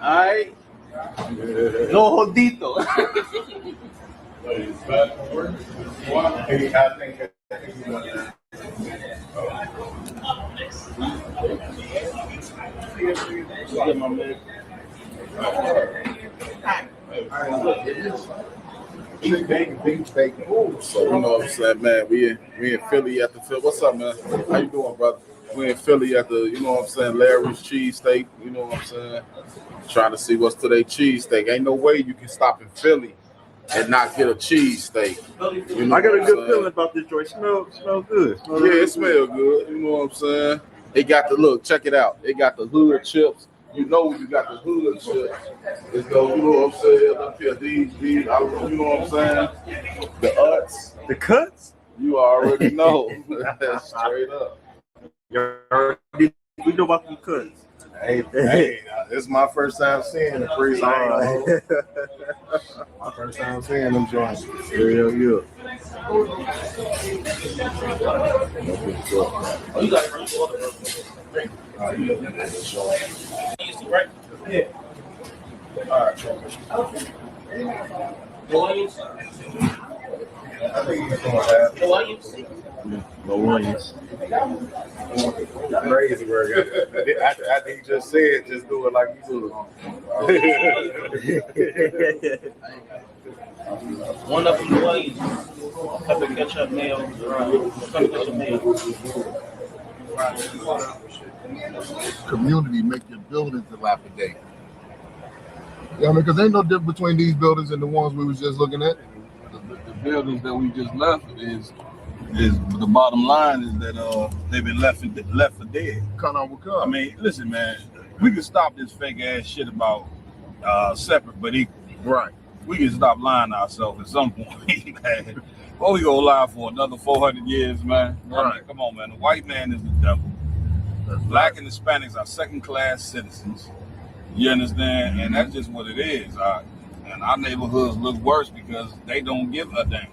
Alright. No jodito. So you know what I'm saying, man. We in Philly at the Philly. What's up, man? How you doing, brother? We in Philly at the, you know what I'm saying, Larry's cheesesteak. You know what I'm saying? Trying to see what's today cheesesteak. Ain't no way you can stop in Philly and not get a cheesesteak. You know I got a good saying? feeling about this joint. Smell good. Yeah, it smell good. You know what I'm saying? It got the look. Check it out. It got the hood chips. You know you got the hood chips. It's those, you know what I'm saying? Up here, these, you know what I'm saying? The uts, The cuts? you already know. Straight up. We know about the cuts. Hey, this is my first time seeing the freeze. My first time seeing them joints. Yeah. Oh, you got it from order. Right? Yeah. All right. No onions? I think he's going to have No onions? No onions. crazy work. After he just said, just do it like you do. One of them, no onions. Pepper, ketchup, mayo. Pepper, ketchup, mayo. Community make your buildings dilapidated. Yeah, I mean, because ain't no difference between these buildings and the ones we was just looking at. The buildings that we just left is the bottom line is that they've been left for dead. I mean, listen, man, we can stop this fake ass shit about separate but equal. Right. We can stop lying to ourselves at some point, man. Well, we gonna lie for another 400 years, man. Right. I mean, come on, man. The white man is the devil. Black and Hispanics are second-class citizens. You understand? And that's just what it is. And our neighborhoods look worse because they don't give a damn.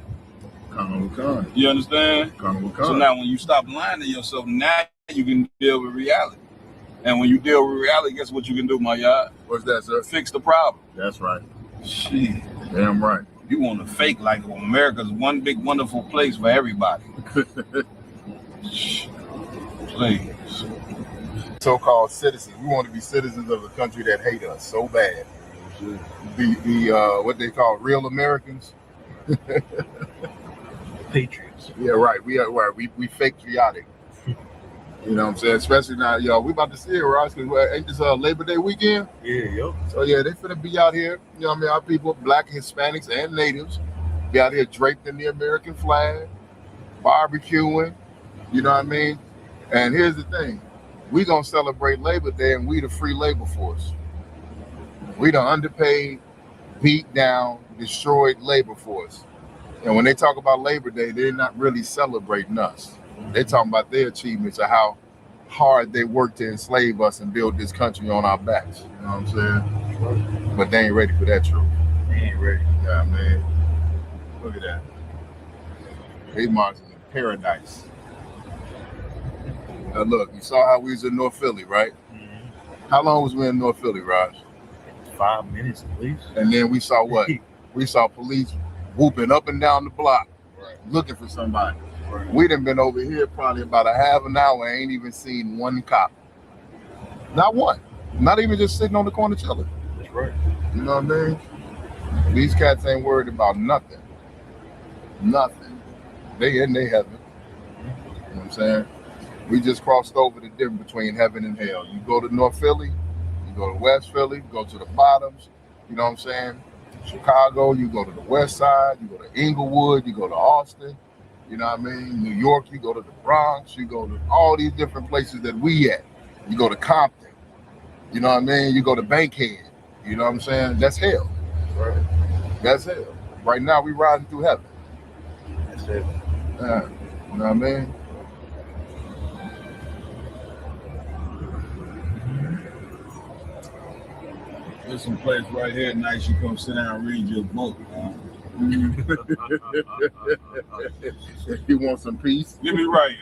You understand? So now when you stop lying to yourself, now you can deal with reality. And when you deal with reality, guess what you can do, my yard? What's that, sir? Fix the problem. That's right. Shit. Damn right. You want to fake like America's one big, wonderful place for everybody. Please. So-called citizens. We want to be citizens of a country that hate us so bad. Be what they call real Americans. Patriots. Yeah, right. We are right. We patriotic. You know what I'm saying? Especially now, y'all. We about to see it, right? Because ain't this Labor Day weekend? Yeah. So yeah, they finna be out here. You know what I mean? Our people, Black, Hispanics, and Natives, be out here draped in the American flag, barbecuing. You know what I mean? And here's the thing: we gonna celebrate Labor Day, and we the free labor force. We the underpaid, beat down, destroyed labor force. And when they talk about Labor Day, they're not really celebrating us. They're talking about their achievements of how hard they worked to enslave us and build this country on our backs. You know what I'm saying? But they ain't ready for that truth. They ain't ready. Yeah, man. Look at that. They marching in paradise. Now look, you saw how we was in North Philly, right? Mm-hmm. How long was we in North Philly, Raj? 5 minutes at least. And then we saw what? We saw police whooping up and down the block, looking for somebody. Right. We done been over here probably about a half an hour, ain't even seen one cop. Not one. Not even just sitting on the corner chilling. That's right. You know what I mean? These cats ain't worried about nothing. Nothing. They in their heaven. You know what I'm saying? We just crossed over the difference between heaven and hell. You go to North Philly, you go to West Philly, go to the bottoms, you know what I'm saying? Chicago, you go to the west side, you go to Inglewood, you go to Austin, you know what I mean? New York, you go to the Bronx, you go to all these different places that we at. You go to Compton, you know what I mean? You go to Bankhead, you know what I'm saying? That's hell. Right. That's hell. Right now, we riding through heaven. That's it. Yeah. You know what I mean? There's some place right here nice. You come sit down and read your book. You want some peace? Get me right.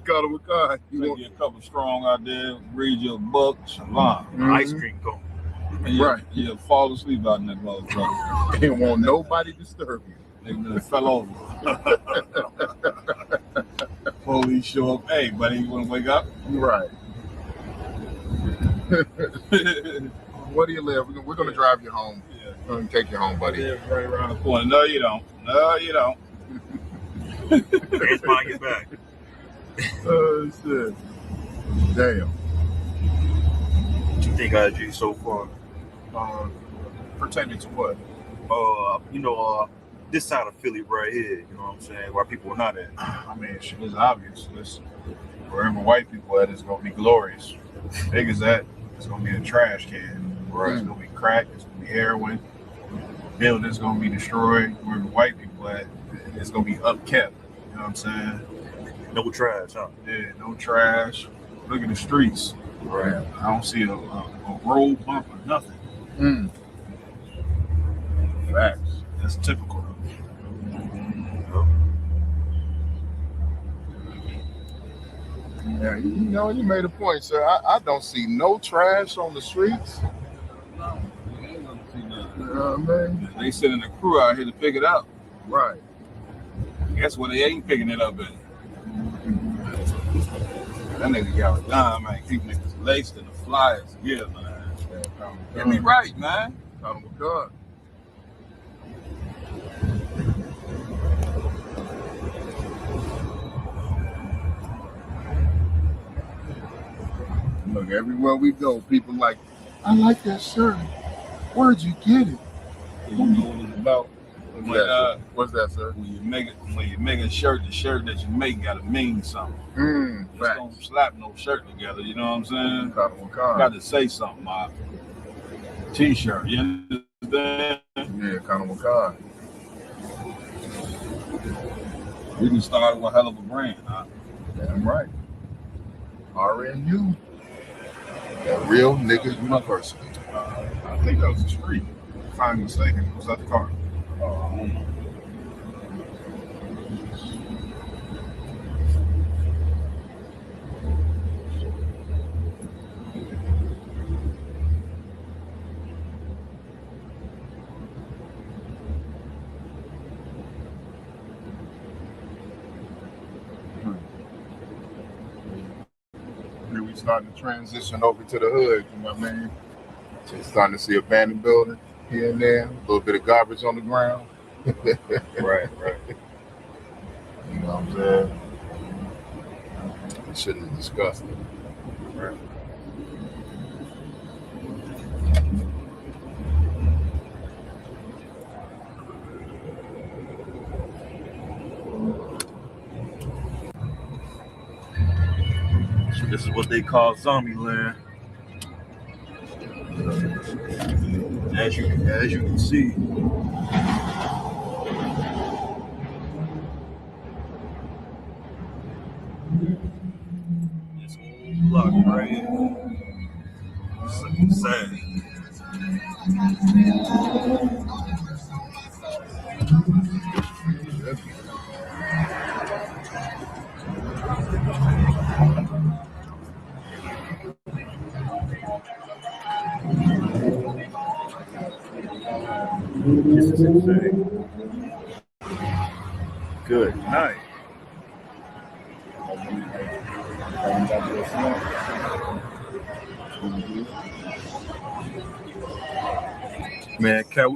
Cuddle with God. Take you a couple strong out there, read your book. Shalom. Ice cream cone. And you'll, Right. you'll fall asleep out in that motherfucker. Ain't want nobody disturb you. They just fell over. Police show up. Hey, buddy, you want to wake up? Right. Where do you live? We're gonna drive you home. Yeah. We're gonna take you home, buddy. Yeah, right around the corner. No, you don't. No, you don't. It's mine, get back. Oh shit. Damn. What you think I do so far? Pertaining to what? This side of Philly right here, you know what I'm saying? Where people are not at. I mean, shit is obvious. Wherever white people at, it's gonna be glorious. Big as that, it's gonna be a trash can. Where it's gonna be crack, it's gonna be heroin. Buildings gonna be destroyed. Wherever white people at, it's gonna be upkept. You know what I'm saying? No trash, huh? Yeah, no trash. Look at the streets. Right. I don't see a road bump or nothing. Mm. Facts. That's typical. Yeah, you made a point, sir. I don't see no trash on the streets. No, you ain't gonna see nothing. You know what I mean? They sending a crew out here to pick it up. Right. Guess what? They ain't picking it up in. That nigga got a dime, man. Keep niggas laced in the flyers. Yeah, man. Get me right, man. Caught him with God. Look, everywhere we go, people like, I like that shirt. Where'd you get it? You know what it's about. What's that, sir? When you make a shirt, the shirt that you make gotta mean something. Just Facts. don't slap no shirt together, you know what I'm saying? Caught him with God. Got to say something, my T-shirt, you understand? Yeah, caught him with God. We can start with a hell of a brand, huh? Damn right. RNU. That Real Nigga University. I think that was the street. If I'm mistaken, was that the car? Here we starting to transition over to the hood, you know what I mean? So starting to see abandoned building here and there, a little bit of garbage on the ground. Right. You know what I'm saying? This shit is disgusting. Right. So this is what they call zombie land. As you can see. This whole block right here. It's sad. This is insane. Good night. Man, Cal,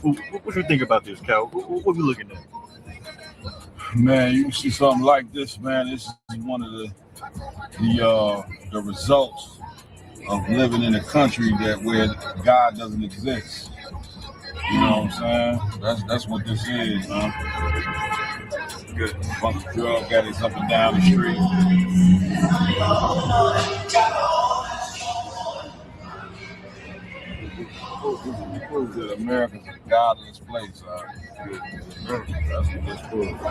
what you think about this, Cal? What we looking at? Man, you see something like this, man. This is one of the results of living in a country where God doesn't exist. You know what I'm saying? That's what this is, man. Good. Bunch of drug addicts up and down the street. Proves that America's a godless place. That's what this proves.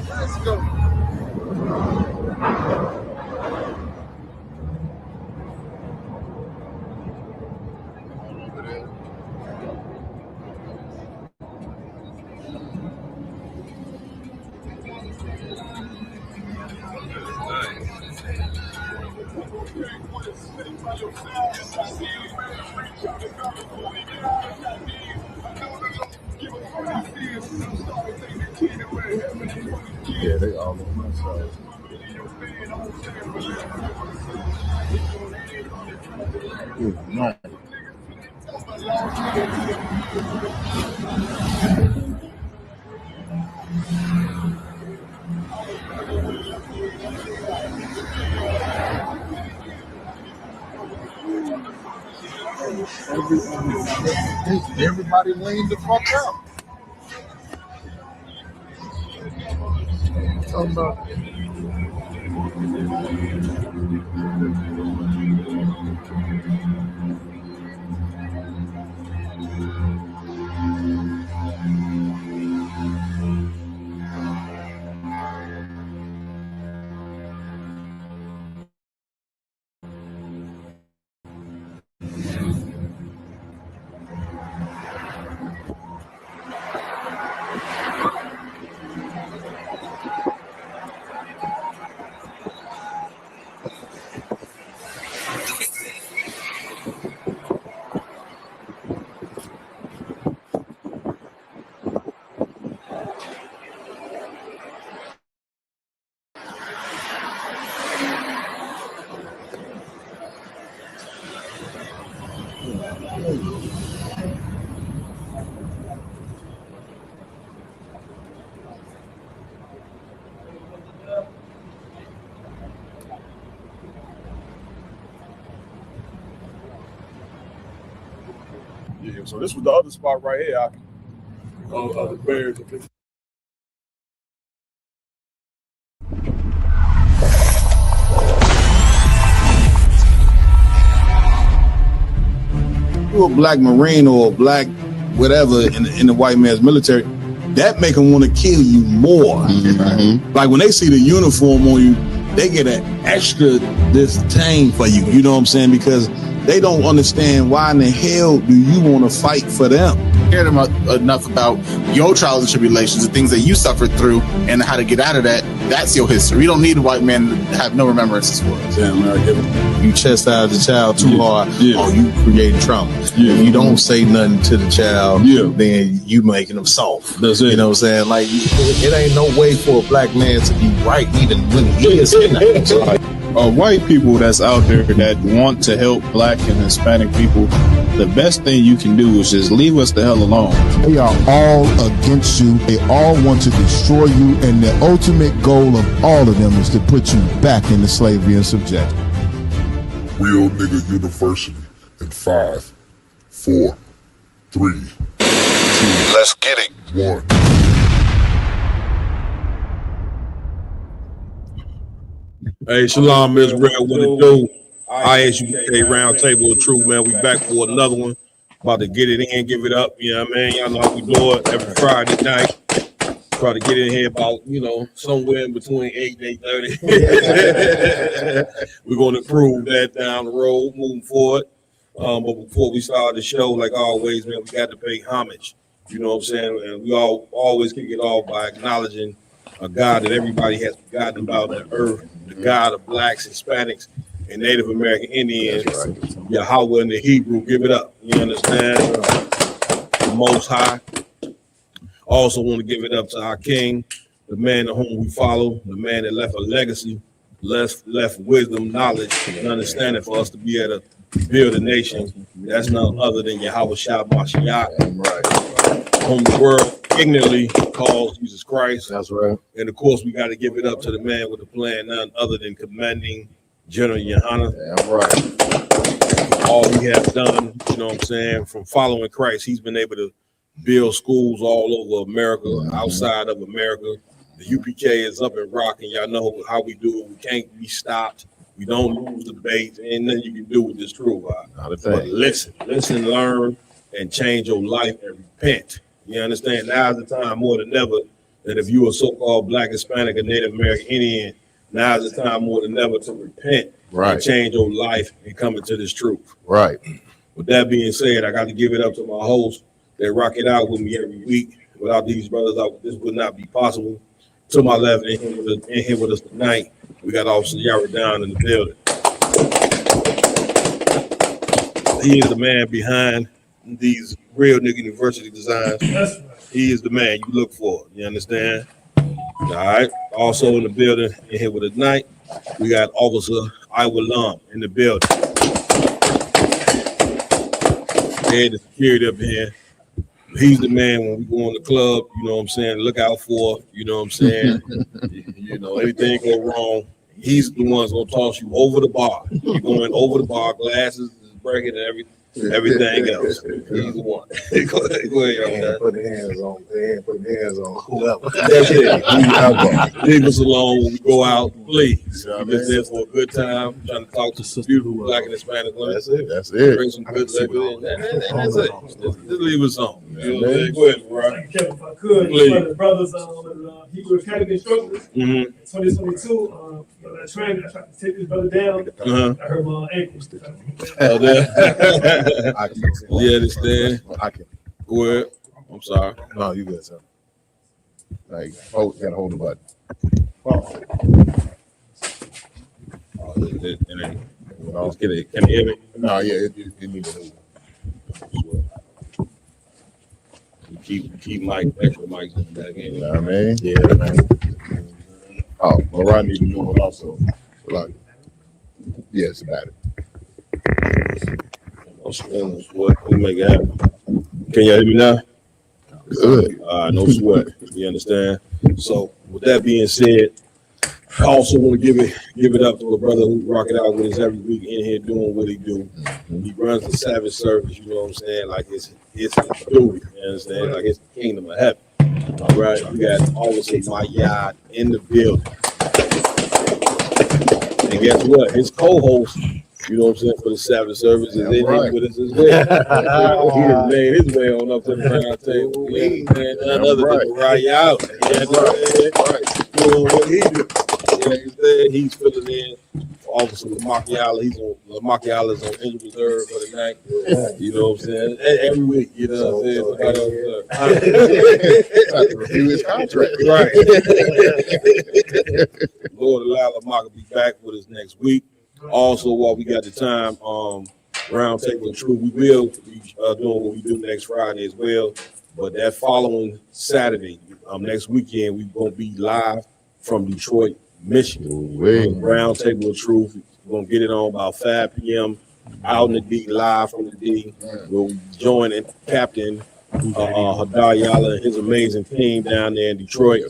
Let's go. Over there. Yeah, they all on my side. Ooh, nice. Everybody leaned the fuck out. Talking about Yeah, so this was the other spot right here. The Bears. You're a black Marine or a black whatever in the white man's military, that make them want to kill you more. Mm-hmm. Like when they see the uniform on you, they get an extra disdain for you. You know what I'm saying? Because they don't understand why in the hell do you want to fight for them? Cared enough about your trials and tribulations, the things that you suffered through, and how to get out of that. That's your history. You don't need a white man to have no remembrances for it. Yeah, man, you chastise the child too hard, or you creating trauma. Yeah. If you don't say nothing to the child, then you making them soft. That's it. You know what I'm saying? Like, it ain't no way for a black man to be right even when he is right. White people that's out there that want to help black and Hispanic people, the best thing you can do is just leave us the hell alone. They are all against you. They all want to destroy you, and the ultimate goal of all of them is to put you back into slavery and subjection. Real Nigga University in 5, 4, 3, 2, let's get it. 1. Hey, Shalom, Israel, what it do? ISUK Roundtable of Truth, man. We back for another one. About to get it in, give it up. You know what I mean? Y'all know how we do it every Friday night. Try to get in here about, somewhere in between 8 and 8:30. We're going to improve that down the road, moving forward. But before we start the show, like always, man, we got to pay homage. You know what I'm saying? And we always kick it off by acknowledging a God that everybody has forgotten about on earth, the God of blacks, Hispanics, and Native American Indians. Right. Yahweh in the Hebrew, give it up. You understand? The Most High. Also want to give it up to our King, the man to whom we follow, the man that left a legacy, left wisdom, knowledge, and understanding for us to be able to build a nation. That's none other than Yahweh Shah Mashiach, whom the world ignorantly calls Jesus Christ. That's right. And of course, we got to give it up to the man with the plan, none other than Commanding General Yohana. Yeah, right. All he has done, you know what I'm saying, from following Christ, he's been able to build schools all over America, outside of America. The UPK is up and rocking. Y'all know how we do it. We can't be stopped. We don't lose debates. Ain't nothing you can do with this truth. But listen, learn, and change your life and repent. You understand? Now's the time more than ever that if you're a so-called black, Hispanic, or Native American Indian, now's the time more than ever to repent and change your life and come into this truth. Right. With that being said, I got to give it up to my host that rock it out with me every week. Without these brothers, this would not be possible. To my left, in here with us tonight, we got Officer Yara down in the building. He is the man behind these real nigga university designs. He is the man you look for. You understand? All right. Also in the building in here with us tonight, we got Officer Iowa Lum in the building. Head of security up here. He's the man when we go in the club, you know what I'm saying, look out for, you know what I'm saying? You know, anything go wrong, he's the one's gonna toss you over the bar. You're going over the bar, glasses is breaking and everything else. He's the one. Go ahead, put hands on whoever. That's it. Leave us alone when we go out, please. We're just there for a good time, trying to talk to some beautiful Black and Hispanic women. That's it. Bring some good liquor in. That's it. Just leave us on. You know what I'm saying? Go ahead, bro. Kevin, if I could, Please. one of the brothers Hebrew Academy instructors in 2022. I tried to take this brother down. I hurt my ankles. Yeah, understand. I can. Go ahead. I'm sorry. No, you good, sir. Like, you gotta hold the button. Can you hear me? No, yeah, it needs to move. Keep extra mics in the back end. You know what I mean? Yeah, man. Oh, well, Ron need to move it also. Like, yeah, it's about it. What we make it happen. Can you hear me now? Good. No sweat. You understand? So with that being said, I also want to give it up to a brother who rock it out with us every week in here doing what he do. He runs the Savage service, you know what I'm saying? Like it's his duty, you understand? Like it's the kingdom of heaven. All right, we got Officer my yard in the building. And guess what? His co-host, you know what I'm saying, for the Savage service is in here with us as well. He has made his way on up to the round table. None other than Mariah out. Doing what he do. He's filling in for Officer Lamarckiala. He's on Lamarckiala's on injured reserve for the night. You know what I'm saying? Every week, you know what I'm saying? Review his contract. Right. Lord allow Lamar to be back with us next week. Also, while we got the time, Round Table and True, we will be doing what we do next Friday as well. But that following Saturday, next weekend, we're going to be live from Detroit, Michigan. Round Table of Truth. We're going to get it on about 5 p.m. out in the D, live from the D. We'll join Captain Hadayala and his amazing team down there in Detroit.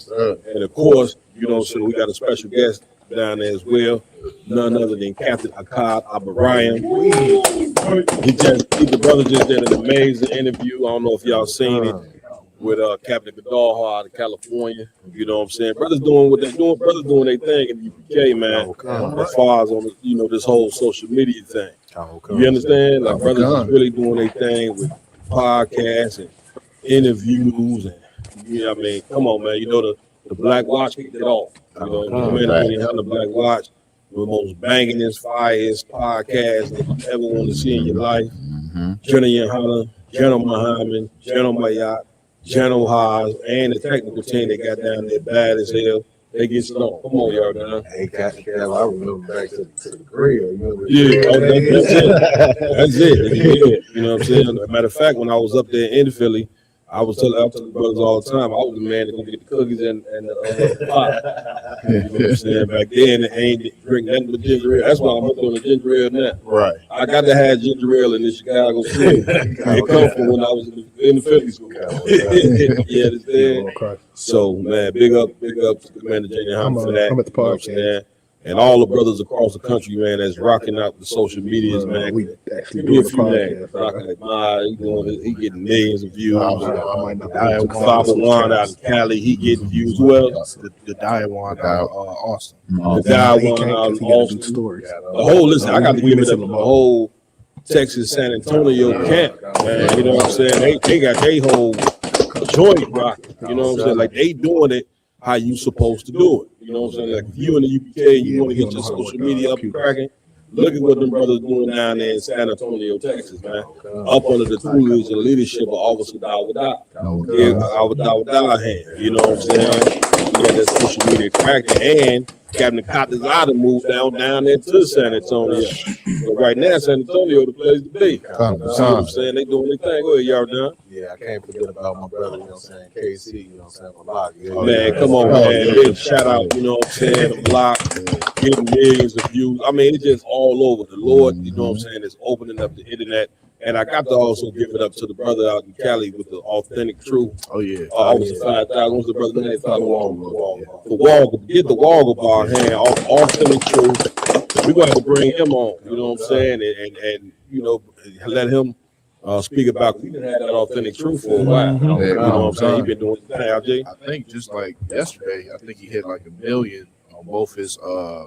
And of course, you know, so we got a special guest down there as well. None other than Captain Akkad Abarayan. The brother just did an amazing interview. I don't know if y'all seen it with Captain Gadalha out of California. You know what I'm saying? Brothers doing what they're doing. Brothers doing their thing in the UK, man. As far as on this whole social media thing. You understand? Like brothers is really doing their thing with podcasts and interviews and you know what I mean? Come on, man. You know the Black Watch kicked it off. You know, the Black Watch, the most bangingest, fireest podcast that you ever want to see in your life. General Yohana, General Muhammad, General Mayat, General Haas, and the technical team they got down there bad as hell. They get stoned. Come on, y'all, man. Hey, I remember back to the grill. That's it. You know what I'm saying? Matter of fact, when I was up there in Philly, I was telling the brothers all the time, I was the man that gonna get the cookies and the pot. You know what I'm saying? Back then, they ain't drink nothing but ginger ale. That's why I'm up on the ginger ale now. Right. I got to have ginger ale in the Chicago city. It come from when I was in the Philly school. Yeah, understand? So, man, big up to Commander J. Hunt for that. I'm at the park, man. And all the brothers across the country, man, that's rocking out the social medias, man. We actually Give me a doing few the names. podcast. Like Maya, he getting millions of views. Diane Wan out of Cali, he getting views. Well, the Diane out of Austin. The guy won out of Austin. The whole I got to give it up the whole Texas San Antonio camp, man. You know what I'm saying? They got their whole joint rocking. You know what I'm saying? Like they doing it how you supposed to do it. You know what I'm saying? Like if you in the UPK, you want to get your social media up and cracking. Look at what them brothers doing down there in San Antonio, Texas, man. Up under the tutelage and leadership of Officer Dawada. Hand. You know what I'm saying? You got that social media cracking, and Captain Cotton's move down there to San Antonio. But right now, San Antonio the place to be. You know what I'm saying? They doing their thing. Go ahead, y'all done. Yeah, I can't forget about my brother, you know what I'm saying, KC, you know what I'm saying, Block. Man, come on, man. Big shout out, you know what I'm saying, the Block, getting millions of views. I mean, it's just all over. The Lord, you know what I'm saying, is opening up the internet. And I got to also give it up to the brother out in Cali with the Authentic Truth. Oh, yeah. Almost 5,000. What's the brother's name? The Wall. Get the Wall bar hand. Authentic Truth. We're going to have to bring him on, you know what I'm saying, and you know, let him speak about. We didn't have that Authentic Truth for a while. You know what I'm saying? He's been doing the thing, LJ. I think just like yesterday, I think he hit like 1 million on both his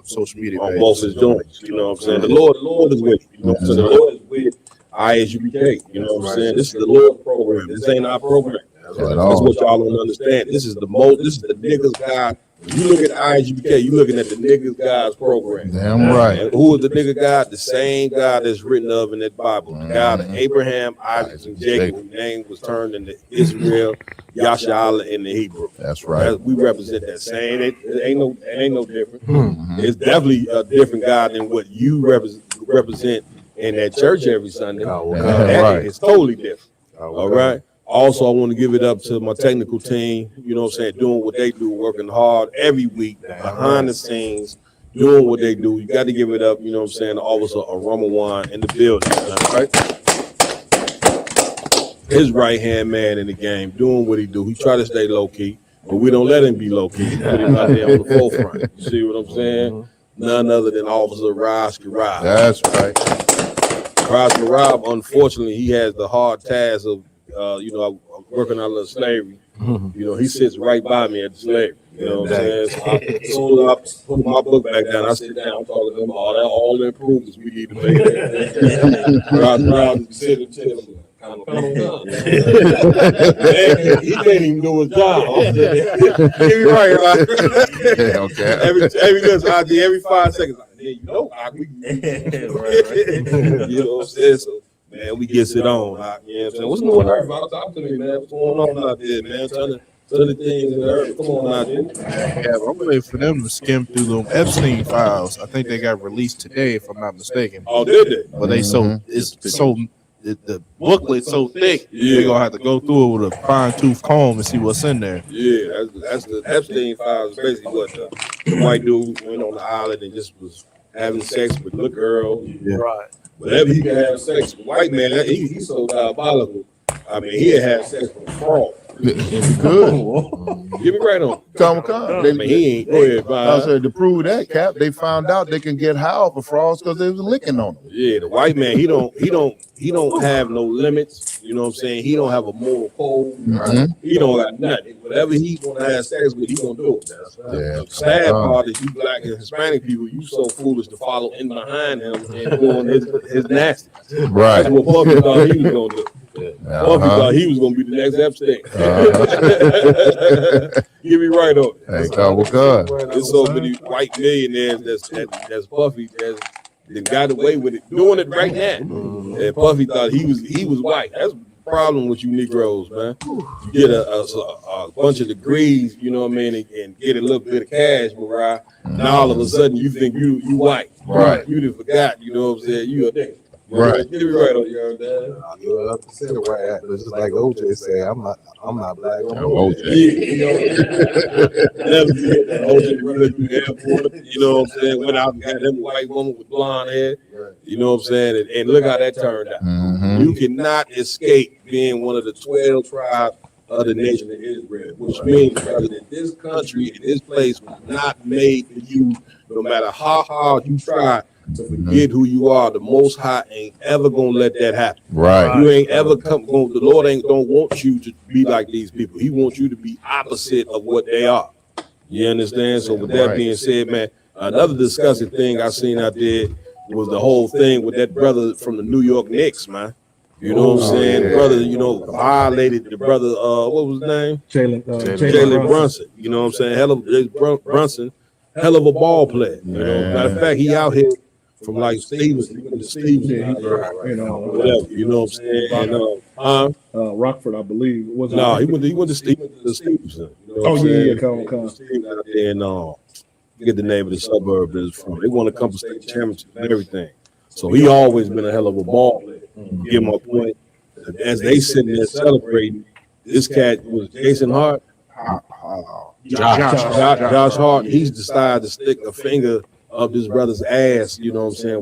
social media on pages. both his joints. You know what I'm saying? The Lord is with you. You know what I'm saying? The Lord is with ISUBK. You know what I'm saying? This is the Lord's program. This ain't our program. That's what y'all don't understand. This is the niggas guy. When you look at ISUBK, you looking at the niggas guy's program. Damn right. And who is the nigga God? The same God that's written of in that Bible. The God of Abraham, Isaac, and Jacob, whose name was turned into Israel, Yashala in the Hebrew. That's right. We represent that same. It ain't no different. It's definitely a different God than what you represent in that church every Sunday. It's totally different. All right. Also, I want to give it up to my technical team, you know what I'm saying, doing what they do, working hard every week, behind the scenes, doing what they do. You got to give it up, you know what I'm saying, to Officer Aramawan in the building, right? His right-hand man in the game, doing what he do. He try to stay low-key, but we don't let him be low-key. Put him out there on the forefront. You see what I'm saying? None other than Officer Raj Karab. That's right. Raj Karab, unfortunately, he has the hard task of you know, working on the slavery. You know, he sits right by me at the slavery. You know what I'm saying? So as soon as I put my book back down, I sit down, I'm talking to him all the improvements we need to make. Rod sit and tell him, he can't even do his job. You're right, Rod. Okay. Every 5 seconds, you know, you know what I'm saying? So, man, we gets it on. You know what I'm saying? What's going on? Talk to me, man. What's going on out there, man? Tell the things in the earth. Come on out there. Yeah, I'm waiting for them to skim through them Epstein files. I think they got released today, if I'm not mistaken. Oh, did they? But they the booklet's so thick, they're gonna have to go through it with a fine-tooth comb and see what's in there. Yeah, that's the Epstein files. Basically, what the white dude went on the island and just was having sex with little girl. Yeah. Right. Whatever he can have sex with, white man, he's so diabolical. I mean, he had sex with a frog. Good. Give me right on. Come. He ain't. Go ahead, I said to prove that, Cap, they found out they can get high off of frogs because they was licking on them. Yeah, the white man, he don't have no limits. You know what I'm saying? He don't have a moral code. He don't got nothing. Whatever he gonna have sex with, he gonna do it. The sad part is you black and Hispanic people, you so foolish to follow in behind him and doing his nasty. Right. That's what Puffy thought he was gonna do. Puffy thought he was gonna be the next Epstein. Give me right on it. Hey, God. There's so many white millionaires that's Puffy that got away with it, doing it right now. And Puffy thought he was white. That's the problem with you Negroes, man. You get a bunch of degrees, you know what I mean, and get a little bit of cash, Mariah. Now all of a sudden you think you white. Right. You done forgot, you know what I'm saying? You a nigga. Right. Give me right on your dad. You have to say it right. It's just like OJ say, I'm not black. I'm OJ. Never forget that OJ running through the airport. You know what I'm saying? Went out and got him a white woman with blonde hair. You know what I'm saying? And look how that turned out. You cannot escape being one of the 12 tribes of the nation of Israel, which means that this country, in this place, was not made for you, no matter how hard you try to forget who you are. The Most High ain't ever gonna let that happen. Right. You ain't ever the Lord don't want you to be like these people. He wants you to be opposite of what they are. You understand? So with that being said, man, another disgusting thing I seen out there was the whole thing with that brother from the New York Knicks, man. You know what I'm saying? The brother, you know, violated the brother, what was his name? Jalen Brunson. You know what I'm saying? Brunson, hell of a ball player. You know, matter of fact, he out here from like Stevenson, he went to Stevenson, whatever, you know what I'm saying? And Rockford, I believe. He went to Stevenson. You know Stevenson out there, and forget the name of the suburb that is from. They won a couple state championships and everything. So he always been a hell of a ball player. Get my point. As they sitting there celebrating, this cat was Jason Hart. Josh Hart. He's decided to stick a finger up his brother's ass. You know what I'm saying?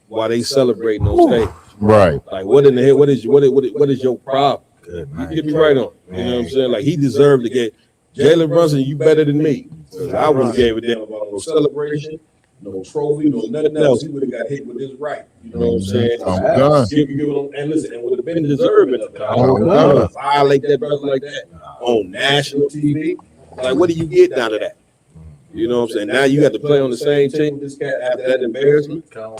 While they celebrating on stage. Right. Like what in the hell? What is your problem? You get me right on. You know what I'm saying? Like he deserved to get Jalen Brunson. You better than me. I wouldn't have gave a damn about no celebration, no trophy, no nothing else. He would have got hit with his right. You know what I'm saying? And listen, and would have been deserving of it. Violate that brother like that on national TV. Like, what do you get out of that? You know what I'm saying? Now you got to play on the same team with this cat after that embarrassment. Come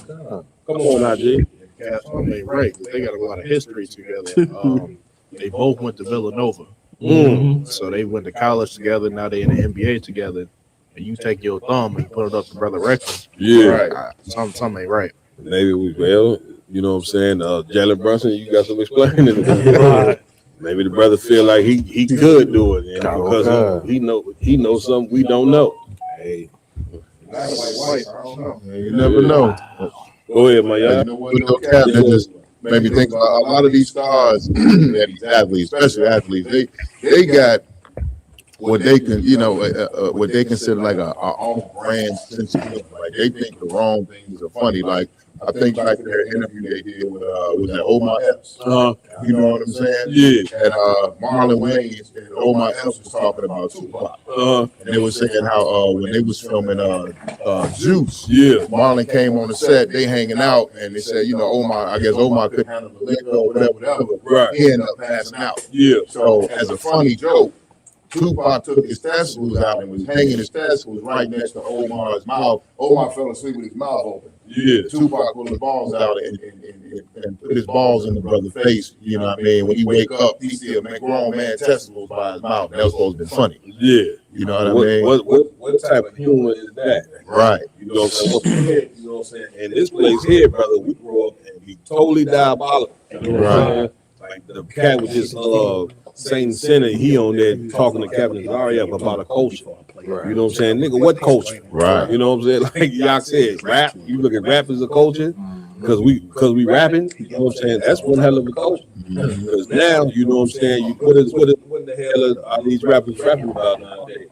on, IG. Cats on they right. They got a lot of history together. They both went to Villanova. So they went to college together. Now they in the NBA together. And you take your thumb and put it up to Brother Reckless. Yeah. Right. Something ain't right. Maybe you know what I'm saying? Jalen Brunson, you got some explaining to do. Maybe the brother feel like he could do it, and because he knows something we don't know. Hey, I don't know. You never know. Go ahead, my y'all. That just made me think about a lot of these stars, these athletes, especially athletes. They got what they can, what they consider like a off-brand sense of humor. Like they think the wrong things are funny. Like I think back to their interview they did with was that Omar Epps. You know what I'm saying? Yeah. And Marlon Wayans and Omar Epps was talking about Tupac. And they were saying how when they was filming Juice, Marlon came on the set, they hanging out, and they said, I guess Omar couldn't handle the liquor or whatever. Right. He ended up passing out. Yeah. So as a funny joke, Tupac took his testicles out and was hanging his testicles right next to Omar's mouth. Omar fell asleep with his mouth open. Yeah. Tupac pulled his balls out and put his balls in the brother's face. You know what I mean? When he wake up, he see a grown man testicles by his mouth. That was supposed to be funny. Yeah. You know what I mean? What type of humor is that? Right. You know what I'm saying? You know what I'm saying? And this place here, brother, we grew up and be totally diabolical. You know what I'm saying? Like the cat was just Saint Center, he on there talking to Captain Zaria about a culture. You know what I'm saying? Nigga, what culture? Right. You know what I'm saying? Like Yak said, rap. You look at rap as a culture because we rapping. You know what I'm saying? That's one hell of a culture. Because now, you know what I'm saying? What the hell are these rappers rapping about nowadays?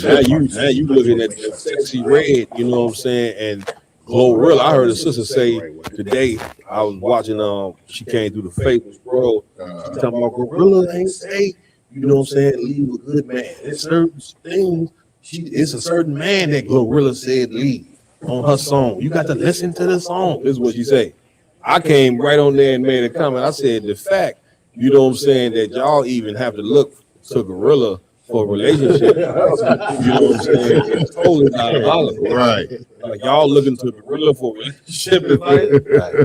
Now you looking at the Sexy Red. You know what I'm saying? And Glorilla. I heard a sister say today. I was watching. She came through the Fables, bro. She talking about Glorilla ain't say. You know what I'm saying? Leave a good man. It's certain things. It's a certain man that Glorilla said leave on her song. You got to listen to the song. This is what she say. I came right on there and made a comment. I said the fact, you know what I'm saying, that y'all even have to look to Gorilla for a relationship. You know what I'm saying? It's totally diabolical. Right. Like y'all looking to Gorilla for a relationship. Like,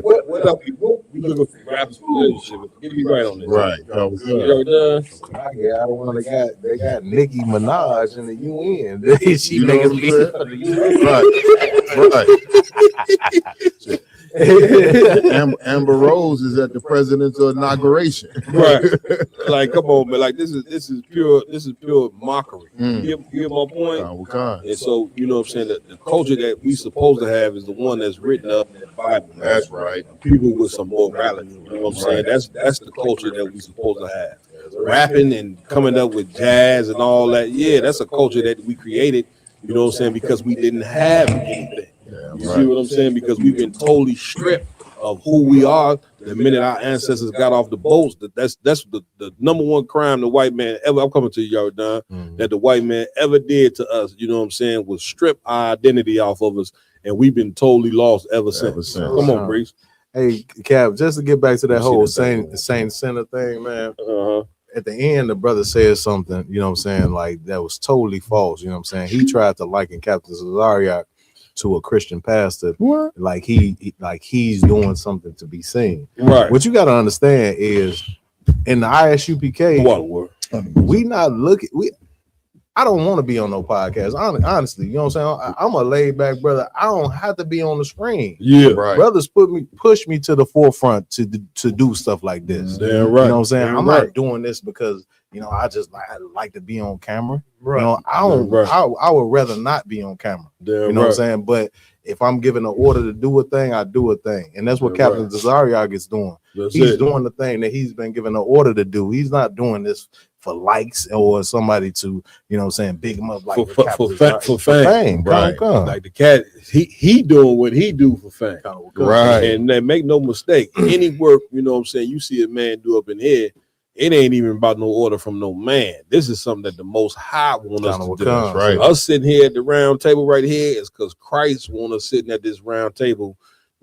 what up, people? We looking for rappers for a relationship. Get me right on this. Right. Yeah, I don't want to they got Nicki Minaj in the UN. She making music for the UN. Right. Amber Rose is at the president's inauguration. Right. Like, come on, man. Like this is pure mockery. You get my point? And so, you know what I'm saying, the culture that we supposed to have is the one that's written up in the Bible. That's right. People with some morality. You know what I'm saying? That's the culture that we supposed to have. Rapping and coming up with jazz and all that. Yeah, that's a culture that we created, you know what I'm saying, because we didn't have anything. You see what I'm saying? Because we've been totally stripped of who we are the minute our ancestors got off the boats. That's the number one crime the white man ever, I'm coming to you, y'all, Don, that the white man ever did to us, you know what I'm saying, was strip our identity off of us, and we've been totally lost ever since. Come on, Breeze. Hey, Cap, just to get back to that whole Saint Center thing, man. At the end, the brother said something, you know what I'm saying, like that was totally false. You know what I'm saying? He tried to liken Captain Zariak to a Christian pastor, like he's doing something to be seen. Right. What you got to understand is in the ISUPK, we not looking. I don't want to be on no podcast. Honestly, you know what I'm saying? I'm a laid back brother. I don't have to be on the screen. Yeah, right. Brothers push me to the forefront to do stuff like this. Damn right. You know what I'm saying? I'm not doing this because you know, I like to be on camera. Right. You know, I don't. Right. I would rather not be on camera. You know what I'm saying? But if I'm given an order to do a thing, I do a thing, and that's what Captain Zariak is doing. He's doing the thing that he's been given an order to do. He's not doing this for likes or somebody to, you know what I'm saying, big him up like for fame. Right. Like the cat, he doing what he do for fame. Right. And then make no mistake, any work, you know what I'm saying, you see a man do up in here, it ain't even about no order from no man. This is something that the Most High want us to do. Right. Us sitting here at the round table right here is because Christ want us sitting at this round table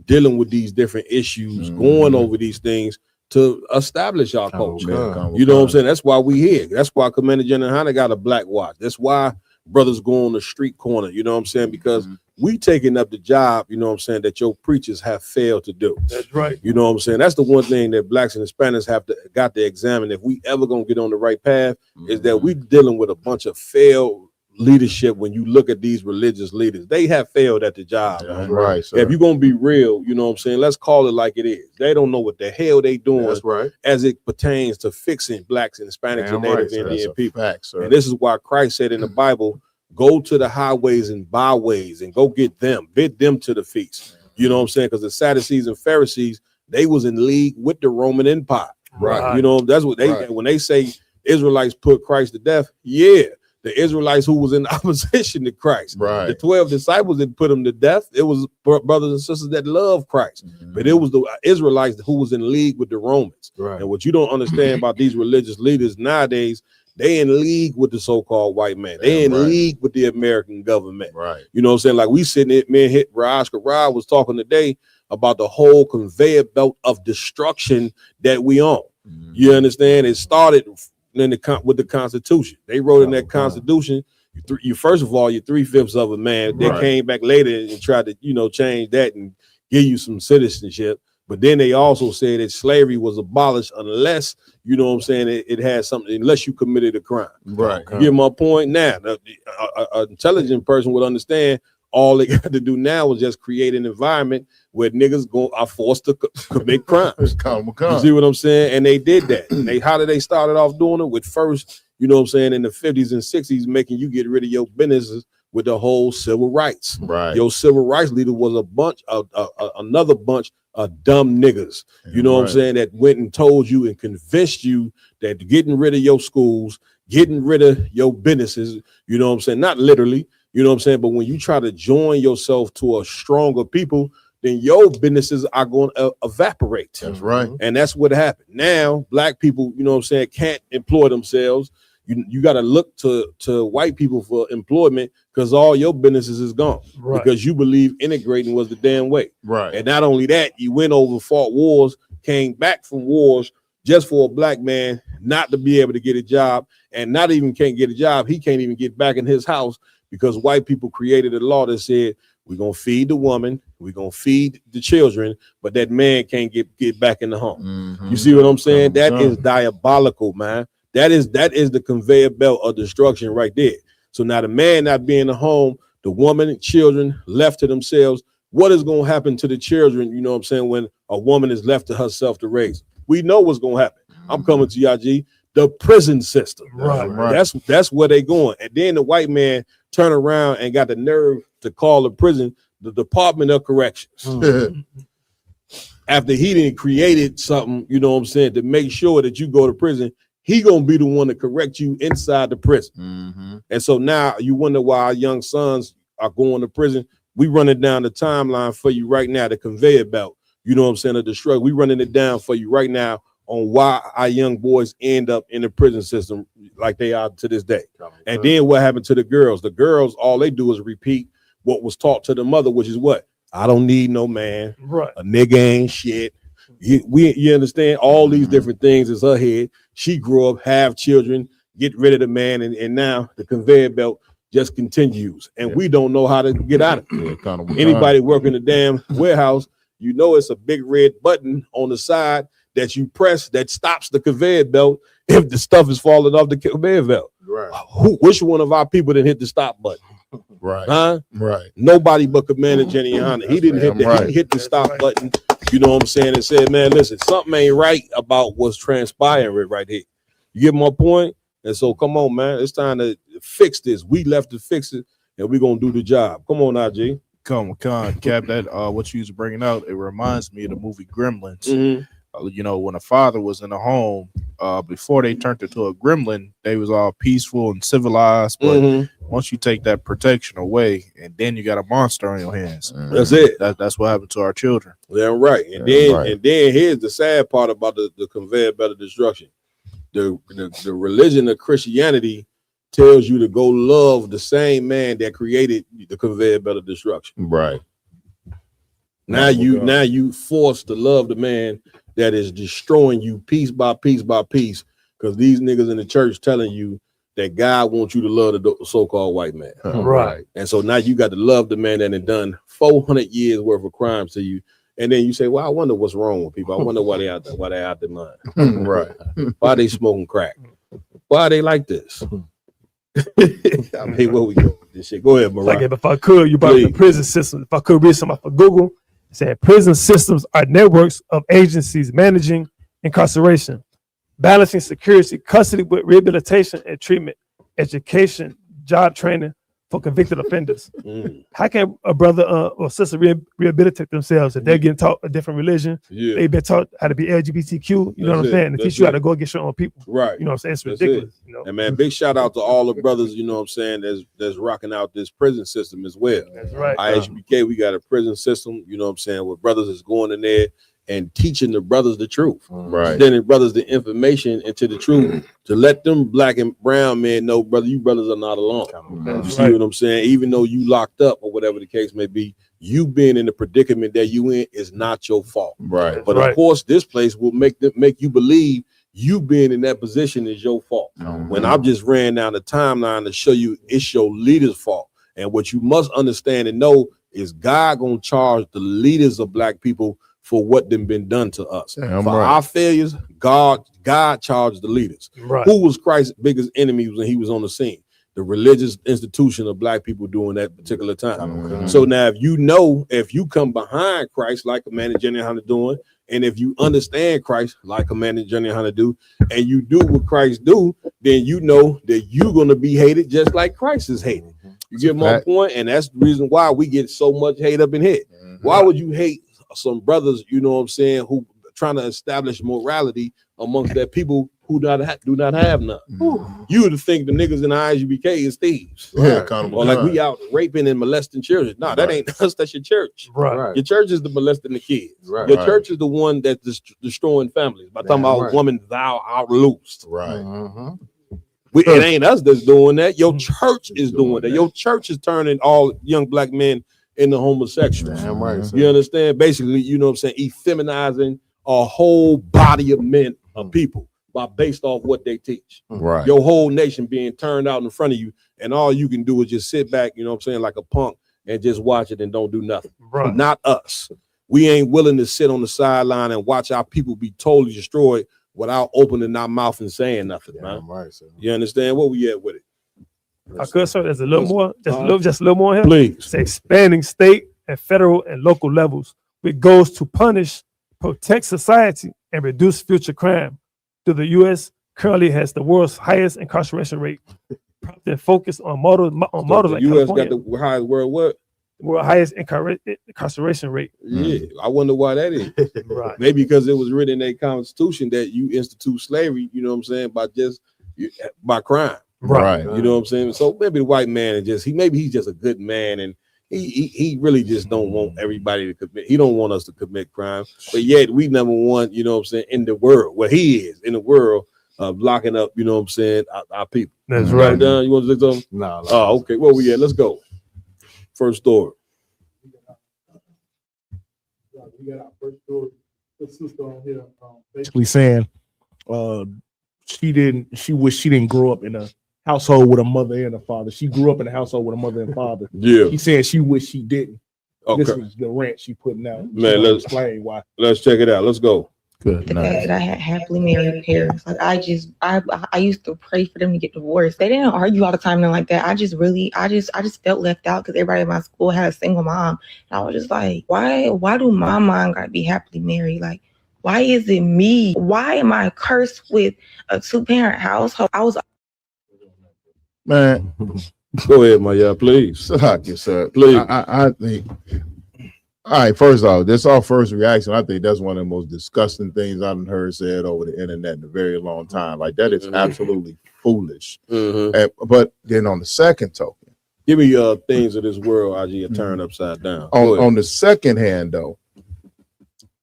dealing with these different issues, going over these things to establish our culture. You know what I'm saying? That's why we here. That's why Commander General Hunter got a black watch. That's why brothers go on the street corner. You know what I'm saying? Because we taking up the job, you know what I'm saying, that your preachers have failed to do. That's right. You know what I'm saying? That's the one thing that blacks and Hispanics got to examine. If we ever gonna get on the right path, is that we dealing with a bunch of failed leadership. When you look at these religious leaders, they have failed at the job. Man. Right. Sir. If you're gonna be real, you know what I'm saying, let's call it like it is. They don't know what the hell they doing. That's right. As it pertains to fixing blacks and Hispanics and Native Indian people. Fact, sir. And this is why Christ said in the Bible, go to the highways and byways and go get them, bid them to the feast. You know what I'm saying? Because the Sadducees and Pharisees, they was in league with the Roman Empire. Right. You know, that's what they when they say Israelites put Christ to death. Yeah. The Israelites who was in opposition to Christ. Right. The 12 disciples that put him to death. It was brothers and sisters that love Christ. But it was the Israelites who was in league with the Romans. Right. And what you don't understand about these religious leaders nowadays, they in league with the so-called white man. They in league with the American government. Right. You know what I'm saying? Like we sitting there, man, Raj Karad was talking today about the whole conveyor belt of destruction that we on. You understand? It started with the Constitution. They wrote in that Constitution, you first of all, you're 3/5 of a man. They came back later and tried to, you know, change that and give you some citizenship. But then they also said that slavery was abolished unless, you know what I'm saying, it had something, unless you committed a crime. Right. You get my point? Now, an intelligent person would understand all they got to do now is just create an environment where niggas are forced to commit crimes. You see what I'm saying? And they did that. And how did they start it off doing it? With first, you know what I'm saying, in the 50s and 60s, making you get rid of your businesses with the whole civil rights. Right. Your civil rights leader was a bunch of another bunch of dumb niggas. You know what I'm saying? That went and told you and convinced you that getting rid of your schools, getting rid of your businesses, you know what I'm saying? Not literally, you know what I'm saying? But when you try to join yourself to a stronger people, then your businesses are going to evaporate. That's right. And that's what happened. Now, black people, you know what I'm saying, can't employ themselves. You got to look to white people for employment because all your businesses is gone because you believe integrating was the damn way. Right. And not only that, you went over, fought wars, came back from wars just for a black man not to be able to get a job, and not even can't get a job. He can't even get back in his house because white people created a law that said, we're going to feed the woman, we're going to feed the children, but that man can't get back in the home. You see what I'm saying? That is diabolical, man. That is the conveyor belt of destruction right there. So now the man not being at home, the woman and children left to themselves, what is going to happen to the children, you know what I'm saying, when a woman is left to herself to raise? We know what's going to happen. I'm coming to YG, the prison system. Right. That's where they going. And then the white man turn around and got the nerve to call the prison the Department of Corrections. After he didn't created something, you know what I'm saying, to make sure that you go to prison, he gonna be the one to correct you inside the prison. And so now you wonder why our young sons are going to prison. We running down the timeline for you right now, the conveyor belt, you know what I'm saying, of the struggle. We running it down for you right now on why our young boys end up in the prison system like they are to this day. And then what happened to the girls? The girls, all they do is repeat what was taught to the mother, which is what? I don't need no man. Right. A nigga ain't shit. You understand? All these different things is her head. She grew up, have children, get rid of the man, and now the conveyor belt just continues. And we don't know how to get out of it. Anybody working the damn warehouse, you know it's a big red button on the side that you press that stops the conveyor belt if the stuff is falling off the conveyor belt. Right. Which one of our people didn't hit the stop button? Right. Huh? Right. Nobody but Commander Jenny Hunter. He didn't he hit the stop button, you know what I'm saying, and said, man, listen, something ain't right about what's transpiring right here. You get my point? And so come on, man. It's time to fix this. We left to fix it, and we're gonna do the job. Come on, IJ. Come on, Cap. That what you was bringing out, it reminds me of the movie Gremlins. You know, when a father was in a home, before they turned into a gremlin, they was all peaceful and civilized. But once you take that protection away, and then you got a monster on your hands. That's it. That's what happened to our children. Yeah, right. And then here's the sad part about the conveyor belt of destruction. The religion of Christianity tells you to go love the same man that created the conveyor belt of destruction. Right. Now you forced to love the man that is destroying you piece by piece by piece, because these niggas in the church telling you that God wants you to love the so-called white man. Right. And so now you got to love the man that had done 400 years worth of crimes to you. And then you say, well, I wonder what's wrong with people. I wonder why they out their mind. Right. Why they smoking crack? Why they like this? I mean, where we go with this shit? Go ahead, Mariah. Like if I could, you brought up the prison system. If I could read something off of Google, it said prison systems are networks of agencies managing incarceration, balancing security, custody with rehabilitation and treatment, education, job training for convicted offenders. How can a brother or sister rehabilitate themselves if they're getting taught a different religion? They've been taught how to be LGBTQ. You know what I'm saying? And teach you how to go against your own people. Right. You know what I'm saying? It's ridiculous. You know? And man, big shout out to all the brothers, you know what I'm saying, that's rocking out this prison system as well. That's right. IHBK, we got a prison system, you know what I'm saying, where brothers is going in there and teaching the brothers the truth. Right. Sending brothers the information into the truth to let them black and brown men know, brother, you brothers are not alone. You see what I'm saying? Even though you locked up or whatever the case may be, you being in the predicament that you in is not your fault. Right. But of course, this place will make you believe you being in that position is your fault. When I've just ran down the timeline to show you it's your leader's fault. And what you must understand and know is God gonna charge the leaders of black people for what been done to us. Our failures, God charged the leaders. Right. Who was Christ's biggest enemy when he was on the scene? The religious institution of black people during that particular time. So now if you come behind Christ like Commander General Hunter doing, and if you understand Christ like Commander General Hunter do, and you do what Christ do, then you know that you're going to be hated just like Christ is hated. You get my point? And that's the reason why we get so much hate up in here. Why would you hate some brothers, you know what I'm saying, who trying to establish morality amongst their people who do not have none? You would think the niggas in the IGBK is thieves. Or like we out raping and molesting children. No, that ain't us, that's your church. Right. Your church is the molesting the kids. Right. Your church is the one that's destroying families. By talking about women thou out loosed. Right. It ain't us that's doing that. Your church is doing that. Your church is turning all young black men into homosexuals. Damn right. You understand? Basically, you know what I'm saying, effeminizing a whole body of men, of people, based off what they teach. Right. Your whole nation being turned out in front of you, and all you can do is just sit back, you know what I'm saying, like a punk, and just watch it and don't do nothing. Right. Not us. We ain't willing to sit on the sideline and watch our people be totally destroyed without opening our mouth and saying nothing, man. Right. So. You understand? Where we at with it? I could, sir. There's a little more, just a little more here. Please. It's expanding state and federal and local levels with goals to punish, protect society, and reduce future crime. The U.S. currently has the world's highest incarceration rate. Prompting focus on models like the U.S. California. got the highest world highest incarceration rate. Yeah, I wonder why that is. Right. Maybe because it was written in a constitution that you institute slavery, you know what I'm saying, by crime. Right. You know what I'm saying? So maybe the white man is he's just a good man, and he really just don't want everybody to commit. He don't want us to commit crime, but yet we number one, you know what I'm saying, in the world. Well, he is in the world of locking up, you know what I'm saying, our people. That's right. Done? You want to say something? No. Oh, okay. Where we at? Let's go. First story. We got our first story. The sister on here basically saying she wished she didn't grow up in a household with a mother and a father. She grew up in a household with a mother and father. Yeah. She said she wished she didn't. Okay. This was the rant she putting out. Man, let's explain why. Let's check it out. Let's go. Good. The fact that I had happily married parents, like I used to pray for them to get divorced. They didn't argue all the time and like that. I just felt left out because everybody in my school had a single mom, and I was just like, why do my mom gotta be happily married? Like, why is it me? Why am I cursed with a 2-parent household? I was Man, Go ahead, Maya, please. suck it, sir. Please. I think. All right, first off, that's our first reaction. I think that's one of the most disgusting things I've heard said over the internet in a very long time. Like that is absolutely foolish. But then on the second token, give me things of this world, IG, turn upside down. On the second hand, though,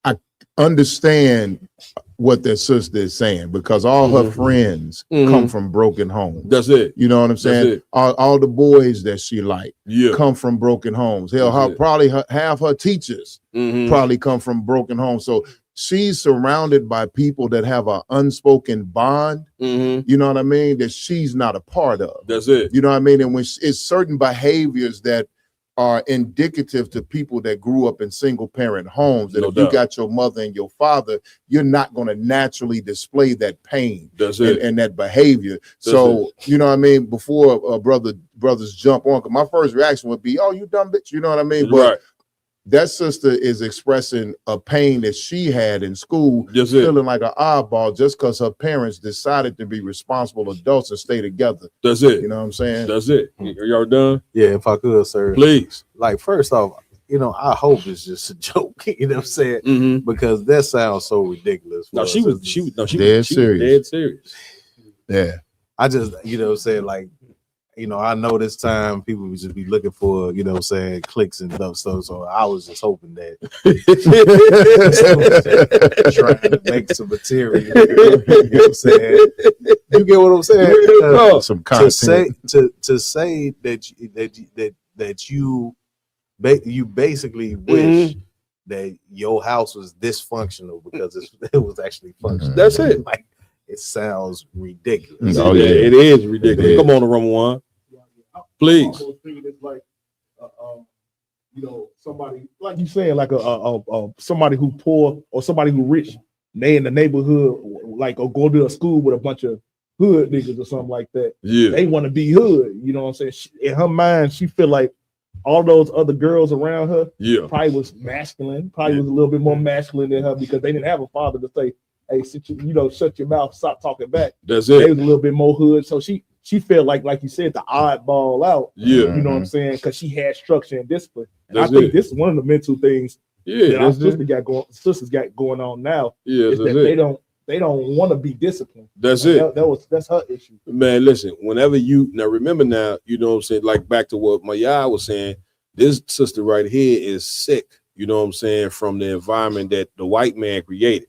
I understand what their sister is saying because all her friends come from broken homes. That's it. You know what I'm saying? All the boys that she liked come from broken homes. Hell, half her teachers probably come from broken homes. So she's surrounded by people that have an unspoken bond. You know what I mean? That she's not a part of. That's it. You know what I mean? And when it's certain behaviors that are indicative to people that grew up in single parent homes, that if you got your mother and your father, you're not going to naturally display that pain and that behavior. You know what I mean? Before brothers jump on, 'cause my first reaction would be, "Oh, you dumb bitch," you know what I mean? But that sister is expressing a pain that she had in school, feeling like an oddball just because her parents decided to be responsible adults and stay together. That's it. You know what I'm saying? That's it. Y'all done? Yeah, if I could, sir. Please. Like, first off, you know, I hope it's just a joke. You know what I'm saying? Because that sounds so ridiculous. No, she was dead serious. Yeah. I just, you know what I'm saying, like, you know, I know this time people would just be looking for, you know what I'm saying, clicks and stuff. So I was just hoping that trying to make some material. You know what I'm saying? You get what I'm saying? Some content. To say that you basically wish that your house was dysfunctional because it was actually functional. That's it. Like, it sounds ridiculous. Oh yeah, it is ridiculous. Come on, the Roman one, please. It's like, you know, somebody like you saying, like a somebody who poor or somebody who rich. They in the neighborhood, like, or go to a school with a bunch of hood niggas or something like that. Yeah, they want to be hood. You know what I'm saying? In her mind, she feel like all those other girls around her, probably was masculine. Probably was a little bit more masculine than her because they didn't have a father to say, "Hey, shut your mouth, stop talking back." That's it. They was a little bit more hood, so she felt like you said, the oddball out. Yeah, you know what I'm saying? Because she had structure and discipline. And That's I think it. this is one of the mental things that our sisters got going on now. Is that they don't want to be disciplined. That's it. That's her issue. Man, listen. Whenever remember now, you know what I'm saying. Like back to what Maya was saying. This sister right here is sick. You know what I'm saying, from the environment that the white man created.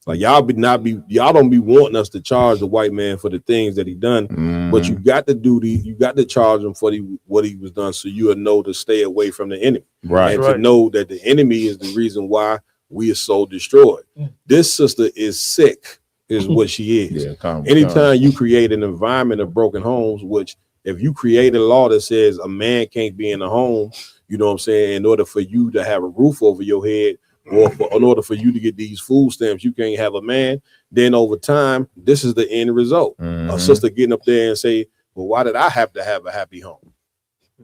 Like y'all don't be wanting us to charge the white man for the things that he done, but you got to charge him for what he was done, so you'll know to stay away from the enemy, and to know that the enemy is the reason why we are so destroyed. This sister is sick, is what she is. Anytime you create an environment of broken homes, which if you create a law that says a man can't be in a home, you know what I'm saying, in order for you to have a roof over your head, or in order for you to get these food stamps, you can't have a man. Then over time, this is the end result. A sister getting up there and say, "Well, why did I have to have a happy home?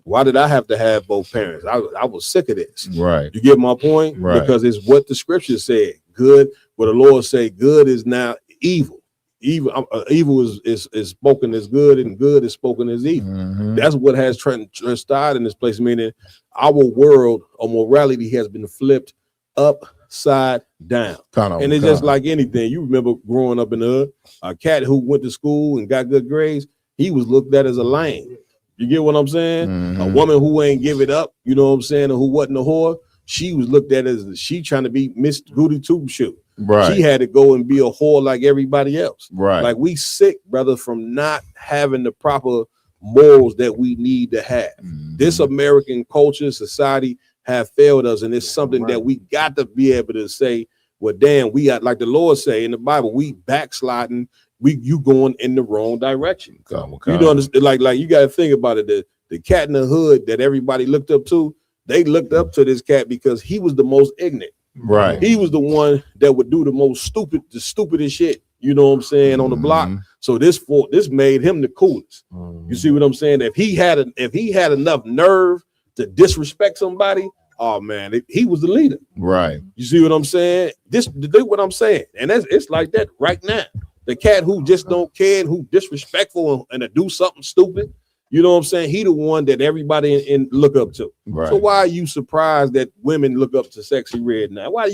Why did I have to have both parents? I was sick of this." Right. You get my point? Right. Because it's what the scripture said. Good, what the Lord say, good is now evil. Evil is spoken as good, and good is spoken as evil. That's what has transpired in this place. Meaning, our world of morality has been flipped upside down. And it's just like anything. You remember growing up in the hood, a cat who went to school and got good grades, he was looked at as a lame. You get what I'm saying? A woman who ain't give it up, you know what I'm saying, or who wasn't a whore, she was looked at as she trying to be Miss Goody Two Shoe. Right. She had to go and be a whore like everybody else. Right. Like we sick, brother, from not having the proper morals that we need to have. This American culture, society have failed us, and it's something that we got to be able to say, well, damn, we got, like the Lord say in the Bible, we backsliding, you going in the wrong direction. You don't understand, like you got to think about it. The cat in the hood that everybody looked up to, they looked up to this cat because he was the most ignorant. Right. He was the one that would do the stupidest shit, you know what I'm saying, on the block. So this made him the coolest. You see what I'm saying? If he had enough nerve to disrespect somebody, oh man, he was the leader. Right. You see what I'm saying? This what I'm saying, and it's like that right now. The cat who just don't care and who disrespectful and to do something stupid, You know what I'm saying? He the one that everybody in look up to. Right. So why are you surprised that women look up to Sexy Red now? Why are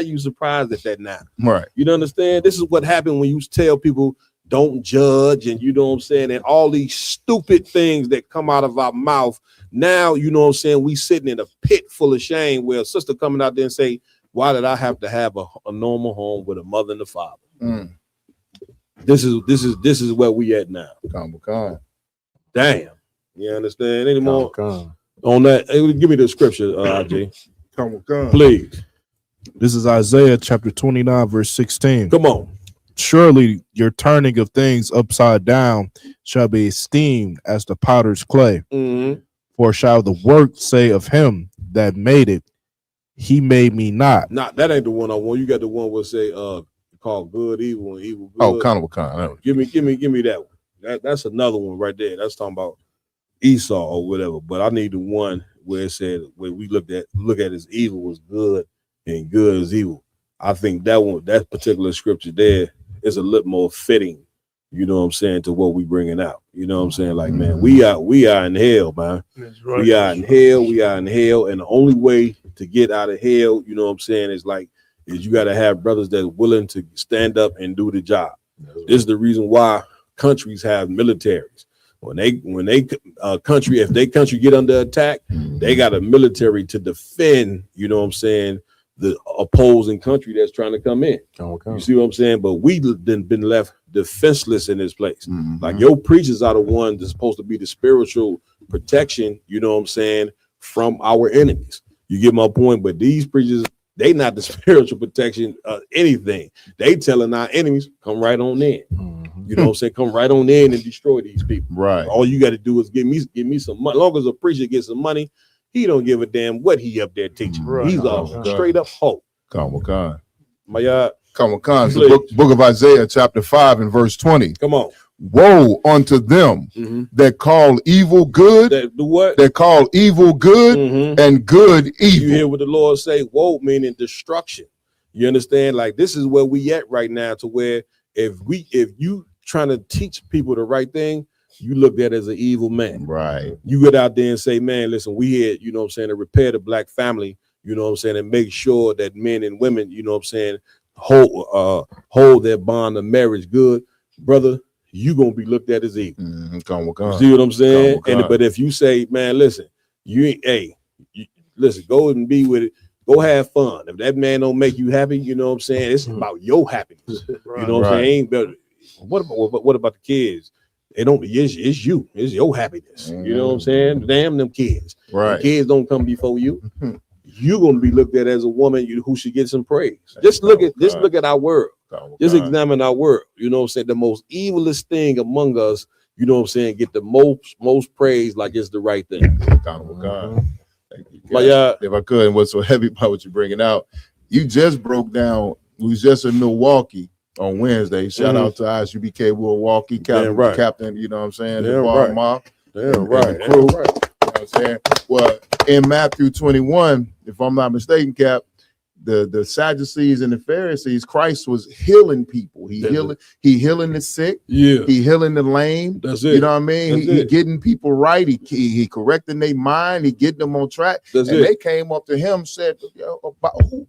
you surprised at that now? Right. You don't understand? This is what happened when you tell people don't judge, and you know what I'm saying, and all these stupid things that come out of our mouth. Now, you know what I'm saying, we sitting in a pit full of shame where a sister coming out there and say, why did I have to have a normal home with a mother and a father? This is where we at now. Damn. You understand? Any more on that? Hey, give me the scripture, RJ. Please. This is Isaiah chapter 29, verse 16. Come on. Surely your turning of things upside down shall be esteemed as the potter's clay. For shall the work say of him that made it, he made me not. Nah, that ain't the one I want. You got the one where say called good evil and evil good. Oh, Carnival Con. Give me that one. That's another one right there. That's talking about Esau or whatever. But I need the one where it said where we look at as evil was good and good as evil. I think that particular scripture there is a little more fitting, you know what I'm saying, to what we bringing out. You know what I'm saying? Like, man, we are in hell, man. Right. We are in hell, and the only way to get out of hell, you know what I'm saying, is you got to have brothers that are willing to stand up and do the job. This is the reason why countries have militaries. When they country, if they country get under attack, they got a military to defend, you know what I'm saying, the opposing country that's trying to come in. You see what I'm saying? But we been left defenseless in this place. Like your preachers are the ones that's supposed to be the spiritual protection, you know what I'm saying, from our enemies. You get my point? But these preachers, they not the spiritual protection of anything. They telling our enemies, come right on in. You know what I'm saying? Come right on in and destroy these people. Right. All you got to do is give me some money. As long as a preacher gets some money, he don't give a damn what he up there teaching. Right. He's a straight up hoe. Carnival Con. My Carnival Con. The book of Isaiah, chapter 5 and verse 20. Come on. Woe unto them that call evil good. That call evil good and good evil. You hear what the Lord say? Woe meaning destruction. You understand? Like this is where we at right now, to where if you trying to teach people the right thing, you look at as an evil man. Right. You get out there and say, man, listen, we here, you know what I'm saying, to repair the black family, you know what I'm saying, and make sure that men and women, you know what I'm saying, hold their bond of marriage good, brother. You gonna be looked at as evil. You see what I'm saying? But if you say, man, listen, listen, go and be with it. Go have fun. If that man don't make you happy, you know what I'm saying? It's about your happiness. You know what I'm saying? What about the kids? It don't. It's you. It's your happiness. You know what I'm saying? Damn them kids. Right. The kids don't come before you. You're gonna be looked at as a woman who should get some praise. Just look at our world. Just examine our world. You know what I'm saying? The most evilest thing among us, you know what I'm saying, get the most praise like it's the right thing. If I could, and what's so heavy about what you're bringing out, you just broke down. We was just in Milwaukee on Wednesday. Shout out to ISUBK Milwaukee captain, you know what I'm saying? Damn right. And the crew, you know what I'm saying? Well, in Matthew 21, if I'm not mistaken, Cap, the Sadducees and the Pharisees, Christ was healing people. He healing the sick. Yeah. He healing the lame. That's it. You know what I mean? He getting people right. He correcting their mind. He getting them on track. They came up to him, said,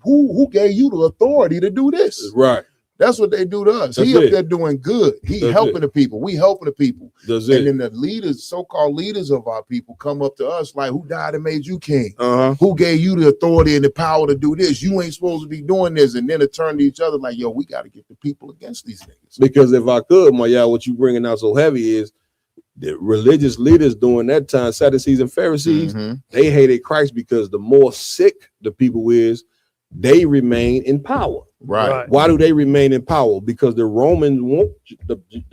who gave you the authority to do this? Right. That's what they do to us. He up there doing good. He helping the people. We helping the people. And then the leaders, so-called leaders of our people, come up to us like, who died and made you king? Who gave you the authority and the power to do this? You ain't supposed to be doing this. And then it turned to each other like, yo, we got to get the people against these niggas. Because if I could, what you bringing out so heavy is the religious leaders during that time, Sadducees and Pharisees, they hated Christ because the more sick the people is, they remain in power. Right. Why do they remain in power? Because the Romans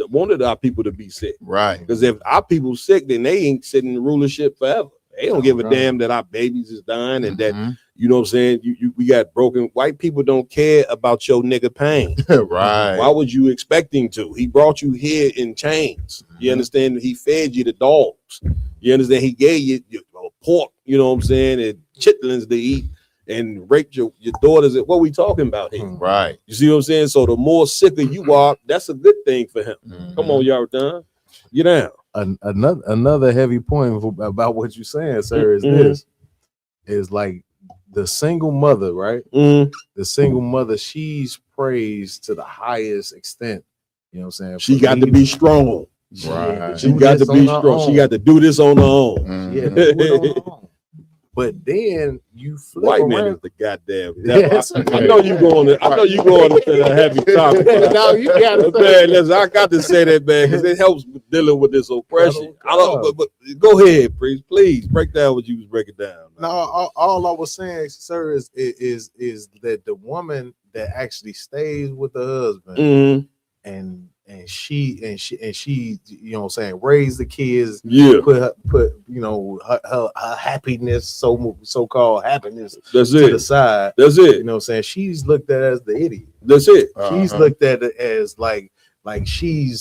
wanted our people to be sick. Right. Because if our people sick, then they ain't sitting in rulership forever. They don't give a damn that our babies is dying and that, you know what I'm saying, we got broken. White people don't care about your nigga pain. Right. Why would you expect him to? He brought you here in chains. You understand? He fed you the dogs. You understand? He gave you pork, you know what I'm saying, and chitlins to eat. And raped your daughters. What we talking about here? Right. You see what I'm saying? So the more sicker you are, that's a good thing for him. Come on, y'all done. Get down. another heavy point about what you're saying, sir, is this: is like the single mother, right? The single mother, she's praised to the highest extent. You know what I'm saying? She got to be strong. Right. She got to be strong. She got to do this on her own. Yeah, do it on her own. But then you flip White around. man is the goddamn. Yes. I know you going to. I know you going to a heavy topic. No, you got to man. Listen, I got to say that, man, because it helps with dealing with this oppression. I don't. But go ahead, please break down what you was breaking down. No, all I was saying, sir, is that the woman that actually stays with the husband and she you know what I'm saying, raise the kids, put you know her happiness, so-called happiness to the side. That's it. You know what I'm saying? She's looked at as the idiot. That's it. She's looked at it as like she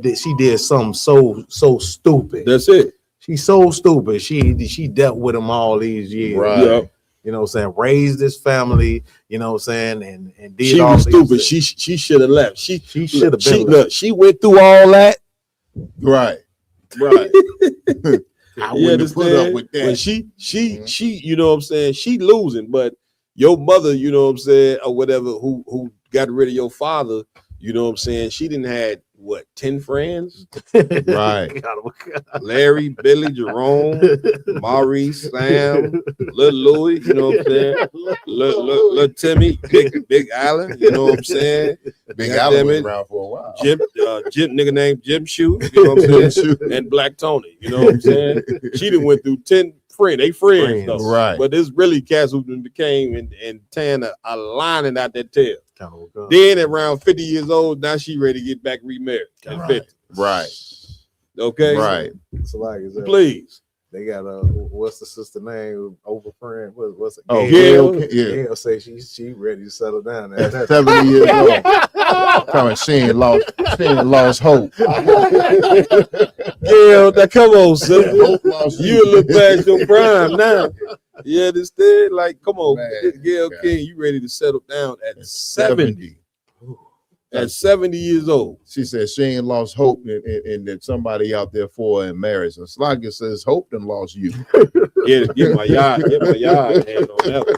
did something so stupid. That's it. She's so stupid. She dealt with him all these years. Right. Yep. You know what I'm saying? Raised this family, you know what I'm saying? And did she all was stupid. these She should have left. She should have been. Look, she went through all that. Right. I wouldn't have put up with that. But she, you know what I'm saying? She losing, but your mother, you know what I'm saying, or whatever, who got rid of your father, you know what I'm saying? She didn't had what, 10 friends? Right. Larry, Billy, Jerome, Maurice, Sam, little Louis, you know what I'm saying? Little Timmy, Big Allen, you know what I'm saying? Big Allen was around for a while. Jim, nigga named Jim Shoe, you know what I'm saying? And Black Tony, you know what I'm saying? She done went through 10 friends. They friends though. Right. But this really cats who became and tearing a lining out that tail. Then at around 50 years old, now she ready to get back remarried. At 50. Right. Okay. Right. So like, is that, please. They got what's the sister name? Over friend. What's it? Oh, Gail. Yeah. Gail say she ready to settle down. At 70 years old. Coming, she ain't lost hope. Gail, now come on, sister. You look past your prime now. You understand? Like, come on, Gail King, you ready to settle down at 70. At 70 years old. She said she ain't lost hope and that somebody out there for her in marriage. And Slugger says hope done lost you. Get my yard hand on that one.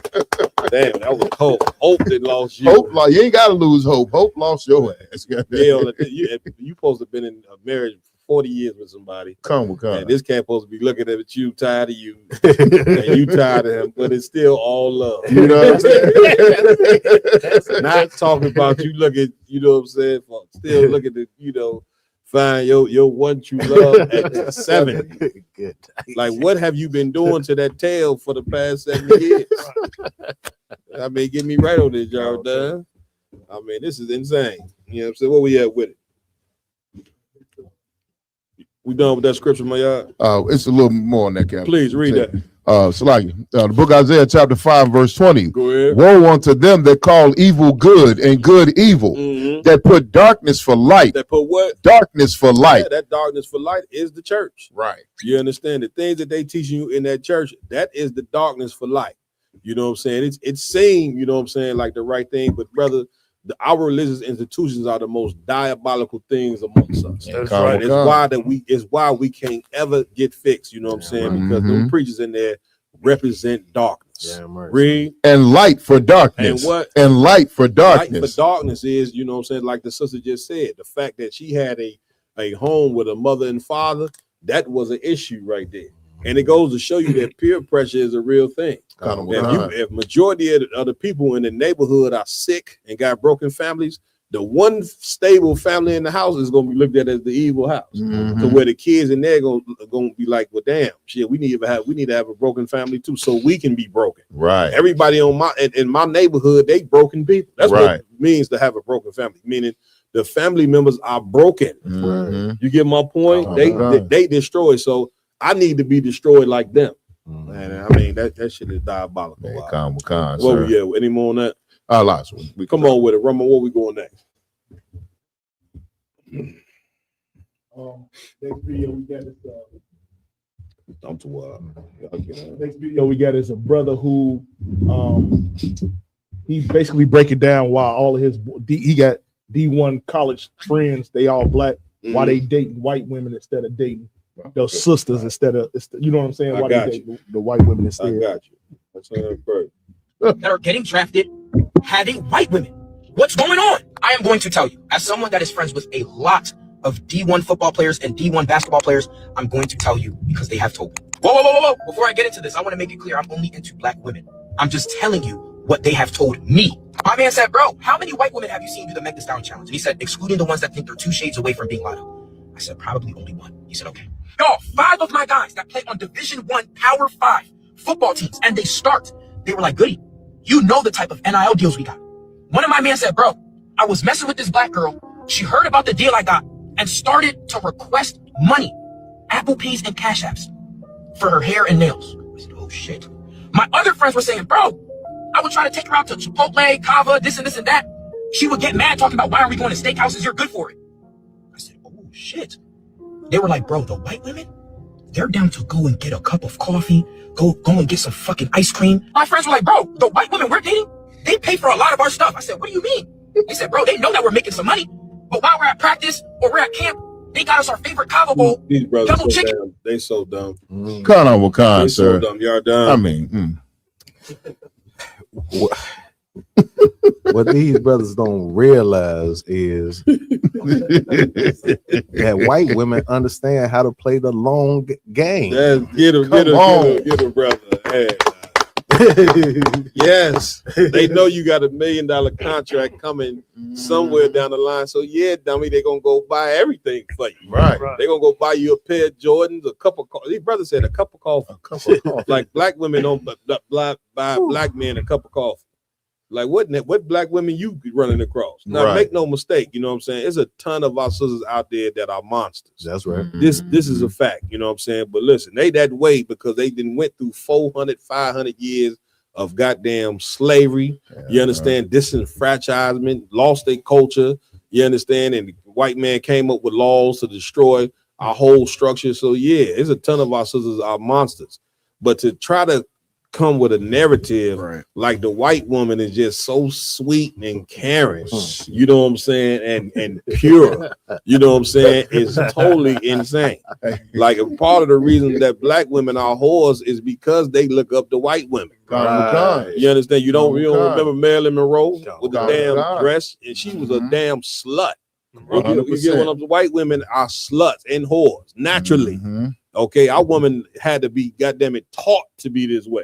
Damn, that was cold. Hope done lost you. Hope, like, you ain't gotta lose hope. Hope lost your ass. Gail, you supposed to have been in a marriage 40 years with somebody. Come. And this cat supposed to be looking at you, tired of you, and you tired of him, but it's still all love. You know what I'm saying? Not talking about you looking, you know what I'm saying, still looking to, you know, find your one true love at 70. Good. Like, what have you been doing to that tail for the past 70 years? I mean, get me right on this, Jordan. I mean, this is insane. You know what I'm saying? Where we at with it? We done with that scripture, my yard? It's a little more on that, Captain. Please read that. The book of Isaiah, chapter 5, verse 20. Go ahead. Woe unto them that call evil good and good evil, that put darkness for light. That put what? Darkness for light. Yeah, that darkness for light is the church. Right. You understand? The things that they teaching you in that church, that is the darkness for light. You know what I'm saying? It's saying, you know what I'm saying, like the right thing, but brother, our religious institutions are the most diabolical things amongst us. That's right. It's why we can't ever get fixed. You know what I'm saying? Because the preachers in there represent darkness. Read. And light for darkness. And what? And light for darkness. Light for darkness is, you know what I'm saying, like the sister just said, the fact that she had a home with a mother and father, that was an issue right there. And it goes to show you that peer pressure is a real thing. If majority of the people in the neighborhood are sick and got broken families, the one stable family in the house is going to be looked at as the evil house. So where the kids in there going to be like, well, damn, shit, we need to have a broken family too, so we can be broken. Right. Everybody in my neighborhood, they broken people. That's what it means to have a broken family, meaning the family members are broken. You get my point? They destroy. So I need to be destroyed like them. And I mean that shit is diabolical. What we at? Any more on that? Lots. Come on with it, Roman. Where we going next? Next video we got is next video we got is a brother who he basically break it down why all of his he got D1 college friends, they all black, why they dating white women instead of dating those sisters instead of, you know what I'm saying? Why they date the white women instead. I got you. That's first. That are getting drafted having white women. What's going on? I am going to tell you, as someone that is friends with a lot of D1 football players and D1 basketball players, I'm going to tell you because they have told me. Whoa. Before I get into this, I want to make it clear I'm only into black women. I'm just telling you what they have told me. My man said, bro, how many white women have you seen do the Meg Thee Stallion challenge? And he said, excluding the ones that think they're 2 shades away from being Lotto. I said, probably only one. He said, okay. Y'all, 5 of my guys that play on Division 1 Power 5 football teams, and they were like, Goody, you know the type of NIL deals we got. One of my men said, bro, I was messing with this black girl. She heard about the deal I got and started to request money, Apple Pays and Cash Apps, for her hair and nails. I said, oh shit. My other friends were saying, bro, I would try to take her out to Chipotle, Kava, this and this and that. She would get mad talking about, why are we going to steakhouses? You're good for it. I said, oh shit. They were like, bro, the white women, they're down to go and get a cup of coffee, go and get some fucking ice cream. My friends were like, bro, the white women we're dating, they pay for a lot of our stuff. I said, what do you mean? They said, bro, they know that we're making some money, but while we're at practice or we're at camp, they got us our favorite Cabo Bowl, These brothers double so chicken. dumb. They so dumb. Con on Wakan, They sir. so dumb. Y'all dumb. I mean, what these brothers don't realize is that white women understand how to play the long game. Get him, brother. Hey. Yes, they know you got $1 million contract coming somewhere down the line. So yeah, dummy, they're gonna go buy everything for you. Right. They're gonna go buy you a pair of Jordans, a cup of coffee. These brothers said a cup of coffee. Like black women don't buy black men a cup of coffee. Like what black women you running across? Now Right. make no mistake, you know what I'm saying? There's a ton of our sisters out there that are monsters. That's right. This is a fact, you know what I'm saying? But listen, they that way because they didn't went through 400, 500 years of goddamn slavery. You understand? Disenfranchisement, lost their culture. You understand? And the white man came up with laws to destroy our whole structure. So yeah, there's a ton of our sisters are monsters. But to try to come with a narrative like the white woman is just so sweet and caring, you know what I'm saying, and pure, you know what I'm saying, is totally insane. Like a part of the reason that black women are whores is because they look up to white women. You understand? You don't remember Marilyn Monroe with the damn dress, and she was a damn slut. You get one of the white women are sluts and whores naturally. Okay, our woman had to be goddamn it taught to be this way.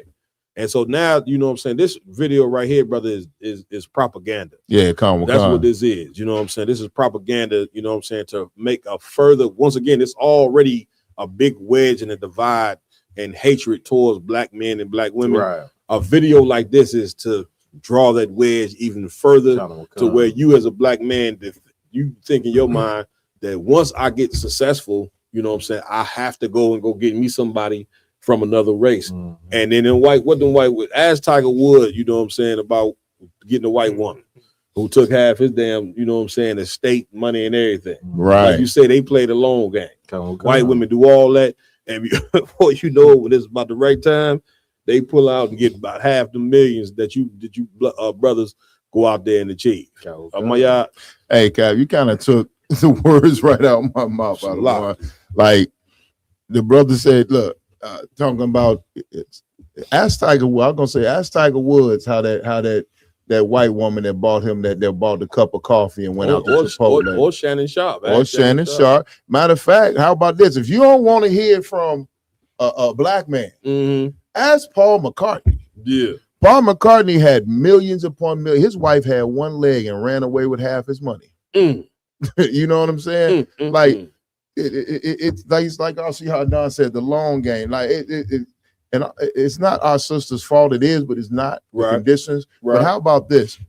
And so now, you know what I'm saying, this video right here, brother, is propaganda. Yeah, that's what this is. You know what I'm saying? This is propaganda, you know what I'm saying, to make a further, once again, it's already a big wedge and a divide and hatred towards black men and black women. Right. A video like this is to draw that wedge even further to where you as a black man, if you think in your mind that once I get successful, you know what I'm saying, I have to go get me somebody from another race. And then as Tiger Woods, you know what I'm saying, about getting a white woman who took half his damn, you know what I'm saying, estate, money and everything. Right. Like you say, they play the long game. White women do all that. And before you know, when it's about the right time, they pull out and get about half the millions that you brothers go out there and achieve. Hey, Cav, you kind of took the words right out of my mouth. Like the brother said, look, talking about ask Tiger Woods. I'm gonna say ask Tiger Woods how that white woman that bought him that bought the cup of coffee and went out to Chipotle. Or Shannon Sharp. Or Shannon Sharp. Matter of fact, how about this? If you don't want to hear from a black man, ask Paul McCartney. Yeah. Paul McCartney had millions upon millions. His wife had one leg and ran away with half his money. You know what I'm saying? Like it's like I see how Don said the long game. Like and it's not our sister's fault. It is, but it's not the conditions. But how about this?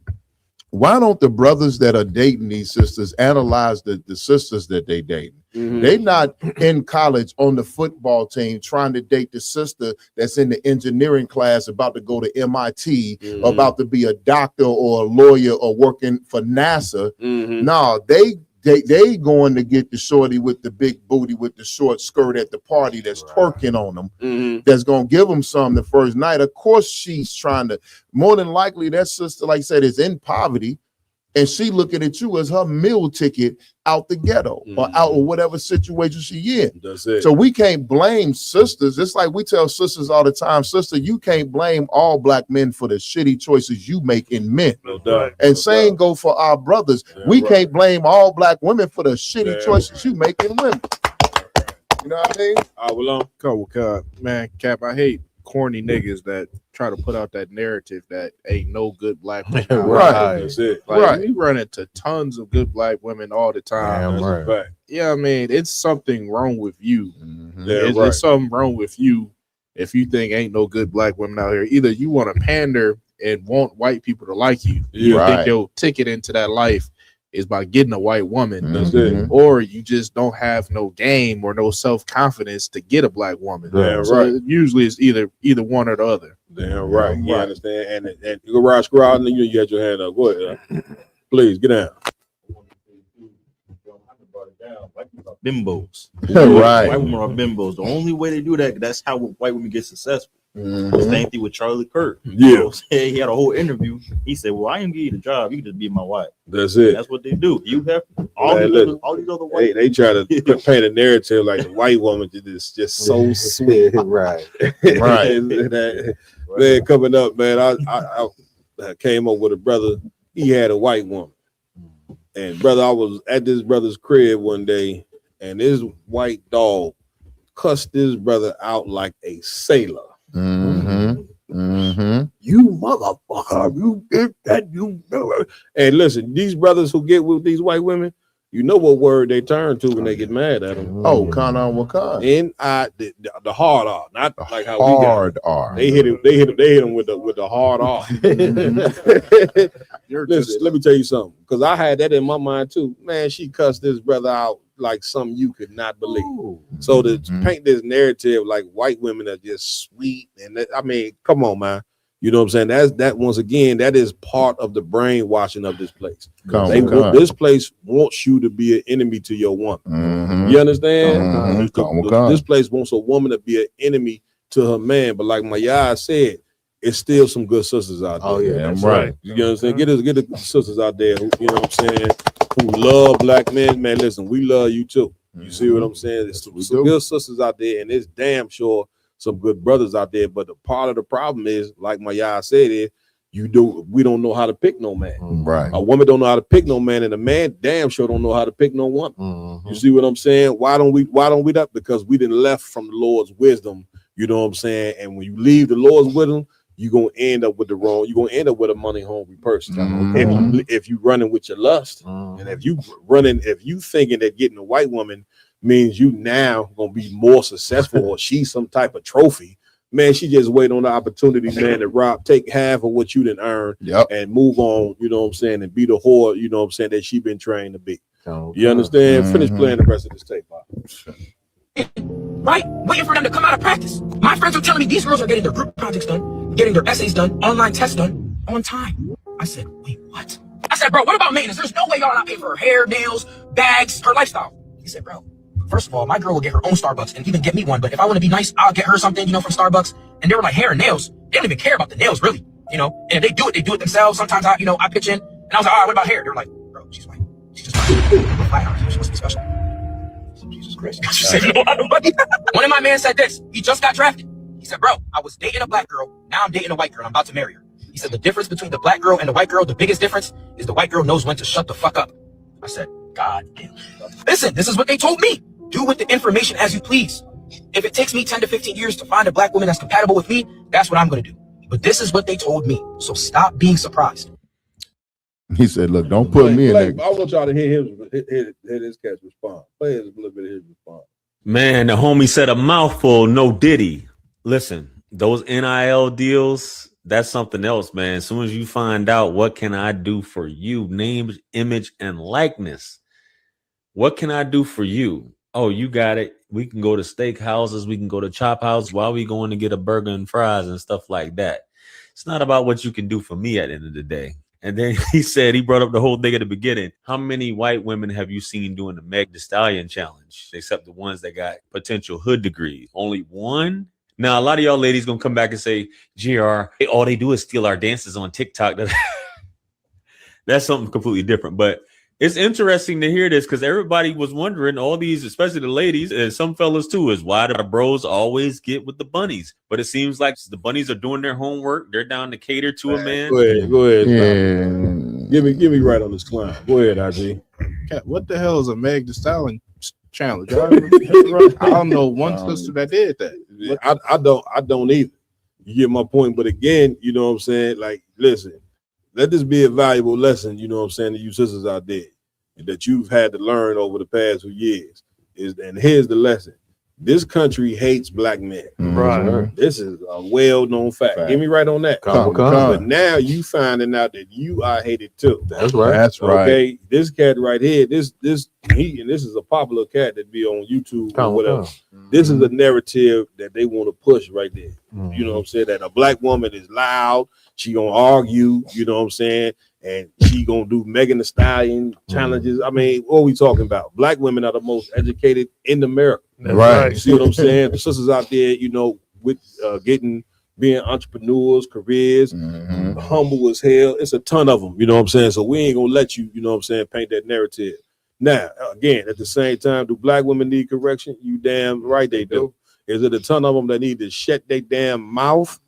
Why don't the brothers that are dating these sisters analyze the sisters that they dating? They not in college on the football team trying to date the sister that's in the engineering class about to go to MIT, about to be a doctor or a lawyer or working for NASA. No, they going to get the shorty with the big booty with the short skirt at the party that's twerking on them, that's going to give them some the first night. Of course, she's trying to, more than likely, that sister, like I said, is in poverty. and she looking at you as her meal ticket out the ghetto or out of whatever situation she in. That's it. So we can't blame sisters. It's like we tell sisters all the time, sister, you can't blame all black men for the shitty choices you make in men. No doubt. And same go for our brothers. We can't blame all black women for the shitty choices you make in women. You know what I mean? I will on. Cool, man, Cap, I hate corny niggas that try to put out that narrative that ain't no good black women. Right. That's it. Like, Right. we run into tons of good black women all the time. Damn right. Fact. Yeah, I mean, it's something wrong with you. Yeah, There's something wrong with you if you think ain't no good black women out here. Either you want to pander and want white people to like you. You Right. think your ticket into that life is by getting a white woman. That's it. Or you just don't have no game or no self-confidence to get a black woman. Damn So right. usually it's either one or the other. Damn right. You understand? And you go right screw out and you had your hand up. Go ahead. Please get down. Bimbos. Right. White women are bimbos. The only way they do that, that's how white women get successful. Same thing with Charlie Kirk. Yeah. You know what I'm saying? He had a whole interview. He said, well, I ain't give you the job. You can just be my wife. That's it. That's what they do. You have all, Man, these, look, all these other white they try to paint a narrative like the white woman is just so sweet. Right. Right. Man, coming up, man, I came up with a brother. He had a white woman. And brother, I was at this brother's crib one day, and this white dog cussed this brother out like a sailor. You motherfucker, you did that, you know. And listen, these brothers who get with these white women, you know what word they turn to when they get mad at them. Oh, Kana Wakan. The hard R, not like how hard we got R. They hit him with the hard R. Listen, let me tell you something, because I had that in my mind too. Man, she cussed this brother out like something you could not believe. So to paint this narrative like white women are just sweet, and that, I mean, come on, man. You know what I'm saying? That once again, that is part of the brainwashing of this place. This place wants you to be an enemy to your woman. You understand? This place wants a woman to be an enemy to her man. But like my yah said, it's still some good sisters out there. Oh yeah, that's right. You know what I'm saying? Get the sisters out there who, you know what I'm saying, who love black men. Man, listen, we love you too. You see what I'm saying? There's some good sisters out there, and it's damn sure some good brothers out there. But the part of the problem is, like my yah said, is we don't know how to pick no man. Right. A woman don't know how to pick no man, and a man damn sure don't know how to pick no woman. You see what I'm saying? Why don't we that? Because we didn't left from the Lord's wisdom. You know what I'm saying? And when you leave the Lord's wisdom, you're gonna end up with a money hungry person. If you running with your lust, and if you thinking that getting a white woman means you now gonna be more successful or she's some type of trophy, man, she just wait on the opportunity, man, to take half of what you didn't earn and move on, you know what I'm saying, and be the whore, you know what I'm saying, that she been trained to be. You understand? Finish playing the rest of this tape, Bob. Right? Waiting for them to come out of practice. My friends are telling me these girls are getting their group projects done, getting their essays done, online tests done on time. I said, wait, what? I said, bro, what about maintenance? There's no way y'all are not paying for her hair, nails, bags, her lifestyle. He said, bro, first of all, my girl will get her own Starbucks and even get me one. But if I want to be nice, I'll get her something, from Starbucks. And they were like, hair and nails. They don't even care about the nails, really. And if they do it themselves. Sometimes I pitch in. And I was like, all right, what about hair? They were like, bro, she's white. She's just white. She's supposed to be special. Jesus Christ. You're saving a lot of money. One of my men said this. He just got drafted. He said, bro, I was dating a black girl. Now I'm dating a white girl. I'm about to marry her. He said, the difference between the black girl and the white girl, the biggest difference is the white girl knows when to shut the fuck up. I said, God damn. Listen, this is what they told me. Do with the information as you please. If it takes me 10 to 15 years to find a black woman that's compatible with me, that's what I'm going to do. But this is what they told me. So stop being surprised. He said, look, don't put me in there. I want y'all to hear his cat's response. Play a little bit of his response. Man, the homie said a mouthful, no diddy. Listen, those NIL deals, that's something else, man. As soon as you find out what can I do for you, name, image, and likeness. What can I do for you? Oh, you got it. We can go to steak houses. We can go to chop house while we going to get a burger and fries and stuff like that. It's not about what you can do for me at the end of the day. And then he brought up the whole thing at the beginning. How many white women have you seen doing the Meg Thee Stallion challenge? Except the ones that got potential hood degrees. Only one? Now, a lot of y'all ladies going to come back and say, GR, all they do is steal our dances on TikTok. That's something completely different. But it's interesting to hear this because everybody was wondering, all these, especially the ladies and some fellas too, is why do the bros always get with the bunnies? But it seems like the bunnies are doing their homework. They're down to cater to a man. Go ahead. Yeah. Give me right on this climb. Go ahead, IG. What the hell is a Meg Thee Stallion challenge? I don't know one sister that did that. I don't either. You get my point. But again, you know what I'm saying? Like, listen, let this be a valuable lesson, you know what I'm saying, to you sisters out there that you've had to learn over the past few years. And here's the lesson. This country hates black men. Right. This is a well-known fact. Give me right on that. But now you finding out that you are hated too. That's right. That's right. Okay. This cat right here, this is a popular cat that be on YouTube or whatever. This is a narrative that they want to push right there. You know what I'm saying? That a black woman is loud, she gonna argue, you know what I'm saying? And she gonna do Megan Thee Stallion challenges. I mean, what are we talking about? Black women are the most educated in America. Right. You see what I'm saying? The sisters out there, you know, with being entrepreneurs, careers, humble as hell. It's a ton of them, you know what I'm saying? So we ain't gonna let you, you know what I'm saying, paint that narrative. Now, again, at the same time, do black women need correction? You damn right they do. Is it a ton of them that need to shut their damn mouth?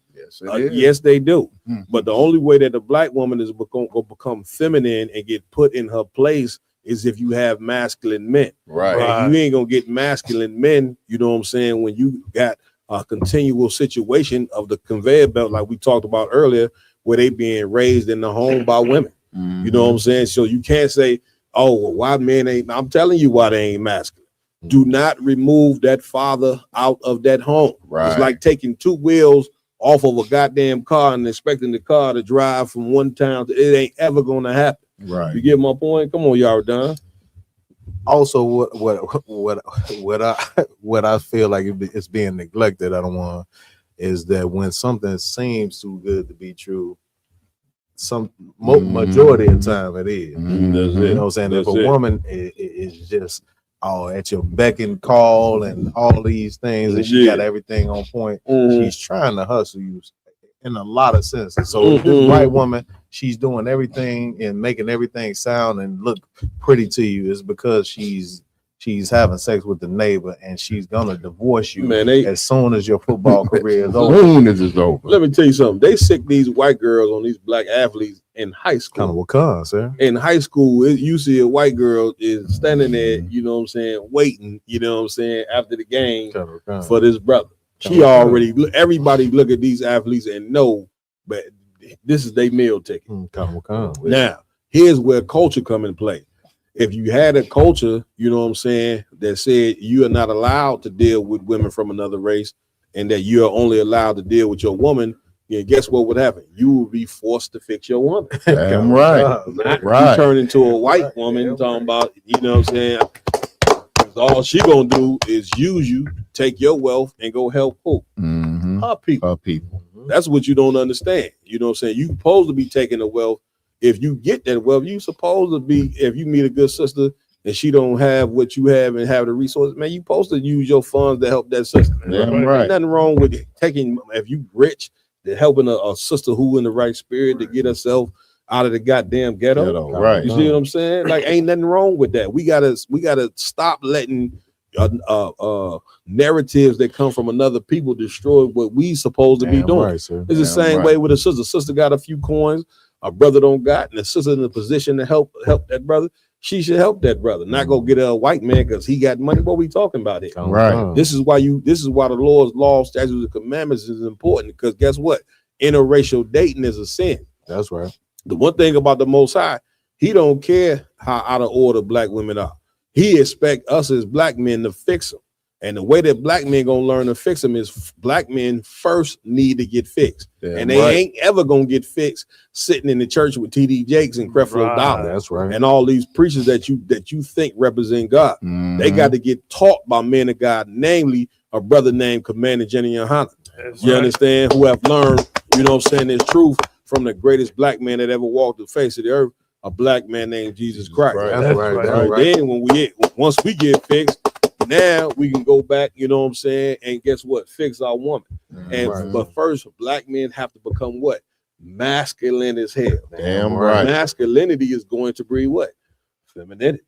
Yes, they do. But the only way that the black woman is going to become feminine and get put in her place is if you have masculine men. Right. And you ain't going to get masculine men, you know what I'm saying, when you got a continual situation of the conveyor belt like we talked about earlier, where they being raised in the home by women. You know what I'm saying? So you can't say, oh, well, why men ain't, I'm telling you why they ain't masculine. Do not remove that father out of that home. Right. It's like taking two wheels off of a goddamn car and expecting the car to drive from one town to, it ain't ever gonna happen. Right. You get my point? Come on, y'all done. Also, what I feel like it's being neglected, I don't want, is that when something seems too good to be true, some majority of the time it is. You know what I'm saying? If a woman is just at your beck and call and all these things, and she got everything on point, she's trying to hustle you in a lot of senses. So if this white woman, she's doing everything and making everything sound and look pretty to you, is because she's having sex with the neighbor and she's gonna divorce you as soon as your football career is over. Soon as it's over. Let me tell you something. They sick these white girls on these black athletes in high school. Kind of what comes, sir. In high school, you see a white girl is standing there, you know what I'm saying, waiting, you know what I'm saying, after the game for this brother. She already, everybody look at these athletes and know, but this is their meal ticket. Now, here's where culture come into play. If you had a culture, you know what I'm saying, that said you are not allowed to deal with women from another race and that you're only allowed to deal with your woman, guess what would happen? You would be forced to fix your woman. Damn right. You turn into a white woman talking about, you know what I'm saying? All she gonna do is use you, take your wealth, and go help who? Her people. Her people. That's what you don't understand. You know what I'm saying? You supposed to be taking the wealth. If you get that wealth, you supposed to be, if you meet a good sister and she don't have what you have and have the resources, man, you supposed to use your funds to help that sister. Damn right. Ain't nothing wrong with taking, if you rich, helping a sister who in the right spirit to get herself out of the goddamn ghetto. Right. You see what I'm saying? Like, ain't nothing wrong with that. We gotta stop letting narratives that come from another people destroy what we supposed to be doing. It's the same way with a sister. Sister got a few coins, a brother don't got, and the sister in a position to help that brother. She should help that brother, not go get a white man because he got money. What we talking about here? Right. This is why the Lord's law, statutes, and commandments is important, because guess what? Interracial dating is a sin. That's right. The one thing about the Most High, he don't care how out of order black women are. He expect us as black men to fix them. And the way that black men gonna learn to fix them is black men first need to get fixed. And they ain't ever gonna get fixed sitting in the church with TD Jakes and Creflo Dollar. That's right. And all these preachers that you think represent God. They got to get taught by men of God, namely a brother named Commander Jenny Yohana. You understand? Who have learned, you know what I'm saying, this truth from the greatest black man that ever walked the face of the earth, a black man named Jesus Christ. That's right. Then once we get fixed, now we can go back, you know what I'm saying, and guess what? Fix our woman. But first, black men have to become what? masculine as hell. Damn right. Masculinity is going to breed what? Femininity.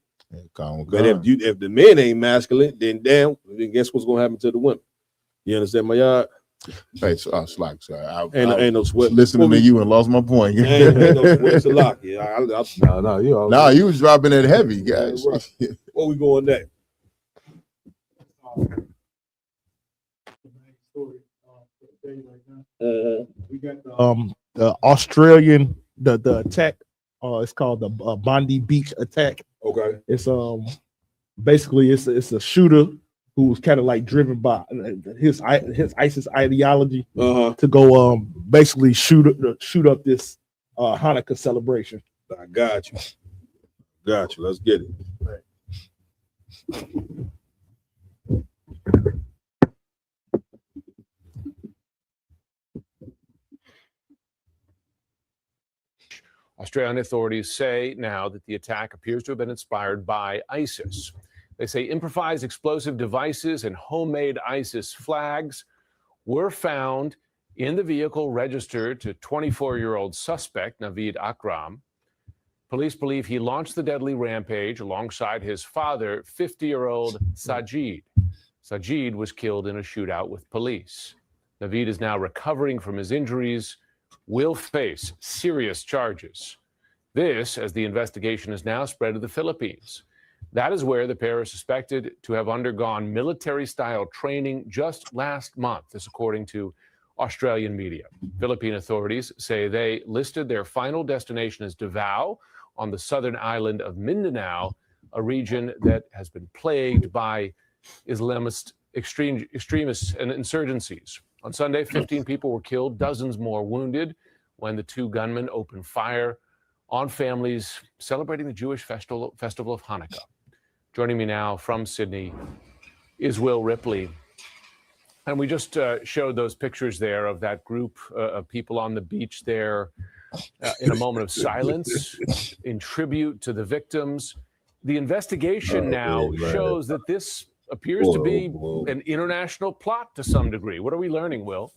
But if the men ain't masculine, then guess what's gonna happen to the women? You understand my yard? Hey, Slack, sorry. Ain't no sweat. Listening to you and lost my point. ain't no sweat, Slack. Yeah, you was dropping it heavy, guys. Where we going next? We got the Australian the attack. It's called the Bondi Beach attack. Okay. It's basically it's a shooter who was kind of like driven by his ISIS ideology to go basically shoot up this Hanukkah celebration. I got you. Let's get it. Australian authorities say now that the attack appears to have been inspired by ISIS. They say improvised explosive devices and homemade ISIS flags were found in the vehicle registered to 24-year-old suspect Naveed Akram. Police believe he launched the deadly rampage alongside his father, 50-year-old Sajid. Sajid was killed in a shootout with police. Naveed is now recovering from his injuries, will face serious charges. This, as the investigation is now spread to the Philippines. That is where the pair are suspected to have undergone military-style training just last month, this according to Australian media. Philippine authorities say they listed their final destination as Davao on the southern island of Mindanao, a region that has been plagued by Islamist extremists and insurgencies. On Sunday, 15 people were killed, dozens more wounded when the two gunmen opened fire on families celebrating the Jewish festival of Hanukkah. Joining me now from Sydney is Will Ripley. And we just showed those pictures there of that group of people on the beach there in a moment of silence in tribute to the victims. The investigation now shows that this appears to be an international plot to some degree. What are we learning, Will?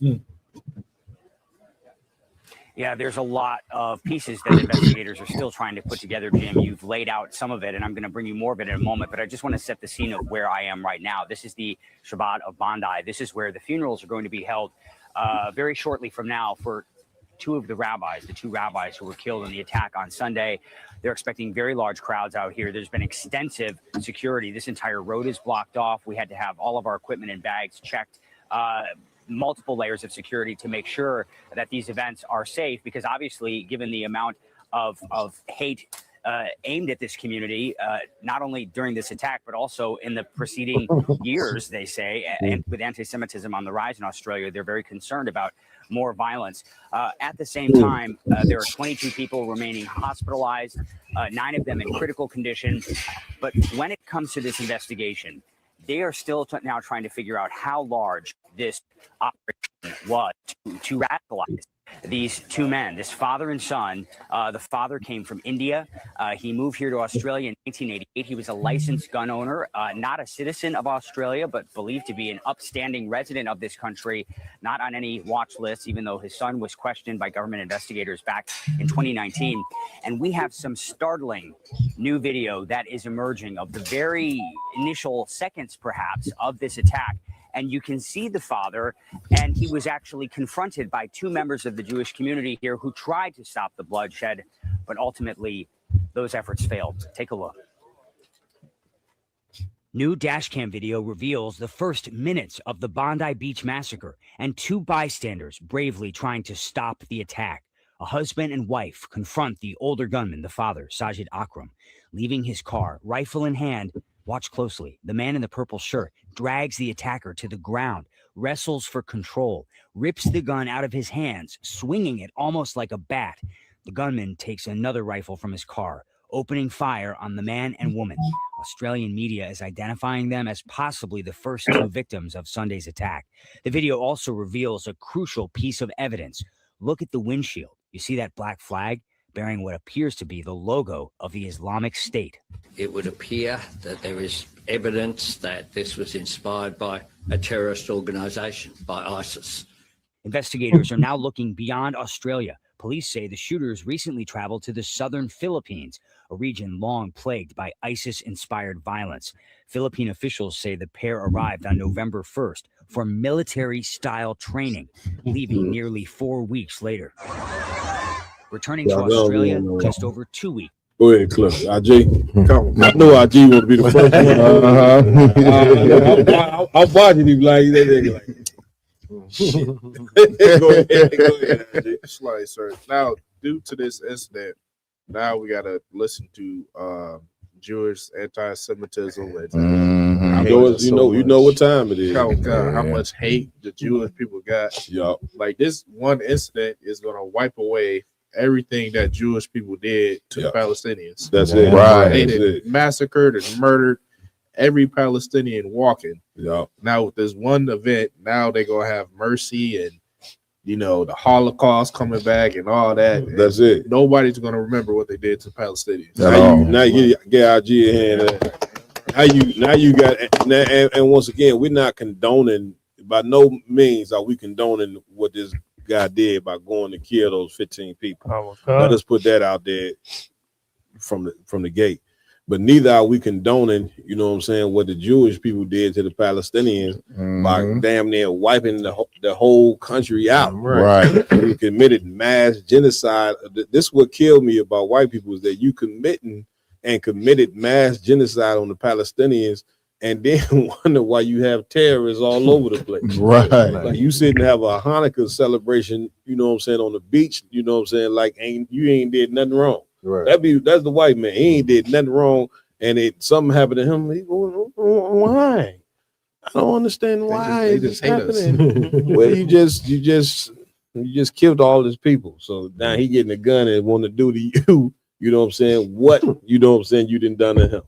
Yeah, there's a lot of pieces that investigators are still trying to put together, Jim. You've laid out some of it, and I'm going to bring you more of it in a moment, but I just want to set the scene of where I am right now. This is the Shabbat of Bondi. This is where the funerals are going to be held very shortly from now for two rabbis who were killed in the attack on Sunday. They're expecting very large crowds out here. There's been extensive security. This entire road is blocked off. We had to have all of our equipment and bags checked. Multiple layers of security to make sure that these events are safe, because obviously, given the amount of hate aimed at this community, not only during this attack, but also in the preceding years, they say, and with anti-Semitism on the rise in Australia, they're very concerned about more violence. At the same time, there are 22 people remaining hospitalized, 9 of them in critical condition. But when it comes to this investigation, they are still now trying to figure out how large this operation was to radicalize these two men, this father and son. The father came from India. He moved here to Australia in 1988. He was a licensed gun owner, not a citizen of Australia, but believed to be an upstanding resident of this country, not on any watch list, even though his son was questioned by government investigators back in 2019. And we have some startling new video that is emerging of the very initial seconds, perhaps, of this attack. And you can see the father, and he was actually confronted by 2 members of the Jewish community here who tried to stop the bloodshed, but ultimately those efforts failed. Take a look. New dashcam video reveals the first minutes of the Bondi Beach massacre and 2 bystanders bravely trying to stop the attack. A husband and wife confront the older gunman, the father, Sajid Akram, leaving his car, rifle in hand. Watch closely. The man in the purple shirt drags the attacker to the ground, wrestles for control, rips the gun out of his hands, swinging it almost like a bat. The gunman takes another rifle from his car, opening fire on the man and woman. Australian media is identifying them as possibly the first 2 victims of Sunday's attack. The video also reveals a crucial piece of evidence. Look at the windshield. You see that black flag bearing what appears to be the logo of the Islamic State. It would appear that there is evidence that this was inspired by a terrorist organization, by ISIS. Investigators are now looking beyond Australia, Police say the shooters recently traveled to the southern Philippines, a region long plagued by ISIS-inspired violence. Philippine officials say the pair arrived on November 1st for military-style training, leaving nearly 4 weeks later. Returning to Australia just over 2 weeks. Go ahead, Cliff. IG, come. I know IG want to be the first one. I'm watching him like that. Shit. Go ahead, IG. Slicer. Now, due to this incident, now we gotta listen to Jewish anti-Semitism and you know what time it is. How much hate the Jewish people got. Yeah. Like this one incident is gonna wipe away everything that Jewish people did to the Palestinians. That's it. Right. They did massacred and murdered every Palestinian walking. Yeah. Now with this one event, now they're gonna have mercy and the Holocaust coming back and all that. That's it. Nobody's gonna remember what they did to Palestinians. Now you get IG in hand. Now you got and once again, we're not condoning, by no means are we condoning what this guy did by going to kill those 15 people. Let us put that out there from the gate. But neither are we condoning, what the Jewish people did to the Palestinians by damn near wiping the whole country out. Right. We committed mass genocide. This is what killed me about white people, is that you committed mass genocide on the Palestinians and then wonder why you have terrorists all over the place. Right. Like you sit and have a Hanukkah celebration, on the beach, like you ain't did nothing wrong. Right. That's the white man. He ain't did nothing wrong, and something happened to him. He goes, why? I don't understand why they it's just hate us. happening. Well, you just killed all these people. So now he getting a gun and want to do to you. What you didn't done to him.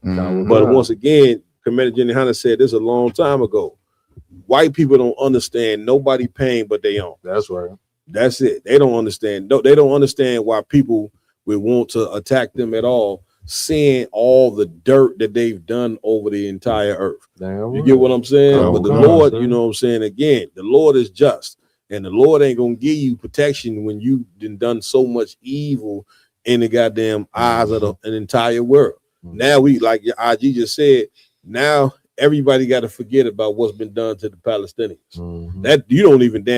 But once again, Commander Jenny Hunter said this a long time ago. White people don't understand nobody pain but their own. That's right. That's it. They don't understand. They don't understand why people would want to attack them at all, seeing all the dirt that they've done over the entire earth. Damn you get what I'm saying? Oh, but the God, Lord, son. Again, the Lord is just, and the Lord ain't gonna give you protection when you done so much evil in the goddamn eyes of an entire world. Now we, like your IG just said, now everybody got to forget about what's been done to the Palestinians. That you don't even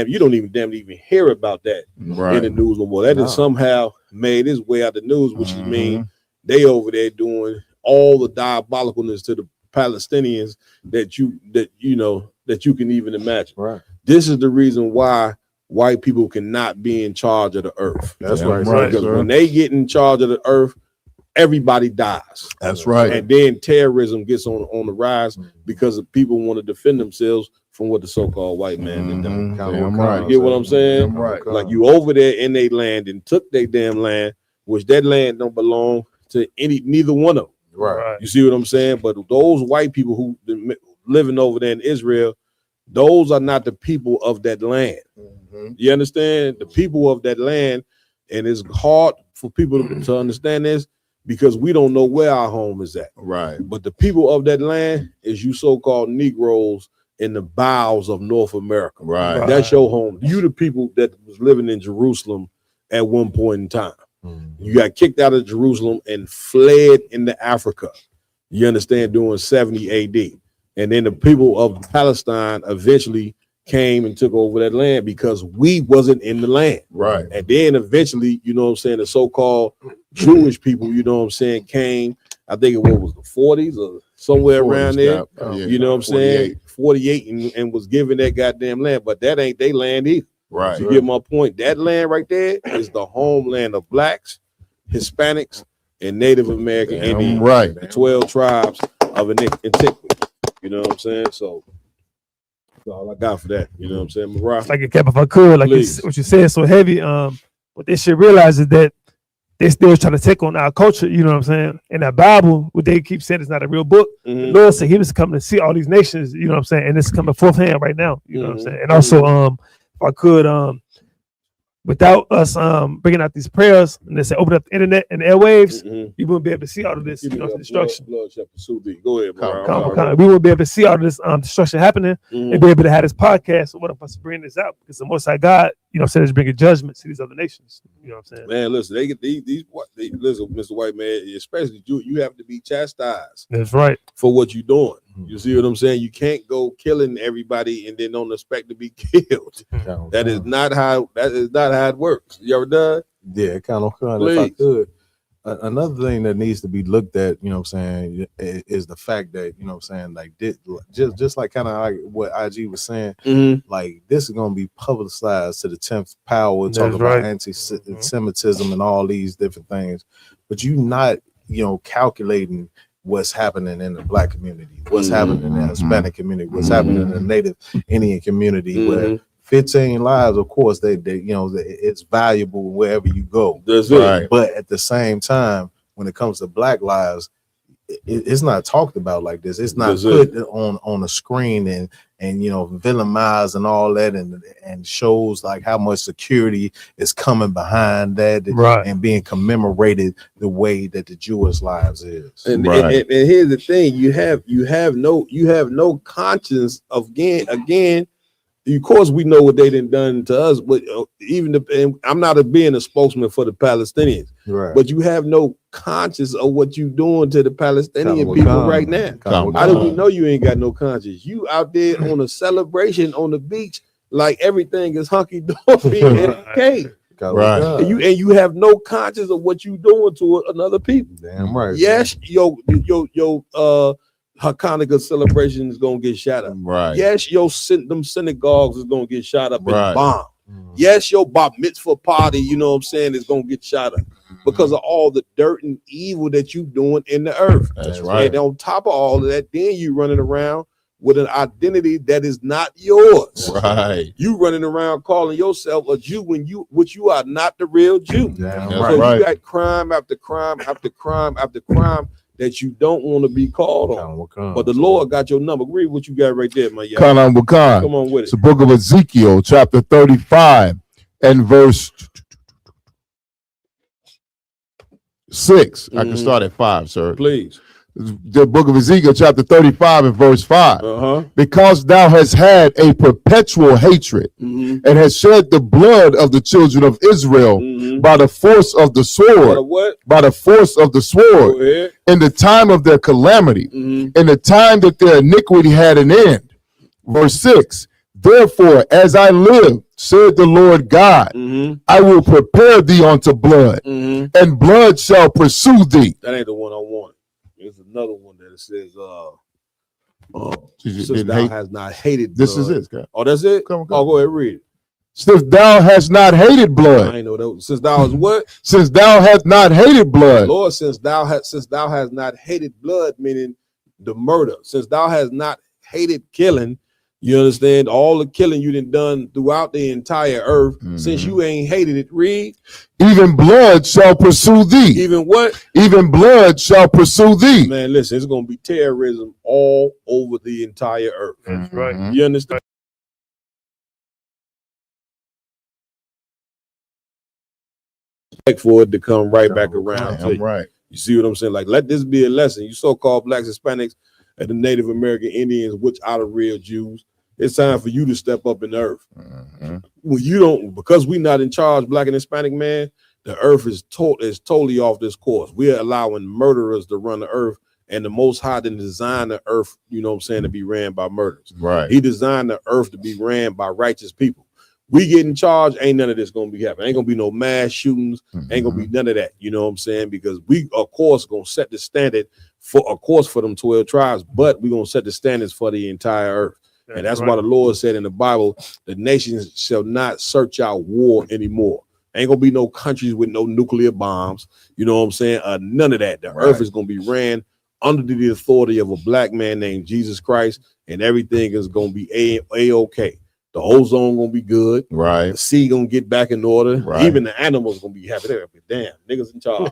even hear about that in the news no more. That is somehow made its way out the news, which is mean they over there doing all the diabolicalness to the Palestinians that you can even imagine. Right. This is the reason why white people cannot be in charge of the earth. That's right. Because when they get in charge of the earth, everybody dies. That's right. And then terrorism gets on the rise because people want to defend themselves from what the so-called white man did done. Right. You get what I'm saying? Right. Like you over there in their land and took their damn land, which that land don't belong to neither one of them. Right. You see what I'm saying? But those white people who living over there in Israel, those are not the people of that land. You understand? The people of that land, and it's hard for people to understand this because we don't know where our home is at. Right. But the people of that land is you so-called Negroes in the bowels of North America. Right. That's your home. You the people that was living in Jerusalem at one point in time. You got kicked out of Jerusalem and fled into Africa. You understand? During 70 AD. And then the people of Palestine eventually came and took over that land because we wasn't in the land. Right. And then eventually, the so-called Jewish people, came, I think it was the 40s or somewhere around there. You know what I'm saying? 48 and was given that goddamn land, but that ain't their land either. Right. You get my point? That land right there is the homeland of blacks, Hispanics, and Native American Indians. Right. The 12 tribes of antiquity. You know what I'm saying? So that's all I got for that. You know what I'm saying? Mariah? Like a cap if I could, like what you said so heavy. What they should realize is that they still trying to take on our culture, you know what I'm saying? And that Bible, what they keep saying is not a real book. The Lord said he was coming to see all these nations, you know what I'm saying? And it's coming forth hand right now, you know what I'm saying? And also, if I could, without us bringing out these prayers and they say open up the internet and the airwaves, you wouldn't be able to see all of this destruction. Go ahead, We wouldn't be able to see all of this destruction happening and be able to have this podcast or what if us bring this out because the Most High God, you know what I'm saying, is bringing judgment to these other nations. You know what I'm saying? Man, listen, they get listen, Mr. White Man, especially you have to be chastised. That's right. For what you're doing. You see what I'm saying? You can't go killing everybody and then don't expect to be killed. That is not how it works. You ever done? Yeah, kind of. If I could. Another thing that needs to be looked at, you know what I'm saying, is the fact that, you know what I'm saying, like just like kind of like what IG was saying, like this is going to be publicized to the 10th power, talking about anti-Semitism and all these different things, but you not, you know, calculating what's happening in the Black community, what's happening in the Hispanic community, what's happening in the Native Indian community, where 15 lives, of course, they you know, it's valuable wherever you go. That's right. But at the same time, when it comes to Black lives, it's not talked about like this. It's not put on a screen and you know, villainized and all that, and shows like how much security is coming behind that, and being commemorated the way that the Jewish lives is. And here's the thing: you have no conscience of again. Of course, we know what they done to us, but and I'm not being a spokesman for the Palestinians, but you have no conscience of what you doing to the Palestinian people right now. How do we know you ain't got no conscience? You out there on a celebration on the beach, like everything is hunky dory and okay. And you have no conscience of what you doing to another people. Damn right. Yes, Hanukkah celebration is gonna get shot up. Yes, them synagogues is gonna get shot up and bombed. Yes, your bar mitzvah party, you know what I'm saying, is gonna get shot up because of all the dirt and evil that you doing in the earth. That's right. And on top of all of that, then you running around with an identity that is not yours. Right. You running around calling yourself a Jew when you are not the real Jew. So you got crime after crime after crime after crime that you don't want to be called on. But the Lord got your number. Read what you got right there, my y'all. Come on with it. It's the book of Ezekiel, chapter 35 and verse 6. I can start at 5, sir. Please. The book of Ezekiel, chapter 35 and verse 5. Because thou hast had a perpetual hatred and hast shed the blood of the children of Israel by the force of the sword, by the force of the sword, in the time of their calamity, in the time that their iniquity had an end. Verse 6. Therefore, as I live, said the Lord God, I will prepare thee unto blood, and blood shall pursue thee. That ain't the one I want. There's another one that says, since thou hast not hated blood. This is it, guy. Oh, that's it? Come. Oh, go ahead, read it. Since thou hast not hated blood. I ain't know that. Since thou hast what? Since thou hast not hated blood. Lord, since thou hast not hated blood, meaning the murder. Since thou hast not hated killing, you understand, all the killing you done throughout the entire earth, since you ain't hated it, read. Even blood shall pursue thee. Even what? Even blood shall pursue thee. Man, listen, it's going to be terrorism all over the entire earth. That's right. You understand? For it to come right back around. Right. You see what I'm saying? Like, let this be a lesson. You so-called Blacks, Hispanics, and the Native American Indians, which are the real Jews. It's time for you to step up in the earth. When you don't, because we're not in charge, Black and Hispanic, man, the earth is totally off this course. We're allowing murderers to run the earth, and the Most High didn't design the earth, you know what I'm saying, to be ran by murderers. Right. He designed the earth to be ran by righteous people. We get in charge, ain't none of this gonna be happening. Ain't gonna be no mass shootings, ain't gonna be none of that, you know what I'm saying? Because we, of course, gonna set the standard for them 12 tribes, but we're gonna set the standards for the entire earth. And that's why the Lord said in the Bible, the nations shall not search out war anymore. Ain't gonna be no countries with no nuclear bombs, you know what I'm saying? None of that. The earth is gonna be ran under the authority of a black man named Jesus Christ, and everything is gonna be a-okay. The ozone gonna be good. Right. The sea gonna get back in order. Right. Even the animals gonna be happy. They're gonna be, damn, niggas in charge.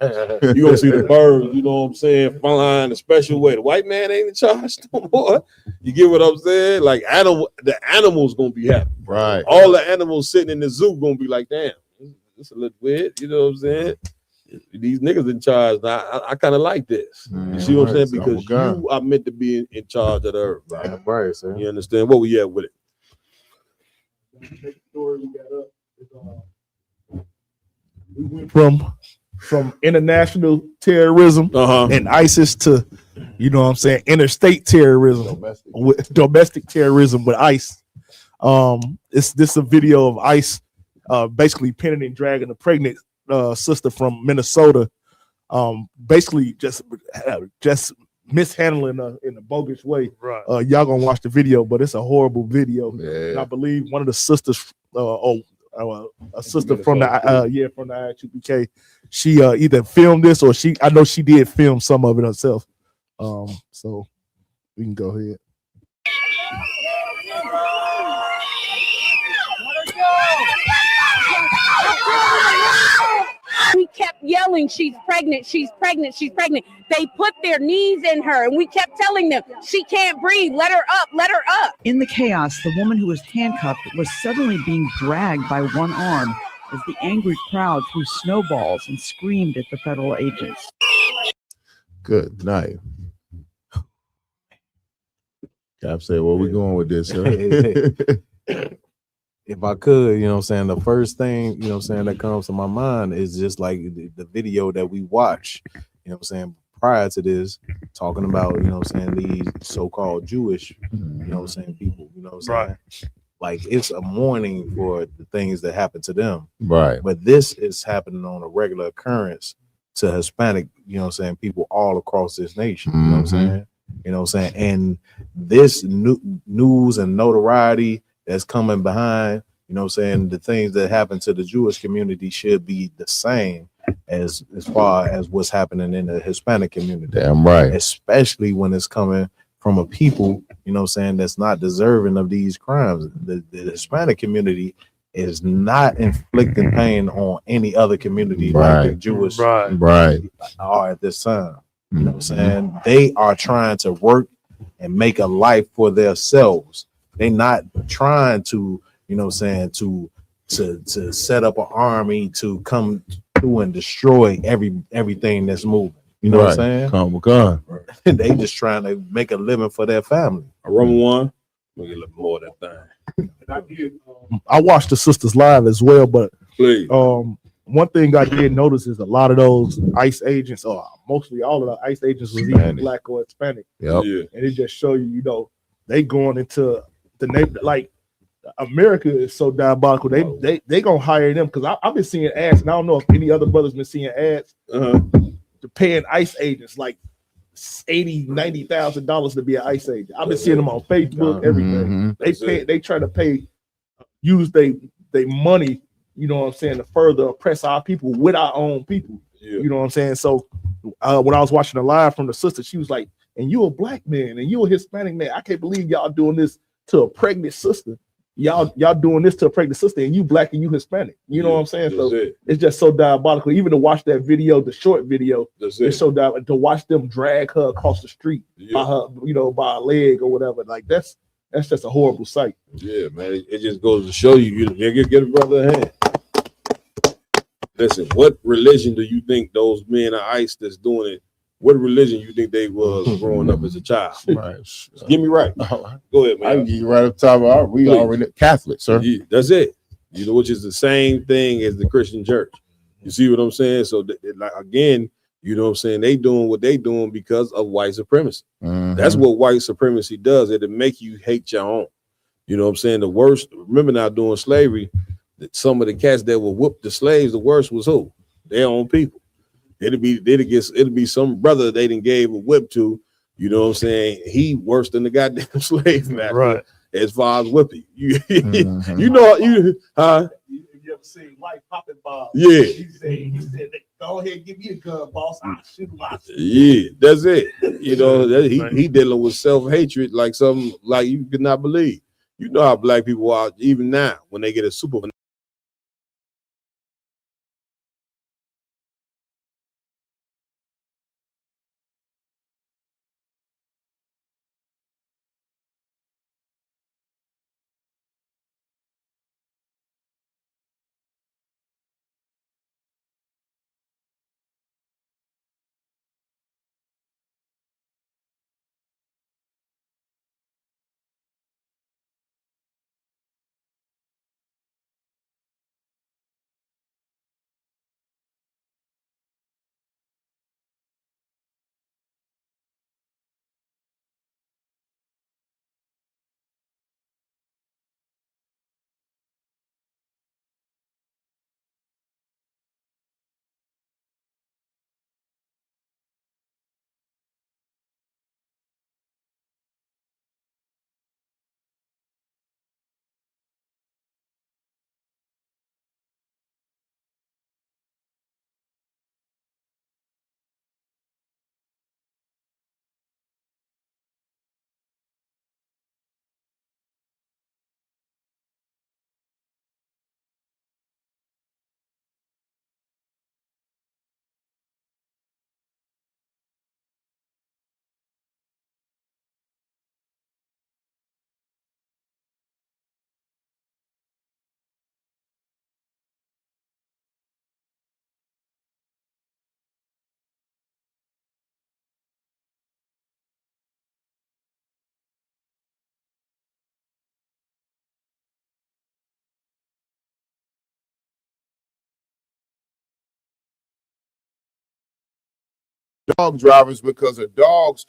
You gonna see the birds, you know what I'm saying, flying a special way. The white man ain't in charge no more. You get what I'm saying? Like the animals gonna be happy. Right. All the animals sitting in the zoo gonna be like, damn, it's a little weird. You know what I'm saying? These niggas in charge. Now, I kind of like this. You see what I'm saying? Because you are meant to be in charge of the earth. Right, sir. You understand? What we at with it? Story we got up. We went from international terrorism and ISIS to, you know what I'm saying, interstate terrorism, domestic terrorism with ICE. This a video of ICE basically pinning and dragging a pregnant sister from Minnesota, basically just mishandling her in a bogus way. Right. Y'all gonna watch the video, but it's a horrible video. And I believe one of the sisters, a sister from the from the IHUPK, she either filmed this or I know she did film some of it herself. So we can go ahead. We kept yelling, she's pregnant, she's pregnant, she's pregnant. They put their knees in her and we kept telling them, she can't breathe, let her up, let her up. In the chaos, the woman who was handcuffed was suddenly being dragged by one arm as the angry crowd threw snowballs and screamed at the federal agents. Good night. Cap said, where we going with this? If I could, you know what I'm saying, the first thing, you know what I'm saying, that comes to my mind is just like the video that we watch, you know what I'm saying, prior to this, talking about, you know what I'm saying, these so-called Jewish, you know what I'm saying, people, you know what I'm saying? Like, it's a mourning for the things that happen to them. Right. But this is happening on a regular occurrence to Hispanic, you know what I'm saying, people all across this nation, you know what I'm saying? You know what I'm saying? And this news and notoriety that's coming behind, you know what I'm saying, the things that happen to the Jewish community should be the same as far as what's happening in the Hispanic community. Damn right. Especially when it's coming from a people, you know what I'm saying, that's not deserving of these crimes. The Hispanic community is not inflicting pain on any other community like the Jewish are at this time. You know what I'm saying? They are trying to work and make a life for themselves. They're not trying to, you know what I'm saying, to set up an army to come through and destroy everything that's moving. You know what I'm saying? Come with gun. They just trying to make a living for their family. A Roman one, we'll get a little more of that thing. I watched the sisters live as well, but please. One thing I did notice is a lot of those ICE agents, or mostly all of the ICE agents, was either black or Hispanic. Yep. Yeah. And it just show you, you know, they going into the neighbor, like America is so diabolical. They gonna hire them because I've been seeing ads, and I don't know if any other brothers been seeing ads to paying ICE agents like $80,000-$90,000 to be an ICE agent. I've been seeing them on Facebook, everything. They try to use they money, you know what I'm saying, to further oppress our people with our own people. Yeah. You know what I'm saying? So when I was watching the live from the sister, she was like, and you a black man and you a Hispanic man. I can't believe y'all doing this to a pregnant sister. Y'all doing this to a pregnant sister, and you black and you Hispanic. You know what I'm saying? So it's just so diabolical. Even to watch that video, the short video, it's so diabolical. To watch them drag her across the street by her, you know, by a leg or whatever. Like that's just a horrible sight. Yeah, man. It just goes to show you, get a brother a hand. Listen, what religion do you think those men of ICE that's doing it? What religion you think they was growing up as a child? Right. Get me right. Go ahead, man. I can get you right up top of our, we already Catholic, sir. Yeah, that's it. You know, which is the same thing as the Christian church. You see what I'm saying? So, like again, you know what I'm saying? They doing what they doing because of white supremacy. That's what white supremacy does. It'll make you hate your own. You know what I'm saying? The worst. Remember now, during slavery, that some of the cats that would whoop the slaves, the worst was who? Their own people. It'll be some brother they done gave a whip to. You know what I'm saying? He worse than the goddamn slave master, right? As far as whipping. You know you Have you ever seen White Poppin' Bob? Yeah. He said, go ahead and give me a gun, boss. I'll shoot my Yeah, that's it. You know, he dealing with self-hatred like something like you could not believe. You know how black people are even now when they get a super dog drivers because a dog's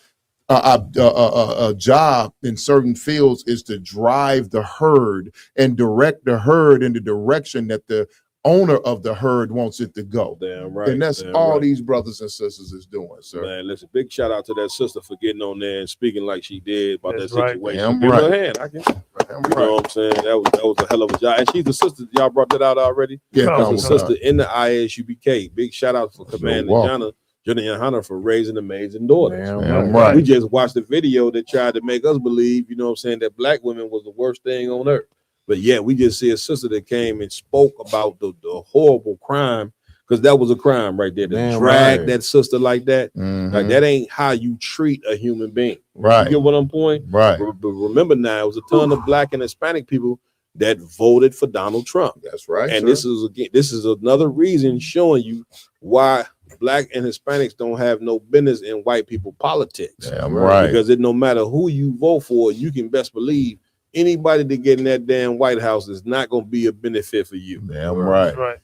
job in certain fields is to drive the herd and direct the herd in the direction that the owner of the herd wants it to go. Damn right. And that's damn all right. these brothers and sisters is doing, sir. Man, listen, big shout out to that sister for getting on there and speaking like she did about That's that right. situation. Damn Give her right. a hand. I can. You know what I'm saying? That was a hell of a job. And she's the sister. Y'all brought that out already? Yeah, That's come a sister in the ISUBK. Big shout out for Commander welcome. Jenna and Hunter for raising amazing daughters. Damn right. We just watched the video that tried to make us believe, you know what I'm saying, that black women was the worst thing on earth. But yeah, we just see a sister that came and spoke about the horrible crime, because that was a crime right there. To Damn drag right. that sister like that, Mhm. like that ain't how you treat a human being. Right. You get what I'm pointing? Right. But remember now, it was a ton of black and Hispanic people that voted for Donald Trump. That's right. And sir. this is another reason showing you why black and Hispanics don't have no business in white people politics. Damn right. Because no matter who you vote for, you can best believe anybody that get in that damn White House is not going to be a benefit for you. Damn right. Right.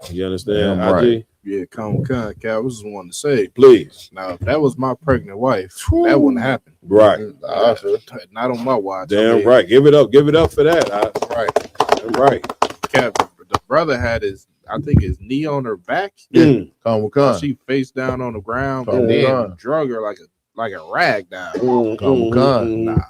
You understand? Damn right. IG? Yeah, Cal, I was just wanting to say, Please. now if that was my pregnant wife, that wouldn't happen. Right. Not on my watch. Damn right. Give it up for that. Right. Damn right. Kev, the brother had his knee on her back. Come. She face down on the ground, Come and then on. drug her like a rag down. Come.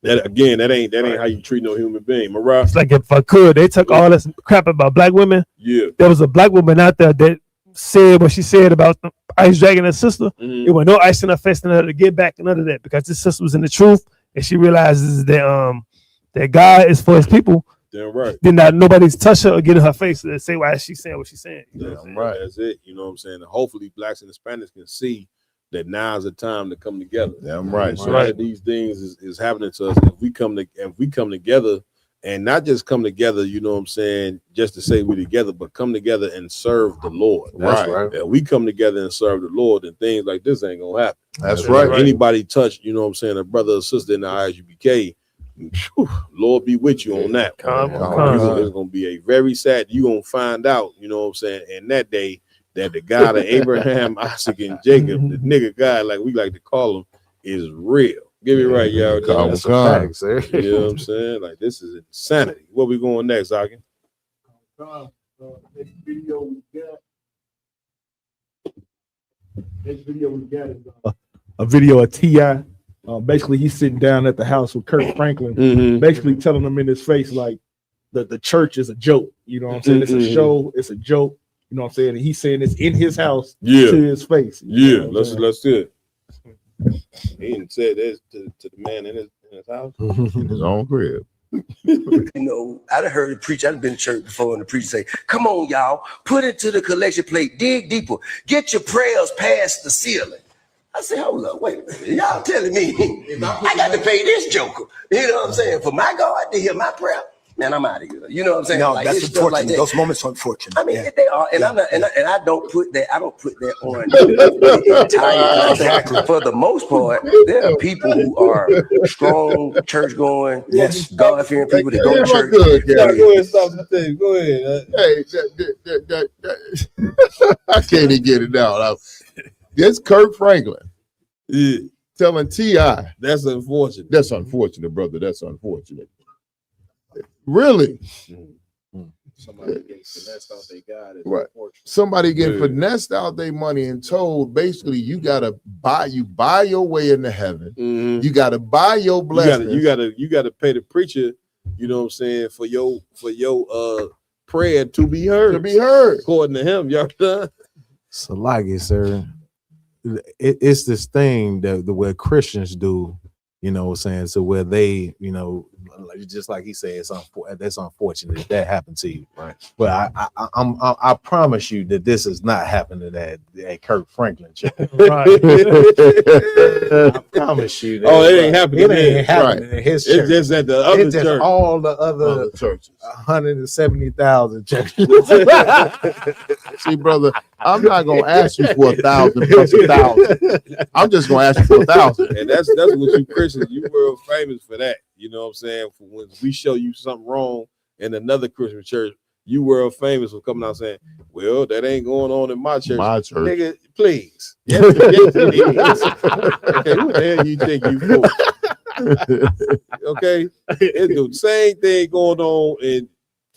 That ain't how you treat no human being. Mariah. It's like if I could, they took all this crap about black women. Yeah. There was a black woman out there that said what she said about the ice dragging her sister. It was no ice in her face and her to get back and none of that, because this sister was in the truth and she realizes that that God is for his people. Damn right. Then not nobody's touch her or get in her face and say why she's saying what she's saying. Right. That's it. You know what I'm saying? And hopefully blacks and Hispanics can see that now's the time to come together. Damn right. So that these things is happening to us. If we come together and not just come together, you know what I'm saying, just to say we're together, but come together and serve the Lord. That's right. If we come together and serve the Lord, then things like this ain't gonna happen. That's If right. Anybody touch, you know what I'm saying, a brother or sister in the ISUBK, Lord be with you on that. It's gonna be a very sad. You're gonna find out, you know what I'm saying, in that day, that the God of Abraham, Isaac, and Jacob, the nigga God, like we like to call him, is real. Give it right, y'all. That's a fact, sir. You know what I'm saying? Like, this is insanity. Where we going next, Aki? Next video we got is a video of T.I. Basically, he's sitting down at the house with Kirk Franklin, basically telling him in his face, like, the church is a joke. You know what I'm saying? It's a show. It's a joke. You know what I'm saying? And he's saying it's in his house to his face. Yeah, let's do it. He didn't say this to the man in his house. In his own crib. You know, I'd have heard the preacher, I'd been to church before, and the preacher say, come on, y'all, put it to the collection plate, dig deeper, get your prayers past the ceiling. I said, hold up, wait a minute. Y'all telling me I got to pay this joker, you know what I'm saying, for my God to hear my prayer? Man, I'm out of here. You know what I'm saying? No, like, that's it's stuff unfortunate. like that. Those moments are unfortunate. I mean, they are, and I'm not, and I don't put that on the entire Exactly. For the most part, there are people who are strong, church going, yes, God fearing people that go to church. Go ahead, stop the thing. Go ahead. Hey, I can't even get it out. This Kirk Franklin telling T.I. That's unfortunate. That's unfortunate, brother. That's unfortunate. Really? Somebody getting finessed out they got it. Right. Somebody getting finessed out their money and told basically you gotta buy your way into heaven. You gotta buy your blessings. You gotta pay the preacher, you know what I'm saying, for your prayer to be heard. To be heard. According to him, y'all done. So like it, sir. It's this thing that where Christians do, you know what I'm saying, so where they, you know, just like he said, that's unfortunate that happened to you, right? But I promise you that this is not happening at Kirk Franklin church. Right. I promise you that. Oh, it ain't happening. It ain't happening in his church. It's just at the other It's just church. all the other churches. 170,000 churches. See, brother, I'm not gonna ask you for 1,000 plus 1,000. I'm just gonna ask you for 1,000. And that's what you Christians, you world famous for that. You know what I'm saying? For when we show you something wrong in another Christian church, you world famous for coming out saying, well, that ain't going on in my church. My church. Nigga, please. Yes, yes, it is. Okay, what the hell you think you for? Okay, it's the same thing going on in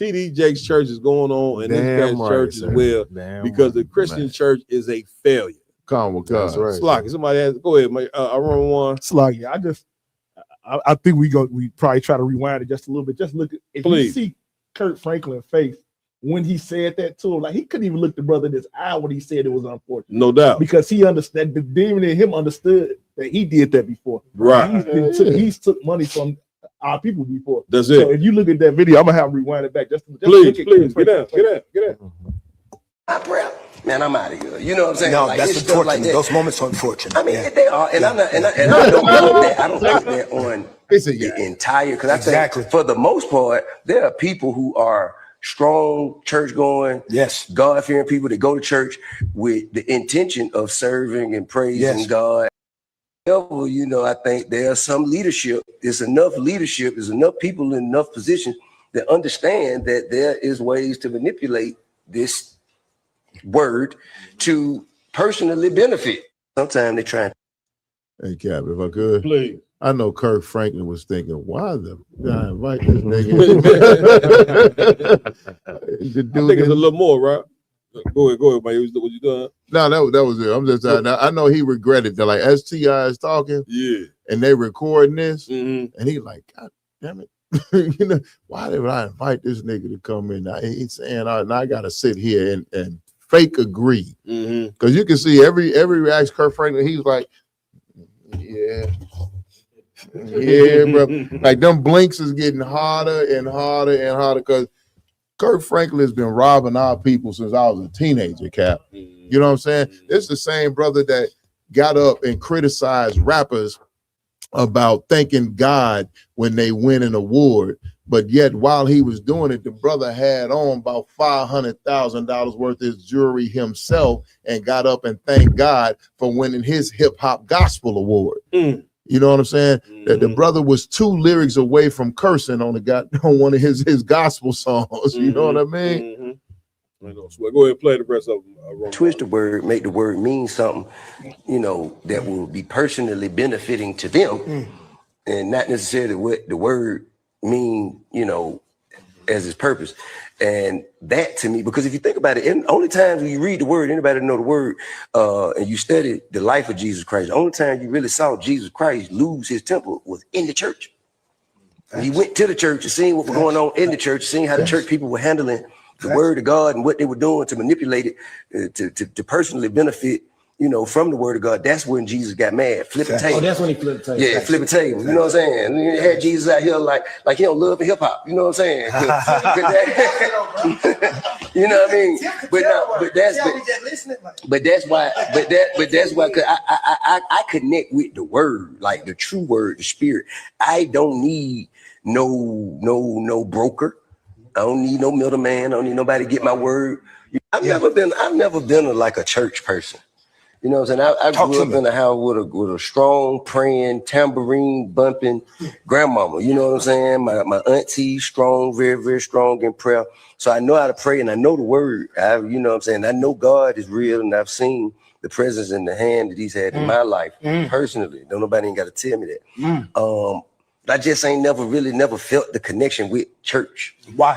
TD Jake's church is going on in this guy's church as well, because the Christian church is a failure. Come with God. That's right. Slocky, somebody has go ahead, mate. I run one. Slocky, I think we probably try to rewind it just a little bit. Just look at if you see Kurt Franklin's face when he said that to him, like he couldn't even look the brother in his eye when he said it was unfortunate. No doubt. Because he understood, the demon in him understood that he did that before. Right. He's took money from our people before. That's it. So if you look at that video, I'm gonna have to rewind it back. Just please, look at get out. My prayer, man, I'm out of here. You know what I'm saying? No, like, that's it's stuff unfortunate. like that. Those moments are unfortunate. I mean, they are, and I'm not, and I don't put that. I don't put that on the entire. Because I think for the most part, there are people who are strong, church going, God fearing people that go to church with the intention of serving and praising God. However, you know, I think there's some leadership. There's enough leadership. There's enough people in enough positions that understand that there is ways to manipulate this word to personally benefit. Sometimes they try. Hey, Cap, if I could, please. I know Kirk Franklin was thinking, why the guy invite this nigga? I think it's a little more, right? Go ahead, man. What you doing? No, that was it. I'm just I know he regretted that. Like as T.I. is talking, and they recording this, and he like, God damn it. You know, why did I invite this nigga to come in? He's saying, I gotta sit here and fake agree. Because you can see every reaction Kirk Franklin, he's like, yeah, bro. Like them blinks is getting harder and harder and harder because Kirk Franklin has been robbing our people since I was a teenager, Cap. You know what I'm saying? It's the same brother that got up and criticized rappers about thanking God when they win an award. But yet while he was doing it, the brother had on about $500,000 worth of his jewelry himself and got up and thanked God for winning his hip hop gospel award. You know what I'm saying? That the brother was 2 lyrics away from cursing on one of his gospel songs. You know what I mean? Go ahead and play the rest of them. Twist the word, make the word mean something, you know, that will be personally benefiting to them, and not necessarily what the word mean, you know, as its purpose. And that to me, because if you think about it, in only times when you read the word, anybody know the word, and you study the life of Jesus Christ, the only time you really saw Jesus Christ lose his temper was in the church. And he went to the church and seen what was going on in the church, seeing how the church people were handling the word of God and what they were doing to manipulate it, to personally benefit, you know, from the word of God. That's when Jesus got mad, flipping table. Oh, that's when he flipped the table. Yeah, flipping table. You know what I'm saying? And he had Jesus out here like he don't love hip hop. You know what I'm saying? You know what I mean? But that's why. Cause I connect with the word, like the true word, the spirit. I don't need no broker. I don't need no middleman. I don't need nobody to get my word. I've never been like a church person. You know what I'm saying? I grew up in a house with a strong, praying, tambourine bumping grandmama. You know what I'm saying? My auntie, strong, very, very strong in prayer. So I know how to pray and I know the word. You know what I'm saying? I know God is real and I've seen the presence in the hand that he's had in my life personally. Don't nobody ain't got to tell me that. I just ain't never felt the connection with church. Why?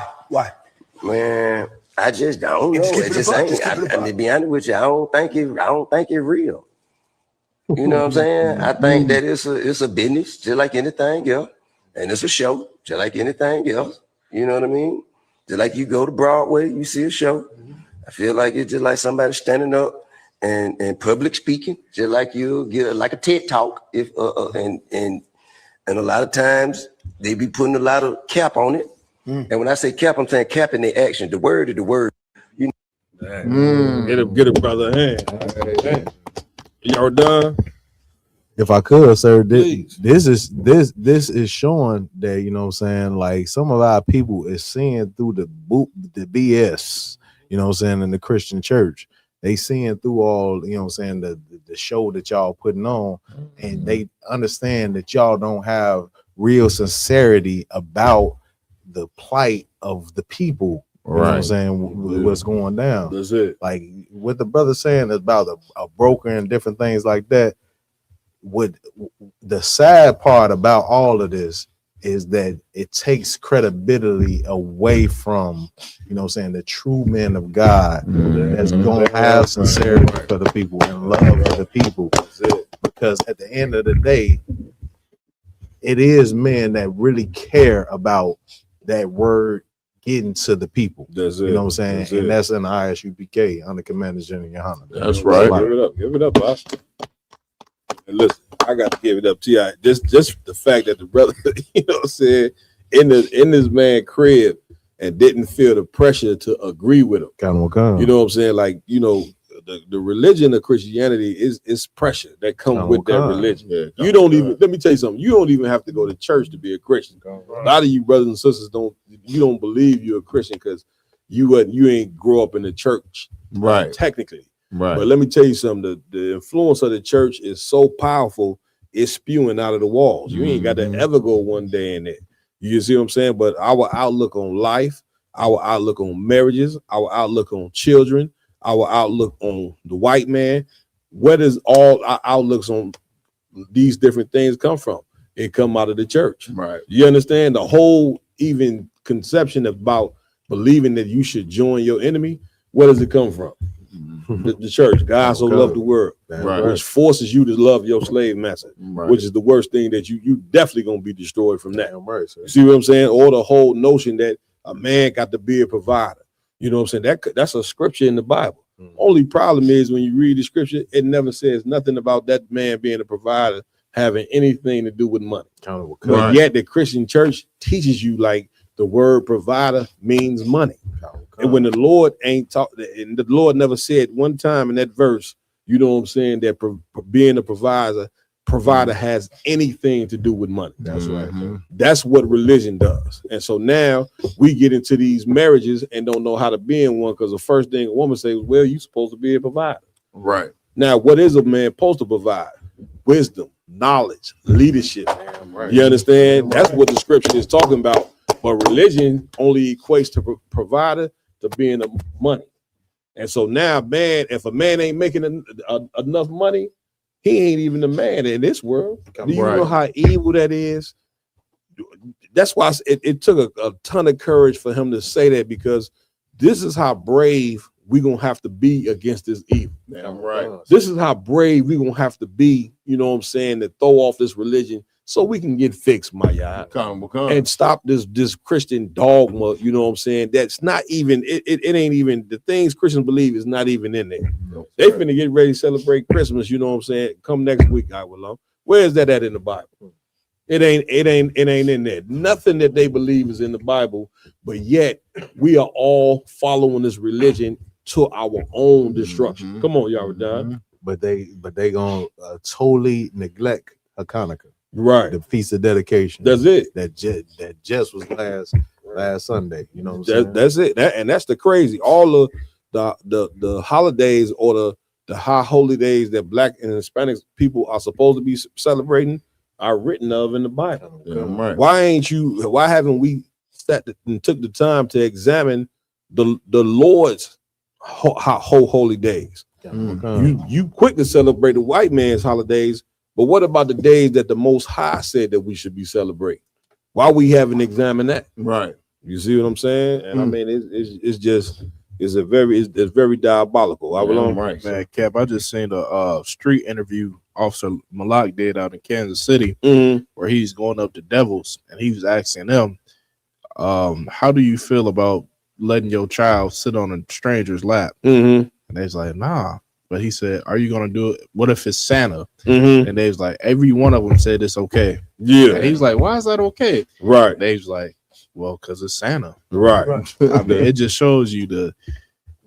Man, I don't know. It just ain't. To be honest with you, I don't think it's real. You know what I'm saying? I think that it's a business, just like anything else, and it's a show, just like anything else. You know what I mean? Just like you go to Broadway, you see a show. I feel like it's just like somebody standing up and public speaking, just like you get like a TED talk. And a lot of times they be putting a lot of cap on it. And when I say cap, I'm saying cap in their action. The word is the word. You know? Get it, brother. Hey. Y'all done? If I could, sir, this is showing that, you know what I'm saying, like some of our people is seeing through the BS, you know what I'm saying, in the Christian church. They seeing through all, you know what I'm saying, the show that y'all putting on, and they understand that y'all don't have real sincerity about the plight of the people You know what I'm saying? What's going down. That's it. Like what the brother saying about a broker and different things like that. What the sad part about all of this is that it takes credibility away from, you know what I'm saying, the true men of God that's going to have sincerity for the people and love for the people. Because at the end of the day, it is men that really care about that word getting to the people. That's it. You know what I'm saying? That's and it. that's in the ISUPK under Commander General Yohana. That's right. Give it up, boss. And listen, I got to give it up to you. Just the fact that the brother, you know what I'm saying, in this man crib and didn't feel the pressure to agree with him. You know what I'm saying? Like, you know, the religion of Christianity is pressure that comes with that religion. You don't even, let me tell you something, you don't even have to go to church to be a Christian. A lot of you brothers and sisters don't believe you're a Christian because you ain't grow up in the church. Right. Technically. Right. But let me tell you something, the influence of the church is so powerful, it's spewing out of the walls. You ain't got to ever go one day in there. You see what I'm saying? But our outlook on life, our outlook on marriages, our outlook on children, our outlook on the white man, where does all our outlooks on these different things come from? It come out of the church. Right. You understand? The whole even conception about believing that you should join your enemy, where does it come from? The church. God so loved the world, which forces you to love your slave master, which is the worst thing that you definitely gonna be destroyed from that. You see what I'm saying? Or the whole notion that a man got to be a provider. You know what I'm saying? That's a scripture in the Bible. Only problem is when you read the scripture, it never says nothing about that man being a provider having anything to do with money. But yet the Christian church teaches you like the word provider means money. And when the Lord ain't talk, and the Lord never said one time in that verse, you know what I'm saying, that being a provider has anything to do with money. That's right. That's what religion does. And so now we get into these marriages and don't know how to be in one because the first thing a woman says, well, you're supposed to be a provider. Right. Now, what is a man supposed to provide? Wisdom, knowledge, leadership. You understand? That's what the scripture is talking about. But religion only equates to provider to being a money. And so now, man, if a man ain't making enough money, he ain't even a man in this world. Do you know how evil that is? That's why it took a ton of courage for him to say that, because this is how brave we're going to have to be against this evil. This is how brave we're going to have to be, you know what I'm saying, to throw off this religion so we can get fixed, my y'all. And stop this Christian dogma, you know what I'm saying? That's not even, it ain't even, the things Christians believe is not even in there. They finna get ready to celebrate Christmas, you know what I'm saying? Come next week, I will know. Where is that at in the Bible? It ain't in there. Nothing that they believe is in the Bible, but yet we are all following this religion to our own destruction. Come on, y'all, done. But they gonna totally neglect Hanukkah. Right. The feast of dedication. That's it. That just was last Sunday. You know what I'm saying? That's it. And that's the crazy. All of the holidays or the high holy days that Black and Hispanic people are supposed to be celebrating are written of in the Bible. Right. Why haven't we sat and took the time to examine the Lord's whole holy days? You quick to celebrate the white man's holidays, but what about the days that the Most High said that we should be celebrating? Why we haven't examined that? Right. You see what I'm saying? And I mean, it's very diabolical. I will Man, Cap, I just seen a street interview Officer Malak did out in Kansas City, where he's going up to Devils, and he was asking them, how do you feel about letting your child sit on a stranger's lap? And they was like, nah. But he said, are you going to do it? What if it's Santa? And they was like, every one of them said it's okay. Yeah. And he was like, why is that okay? Right. They was like, well, because it's Santa. Right. I mean, it just shows you the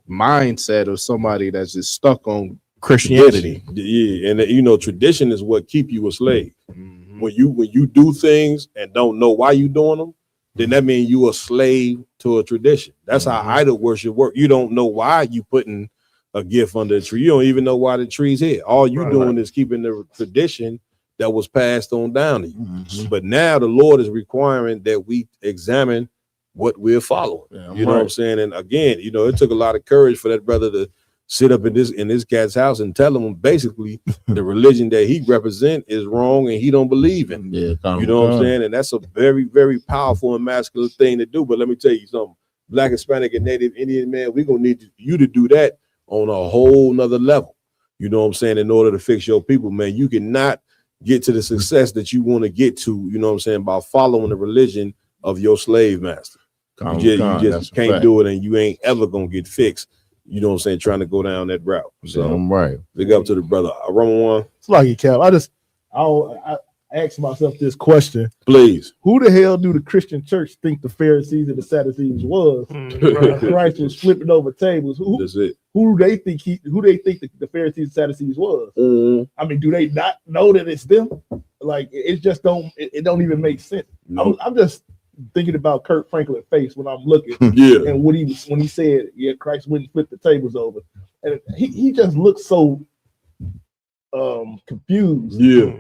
mindset of somebody that's just stuck on Christianity. Yeah. And you know, tradition is what keep you a slave. When you do things and don't know why you doing them, then that means you a slave to a tradition. That's how idol worship work. You don't know why you putting a gift under a tree. You don't even know why the tree's here. All you doing is keeping the tradition that was passed on down to you. But now the Lord is requiring that we examine what we're following. Yeah, You know what I'm saying? And again, you know, it took a lot of courage for that brother to sit up in this cat's house and tell him basically the religion that he represent is wrong and he don't believe in. Yeah, you know what I'm saying? And that's a very, very powerful and masculine thing to do. But let me tell you something. Black, Hispanic, and Native Indian, man, we're gonna need you to do that on a whole nother level. You know what I'm saying? In order to fix your people, man, you cannot get to the success that you want to get to, you know what I'm saying, by following the religion of your slave master. You just can't do it, and you ain't ever gonna get fixed. You know what I'm saying? Trying to go down that route. So I'm right. Big up to the brother. Roman one. It's like you, Cal. I ask myself this question. Please. Who the hell do the Christian church think the Pharisees and the Sadducees was? Christ was flipping over tables. That's it. Who do they think the Pharisees and Sadducees was? I mean, do they not know that it's them? Like it just don't even make sense. No. I'm just thinking about Kurt Franklin's face when I'm looking. Yeah. And when he said, yeah, Christ wouldn't flip the tables over. And he just looks so confused. Yeah.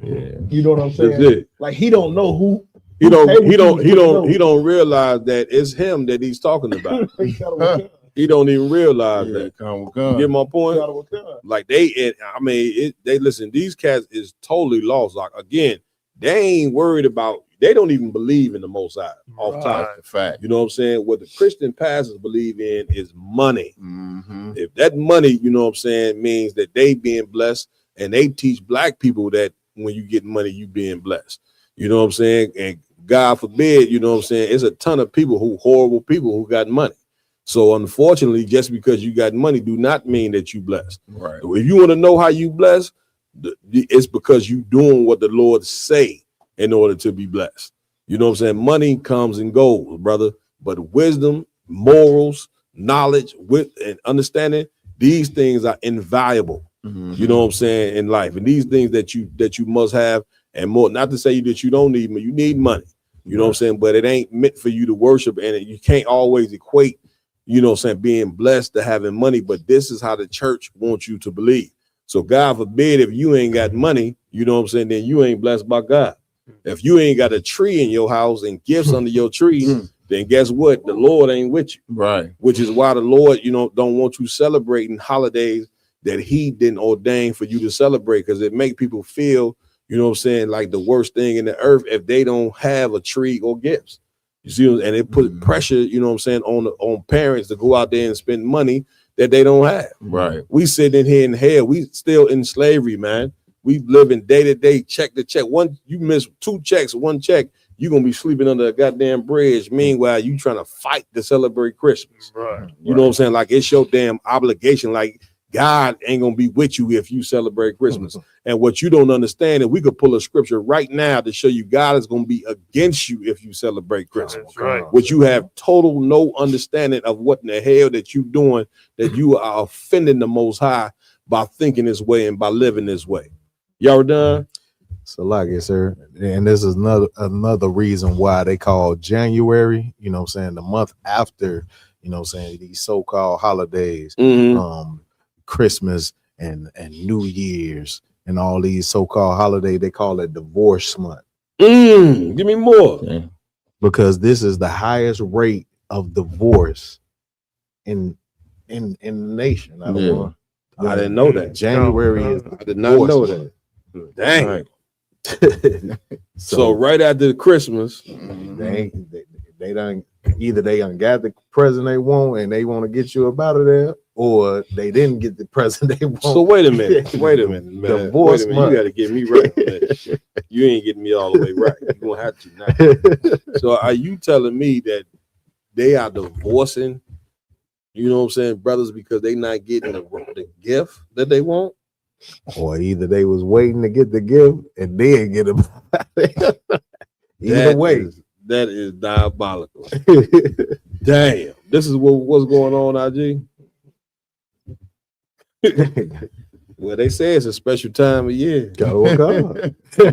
You know what I'm saying? That's it. Like he don't know who He don't realize that it's him that he's talking about. He don't even realize that. You get my point? Like they listen, these cats is totally lost. Like again, they ain't worried about, they don't even believe in the Most High off top. Fact. You know what I'm saying? What the Christian pastors believe in is money. If that money, you know what I'm saying, means that they being blessed, and they teach black people that when you get money, you being blessed. You know what I'm saying? And God forbid, you know what I'm saying, it's a ton of people horrible people who got money. So unfortunately, just because you got money do not mean that you blessed. Right. If you want to know how you blessed, it's because you doing what the Lord say in order to be blessed. You know what I'm saying? Money comes and goes, brother. But wisdom, morals, knowledge, wit, and understanding, these things are invaluable. You know what I'm saying, in life. And these things that you must have, and more, not to say that you don't need money, you need money. You know what I'm saying? But it ain't meant for you to worship, and you can't always equate, you know what I'm saying, being blessed to having money. But this is how the church wants you to believe. So God forbid if you ain't got money, you know what I'm saying, then you ain't blessed by God. If you ain't got a tree in your house and gifts under your tree, then guess what? The Lord ain't with you. Right. Which is why the Lord, you know, don't want you celebrating holidays that he didn't ordain for you to celebrate, because it make people feel, you know what I'm saying, like the worst thing in the earth if they don't have a tree or gifts. You see, and it put pressure, you know what I'm saying, on parents to go out there and spend money that they don't have. Right. We sitting in here in hell. We still in slavery, man. We living day to day, check to check. You miss 2 checks, 1 check, you're gonna be sleeping under a goddamn bridge. Meanwhile, you trying to fight to celebrate Christmas. Right. You know what I'm saying? Like it's your damn obligation. Like God ain't gonna be with you if you celebrate Christmas. And what you don't understand, and we could pull a scripture right now to show you God is gonna be against you if you celebrate Christmas. That's right. Which you have total no understanding of what in the hell that you doing, that you are offending the Most High by thinking this way and by living this way. Y'all done? So like it, sir. And this is another reason why they call January, you know what I'm saying, the month after, you know what I'm saying, these so-called holidays, Christmas and New Year's and all these so-called holidays, they call it divorce month. Give me more. Because this is the highest rate of divorce in the nation. I didn't know that. January is I did not know that. Dang. Right. So right after Christmas, they done either they got the present they want and they want to get you up out of there, or they didn't get the present they want. So wait a minute, man. Divorce month. You got to get me right. You ain't getting me all the way right. You're gonna have to now. So are you telling me that they are divorcing, you know what I'm saying, brothers, because they not getting the gift that they want? Or either they was waiting to get the gift and then get them. Either way. That is diabolical. Damn. This is what's going on, IG. Well, they say it's a special time of year. Oh, God. I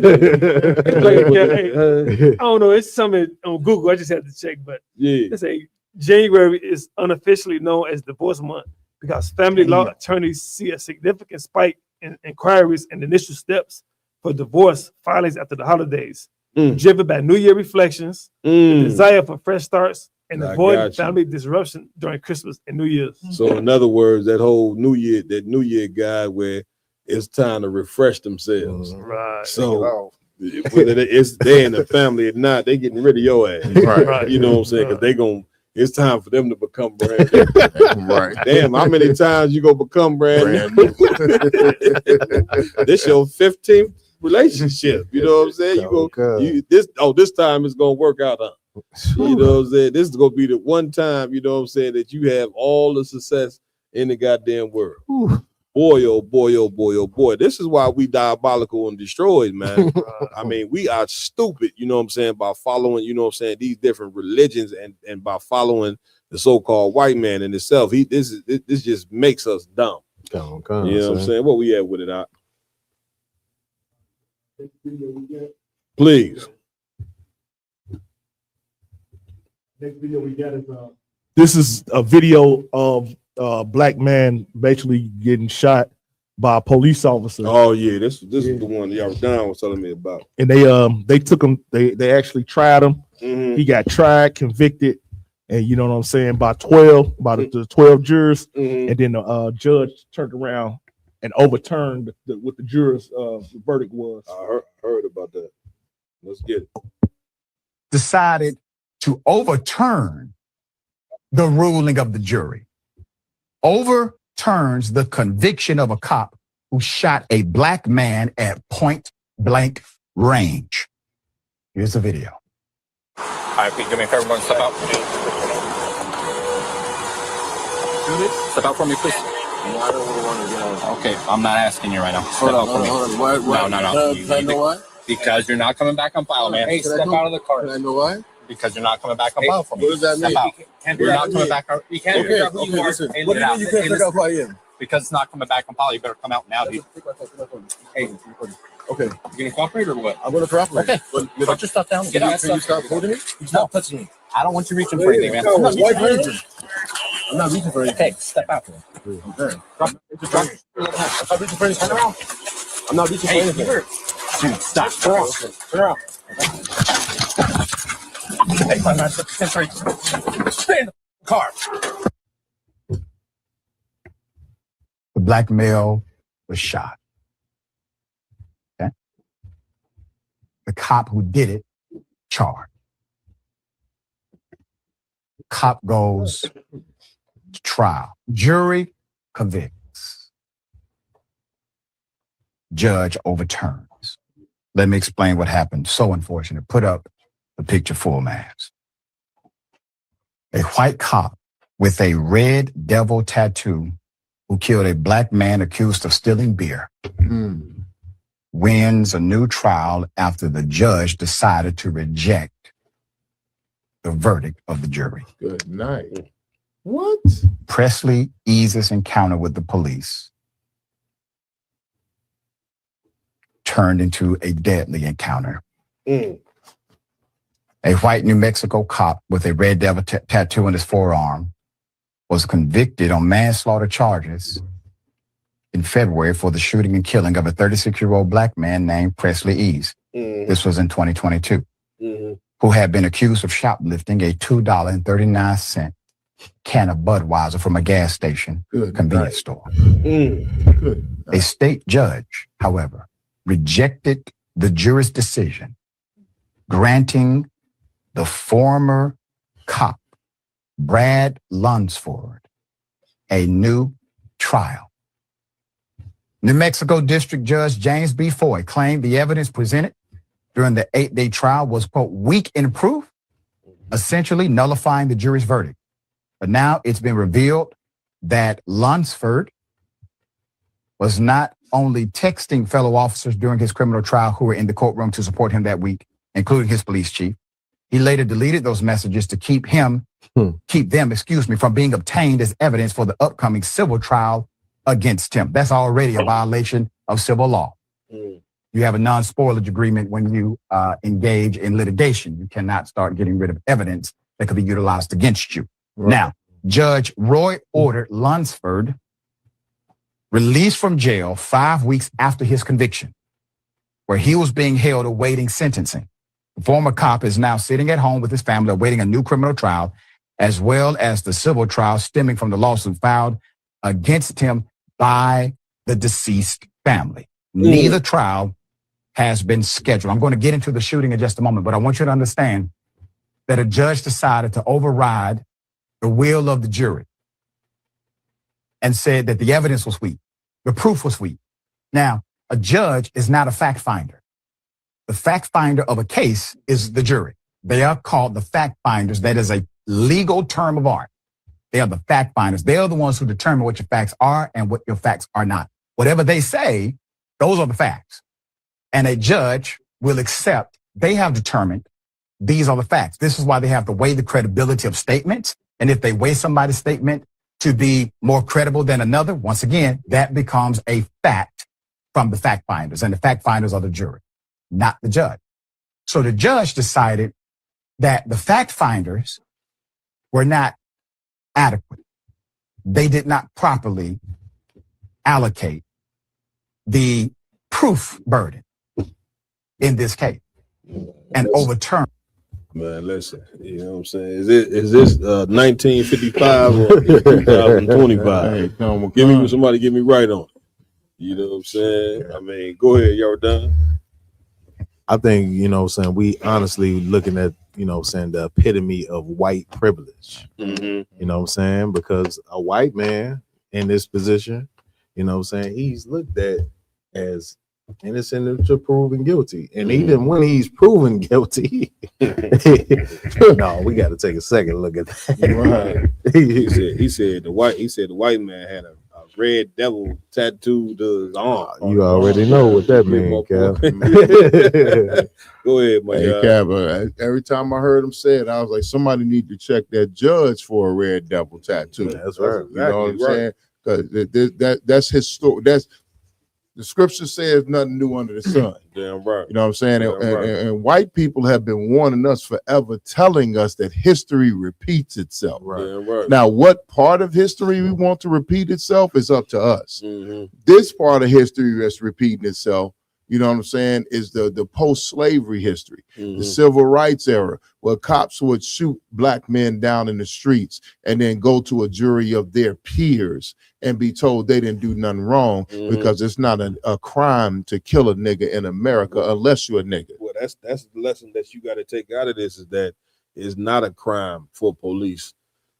don't know. It's something on Google. I just had to check, but they say January is unofficially known as divorce month because family law attorneys see a significant spike in inquiries and initial steps for divorce filings after the holidays, driven by New Year reflections, the desire for fresh starts, and I avoid got you. family disruption during Christmas and New Year's. So in other words, that whole New Year guy where it's time to refresh themselves. Right. So whether it's they in the family or not, they getting rid of your ass. Right. You know what I'm saying? Because it's time for them to become brand new. Right. Damn, how many times you gonna become brand new? This your 15th relationship. You know what I'm saying? This time it's gonna work out. You know what I'm saying? This is gonna be the one time, you know what I'm saying, that you have all the success in the goddamn world. Boy, oh boy, oh boy, oh boy. This is why we diabolical and destroyed, man. I mean, we are stupid, you know what I'm saying, by following, you know what I'm saying, these different religions and by following the so-called white man in itself. This just makes us dumb. You know what I'm saying? What we at with it out? Please. Next video we got is this is a video of a black man basically getting shot by a police officer. Oh yeah, this is the one y'all Don was telling me about. And they took him, they actually tried him. Mm-hmm. He got tried, convicted, and you know what I'm saying, by 12 jurors. Mm-hmm. And then the judge turned around and overturned what the jurors' verdict was. I heard about that. Let's get it. Decided to overturn the ruling of the jury, overturns the conviction of a cop who shot a black man at point blank range. Here's the video. All right, Pete, do me a favor, everyone, step out. Step out for me, please. I don't want to go. Okay, I'm not asking you right now. Step out for me. What? No. I know why? Because you're not coming back on file, man. Hey, step out of the car. I know why? Because you're not coming back on file for me. What does that mean? Step out. You're not coming back on. You can't figure out who you are. Listen. What do you mean you can't figure out who I am? Because it's not coming back on file. You better come out now, dude. Hey, okay. You gonna cooperate or what? I'm gonna cooperate. Okay. But Put your stuff down. Get out. Can you stop holding me? Stop touching me. I don't want you reaching for anything, man. No, I'm not why reaching for reaching? anything. I'm not reaching for anything. Okay, step out. Okay. Drop. I'm not reaching for anything. I'm not reaching for anything. Dude, stop. Turn around. Turn around. Hey, my man, stay in the car. The black male was shot. Okay. The cop who did it, charged. Cop goes to trial. Jury convicts. Judge overturns. Let me explain what happened. So unfortunate. Put up the picture full mass. A white cop with a red devil tattoo who killed a black man accused of stealing beer wins a new trial after the judge decided to reject the verdict of the jury. Good night. What? Presley Ease's encounter with the police turned into a deadly encounter. A white New Mexico cop with a red devil tattoo on his forearm was convicted on manslaughter charges in February for the shooting and killing of a 36-year-old black man named Presley Ease. This was in 2022, who had been accused of shoplifting a $2.39 can of Budweiser from a gas station convenience store. A state judge, however, rejected the jury's decision, granting the former cop, Brad Lunsford, a new trial. New Mexico District Judge James B. Foy claimed the evidence presented during the 8-day trial was, quote, weak in proof, essentially nullifying the jury's verdict. But now it's been revealed that Lunsford was not only texting fellow officers during his criminal trial who were in the courtroom to support him that week, including his police chief. He later deleted those messages to keep them, from being obtained as evidence for the upcoming civil trial against him. That's already a violation of civil law. You have a non-spoilage agreement when you engage in litigation. You cannot start getting rid of evidence that could be utilized against you. Right. Now, Judge Roy ordered Lunsford released from jail 5 weeks after his conviction, where he was being held awaiting sentencing. The former cop is now sitting at home with his family awaiting a new criminal trial as well as the civil trial stemming from the lawsuit filed against him by the deceased family. Neither trial has been scheduled. I'm going to get into the shooting in just a moment, but I want you to understand that a judge decided to override the will of the jury and said that the evidence was weak. The proof was weak. Now, a judge is not a fact finder. The fact finder of a case is the jury. They are called the fact finders. That is a legal term of art. They are the fact finders. They are the ones who determine what your facts are and what your facts are not. Whatever they say, those are the facts. And a judge will accept they have determined these are the facts. This is why they have to weigh the credibility of statements. And if they weigh somebody's statement to be more credible than another, once again, that becomes a fact from the fact finders. And the fact finders are the jury, not the judge. So the judge decided that the fact finders were not adequate. They did not properly allocate the proof burden in this case and overturn. Man, listen, you know what I'm saying? Is this 1955 or 2025? Hey, somebody give me right on it. You know what I'm saying? I mean, go ahead, y'all done. I think, you know what I'm saying, we honestly looking at, you know what I'm saying, the epitome of white privilege. You know what I'm saying? Because a white man in this position, you know what I'm saying, he's looked at as innocent until proven guilty. And even when he's proven guilty, no, we got to take a second look at that. Right. he said the white man had a red devil tattooed to his arm. You already know what that means, Cap. Go ahead, my Hey, guy. Cap, every time I heard him say it, I was like, somebody need to check that judge for a red devil tattoo. That's right. You know what I'm Exactly saying? Because that's his story. That's the scripture says nothing new under the sun. Damn right. You know what I'm saying? Damn right. And white people have been warning us forever, telling us that history repeats itself. Damn right. Now, what part of history we want to repeat itself is up to us. Mhm. This part of history that's repeating itself, you know what I'm saying, is the post-slavery history, the civil rights era, where cops would shoot black men down in the streets and then go to a jury of their peers and be told they didn't do nothing wrong because it's not a crime to kill a nigga in America unless you're a nigga. Well, that's the lesson that you got to take out of this, is that it's not a crime for police,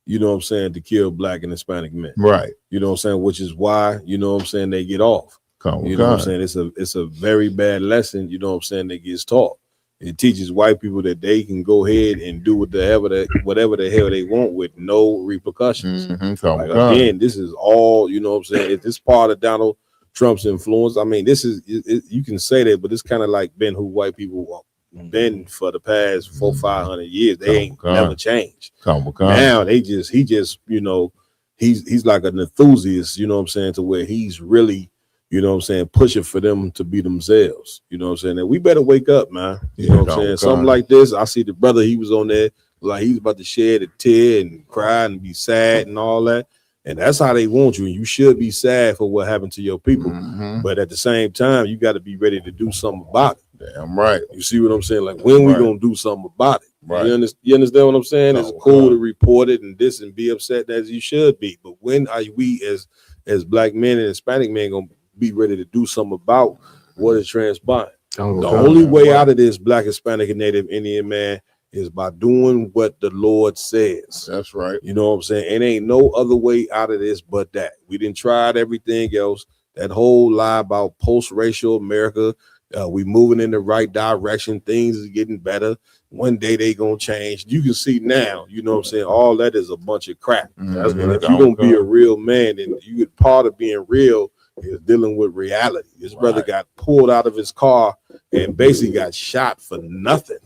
you know what I'm saying, to kill black and Hispanic men. Right. You know what I'm saying, which is why, you know what I'm saying, they get off. You know what I'm saying? It's a very bad lesson, you know what I'm saying, that gets taught. It teaches white people that they can go ahead and do whatever the hell they want with no repercussions. Like, again, this is all, you know what I'm saying, if this part of Donald Trump's influence, I mean, this is, you can say that, but it's kind of like been who white people been for the past 400-500 years. They ain't never changed. Now he just, you know, he's like an enthusiast, you know what I'm saying, to where he's really, you know what I'm saying, pushing for them to be themselves. You know what I'm saying? And we better wake up, man. You know what I'm saying? Something like this. I see the brother, he was on there, like he's about to shed a tear and cry and be sad and all that. And that's how they want you. And you should be sad for what happened to your people. But at the same time, you got to be ready to do something about it. Damn right. You see what I'm saying? Like, when we going to do something about it? Right. You understand what I'm saying? It's cool to report it and this and be upset as you should be. But when are we as black men and Hispanic men going to be ready to do something about what is transpiring? The only way out of this, black, Hispanic, and Native Indian man, is by doing what the Lord says. That's right. You know what I'm saying? It ain't no other way out of this but that. We done tried everything else. That whole lie about post-racial America, we moving in the right direction. Things is getting better. One day they gonna change. You can see now, you know what I'm saying? All that is a bunch of crap. That's if you're gonna be a real man, and you get part of being real is dealing with reality. This brother got pulled out of his car and basically got shot for nothing.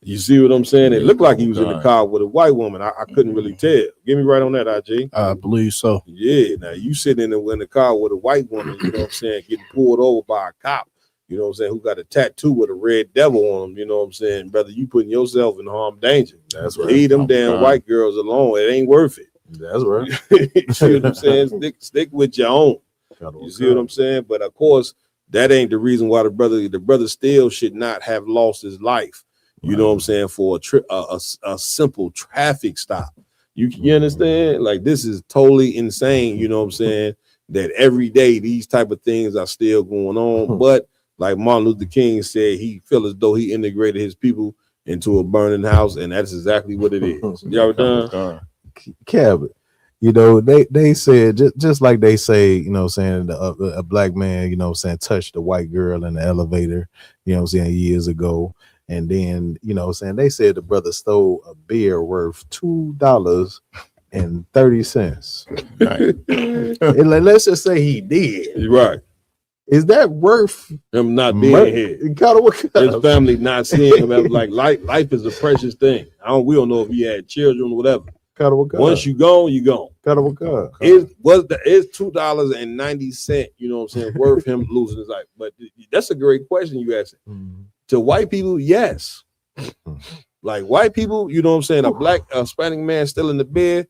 You see what I'm saying? It looked like he was in the car with a white woman. I couldn't really tell. Give me right on that, IG. I believe so. Yeah, now you sitting in the car with a white woman, you know what I'm saying, getting pulled over by a cop, you know what I'm saying, who got a tattoo with a red devil on him, you know what I'm saying, brother, you putting yourself in harm danger. That's right. Leave them damn white girls alone. It ain't worth it. That's right. You see what I'm saying? Stick with your own. You see what I'm saying? But of course, that ain't the reason why the brother still should not have lost his life. You know what I'm saying? For a simple traffic stop. You understand? Like, this is totally insane. You know what I'm saying? That every day these type of things are still going on. But like Martin Luther King said, he felt as though he integrated his people into a burning house, and that's exactly what it is. You ever done? Cabot. You know, they said just like they say, you know what I'm saying, a black man, you know what I'm saying, touched a white girl in the elevator, you know what I'm saying, years ago. And then, you know what I'm saying, they said the brother stole a beer worth $2.30. Right. And let's just say he did. Right. Is that worth him not being here? His family not seeing him. Like life is a precious thing. We don't know if he had children or whatever. Once you gone, you gone. It's $2.90, you know what I'm saying, worth him losing his life. But that's a great question you asked. To white people, yes. Like white people, you know what I'm saying, a Hispanic man still in the bed,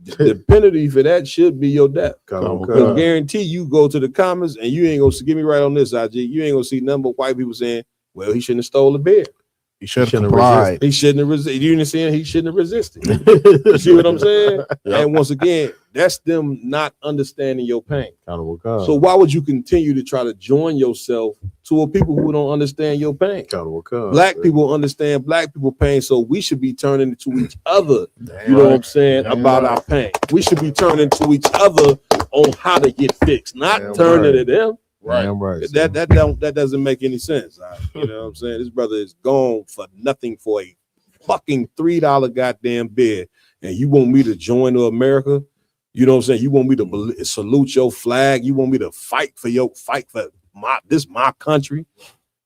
the penalty for that should be your death. Because guarantee you go to the comments and you ain't gonna get me right on this, IG. You ain't gonna see nothing but white people saying, well, he shouldn't have stole the bed. He should have complied. He shouldn't have resisted. You understand? He shouldn't have resisted. You see what I'm saying? Yep. And once again, that's them not understanding your pain. So why would you continue to try to join yourself to a people who don't understand your pain? Black people understand black people pain, so we should be turning to each other. You know what I'm saying, about our pain. We should be turning to each other on how to get fixed, not turning to them. Right. That doesn't make any sense. You know what I'm saying? This brother is gone for nothing for a fucking $3 goddamn beer. And you want me to join to America? You know what I'm saying? You want me to salute your flag? You want me to fight for my country?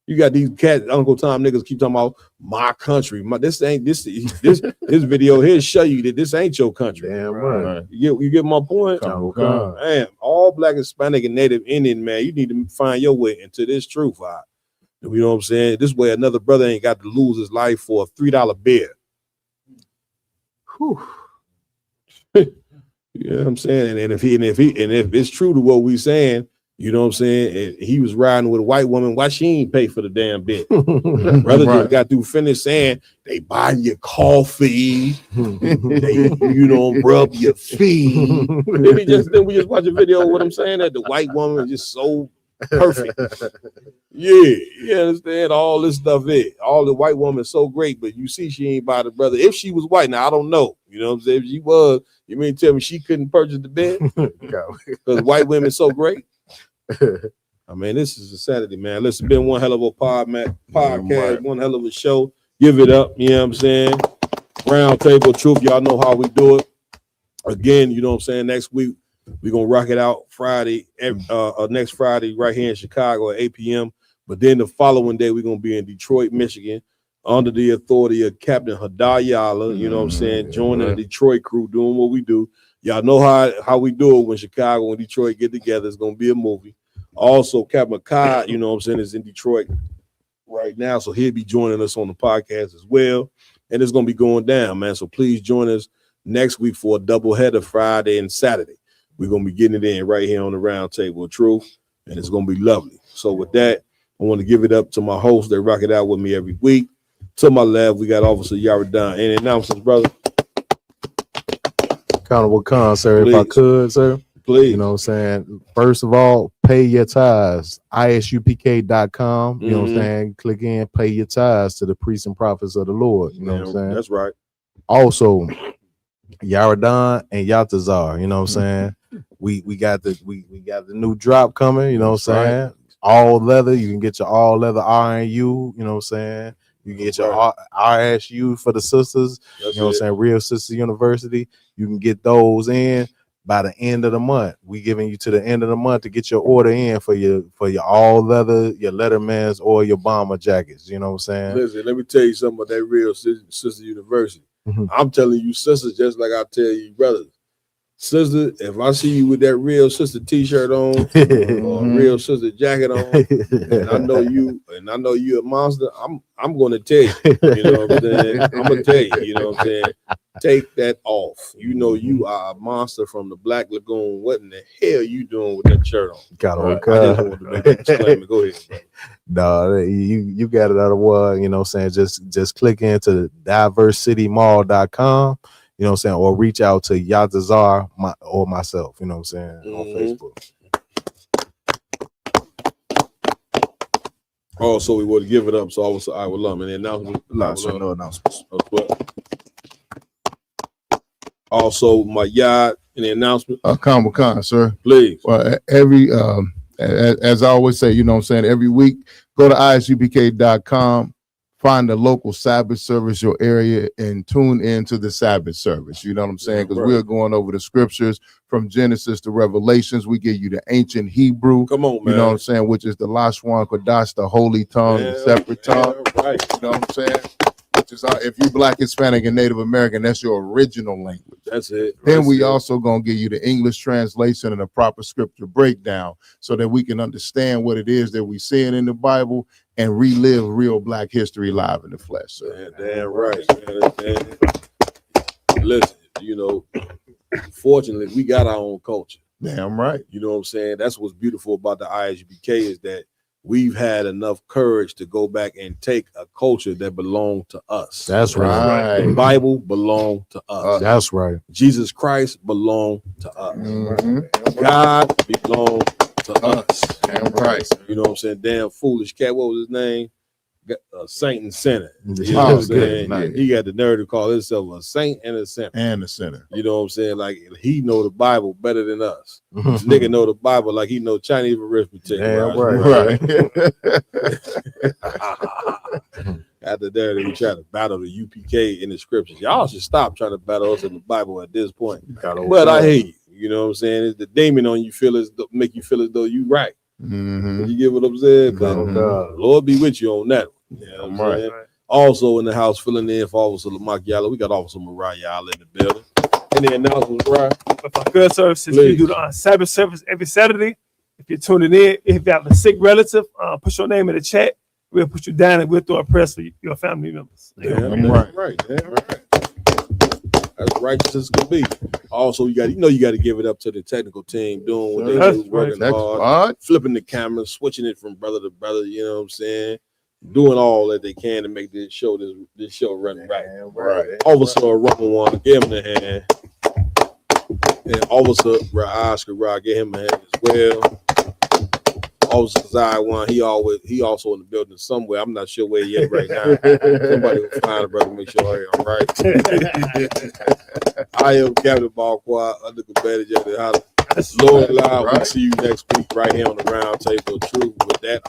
You got these cats, Uncle Tom niggas keep talking about my country. This video here show you that this ain't your country. Damn right. You get my point? Man, all black, Hispanic, and Native Indian, man, you need to find your way into this truth. You know what I'm saying? This way another brother ain't got to lose his life for a $3 beer. Whew. You know what I'm saying? And if it's true to what we saying, you know what I'm saying? He was riding with a white woman. Why she ain't pay for the damn bit? Brother just got through finished saying they buy your coffee, they rub your feet. Then we just watch a video of what I'm saying, that the white woman is just so perfect. Yeah, you understand? All this stuff is. All the white woman is so great, but you see she ain't buy the brother. If she was white, now I don't know. You know what I'm saying? If she was, you mean tell me she couldn't purchase the bed? Because white women so great. I mean, this is a Saturday, man. Listen, been one hell of a podcast, one hell of a show. Give it up, you know what I'm saying? Round Table Truth, y'all know how we do it. Again, you know what I'm saying? Next week, we're going to rock it out Friday, next Friday, right here in Chicago at 8 p.m. But then the following day, we're going to be in Detroit, Michigan, under the authority of Captain Hadayala, you know what I'm saying? Joining the Detroit crew, doing what we do. Y'all know how we do it when Chicago and Detroit get together. It's going to be a movie. Also, Captain Kai, you know what I'm saying, is in Detroit right now. So he'll be joining us on the podcast as well. And it's going to be going down, man. So please join us next week for a doubleheader Friday and Saturday. We're going to be getting it in right here on the Round Table of Truth. And it's going to be lovely. So with that, I want to give it up to my hosts. They rock it out with me every week. To my left, we got Officer Yaradan. Any announcements, brother? Accountable con, sir, please. If I could, sir. Please. You know what I'm saying? First of all, pay your tithes. ISUPK.com. You know what I'm saying? Click in, pay your tithes to the priests and prophets of the Lord. You know what I'm saying? That's right. Also, Yaradan and Yatazar. You know what I'm saying? We got the new drop coming, you know what I'm saying? Right. All leather. You can get your all leather RNU, you know what I'm saying? You can get your RSU for the sisters, you know what I'm saying? Real Sister University. You can get those in by the end of the month. We giving you to the end of the month to get your order in for your all leather, your Lettermans, or your bomber jackets. You know what I'm saying? Listen, let me tell you something about that Real Sister University. I'm telling you, sisters, just like I tell you, brothers. Sister, if I see you with that Real Sister t-shirt on or a Real Sister jacket on, and I know you a monster, I'm gonna tell you, you know what I'm saying? I'm gonna tell you, you know what I'm saying? Take that off. You know you are a monster from the Black Lagoon. What in the hell you doing with that shirt on? Got I just wanted to make that disclaimer. Go ahead. No, you got it out of what, you know what I'm saying? Just click into diversitymall.com. you know what I'm saying, or reach out to Yadazar or myself, you know what I'm saying, on Facebook. Also, we would give it up. So I would love it. And announcement. No announcements. Also, my yard and the announcement. Khan, sir. Please. Well, every as I always say, you know what I'm saying, every week, go to isupk.com, find the local Sabbath service, your area, and tune into the Sabbath service. You know what I'm saying? Because we're going over the scriptures from Genesis to Revelations. We give you the ancient Hebrew. Come on, man. You know what I'm saying? Which is the Lashwan Kodash, the holy tongue, the separate tongue. Right. You know what I'm saying? Which is if you Black, Hispanic, and Native American, that's your original language. That's it. Then we also gonna give you the English translation and a proper scripture breakdown so that we can understand what it is that we seeing in the Bible and relive real Black history live in the flesh. Sir. Damn right. Listen, you know, fortunately, we got our own culture. Damn right. You know what I'm saying? That's what's beautiful about the ISUPK is that we've had enough courage to go back and take a culture that belonged to us. That's right. The Bible belonged to us. That's right. Jesus Christ belonged to us. God belonged to us. Damn right. You know what I'm saying? Damn foolish cat. What was his name? Saint and sinner. You know Oh, what I'm saying? good. He got the nerve to call himself a saint and a sinner. And the sinner. You know what I'm saying? Like he know the Bible better than us. This nigga know the Bible like he know Chinese arithmetic. Damn right. After that, they try to battle the UPK in the scriptures. Y'all should stop trying to battle us in the Bible at this point. But I hate you. You know what I'm saying? It's the demon on you make you feel as though you right. You get what I'm saying? But Lord be with you on that one. You know what I'm saying? Also in the house, filling in for Officer Lamar Yalla. We got Officer Mariah Yalla in the building. Any announcements, Mariah? With our good services, we do the Sabbath service every Saturday. If you're tuning in, if you have a sick relative, put your name in the chat. We'll put you down and we'll throw a prayers for your family members. Damn right. As righteous as can be. Also, you got to give it up to the technical team doing what they do, working hard, flipping the camera, switching it from brother to brother. You know what I'm saying? Doing all that they can to make this show run right. Officer Rubber one, give him the hand. And Officer Oscar Rod, give him a hand as well. Officer Zai one, he also in the building somewhere. I'm not sure where he at right now. Somebody will find a brother, make sure I'm right. I am Captain Balquad, under the Lord Live. We'll see you next week right here on the Round Table of Truth. With that,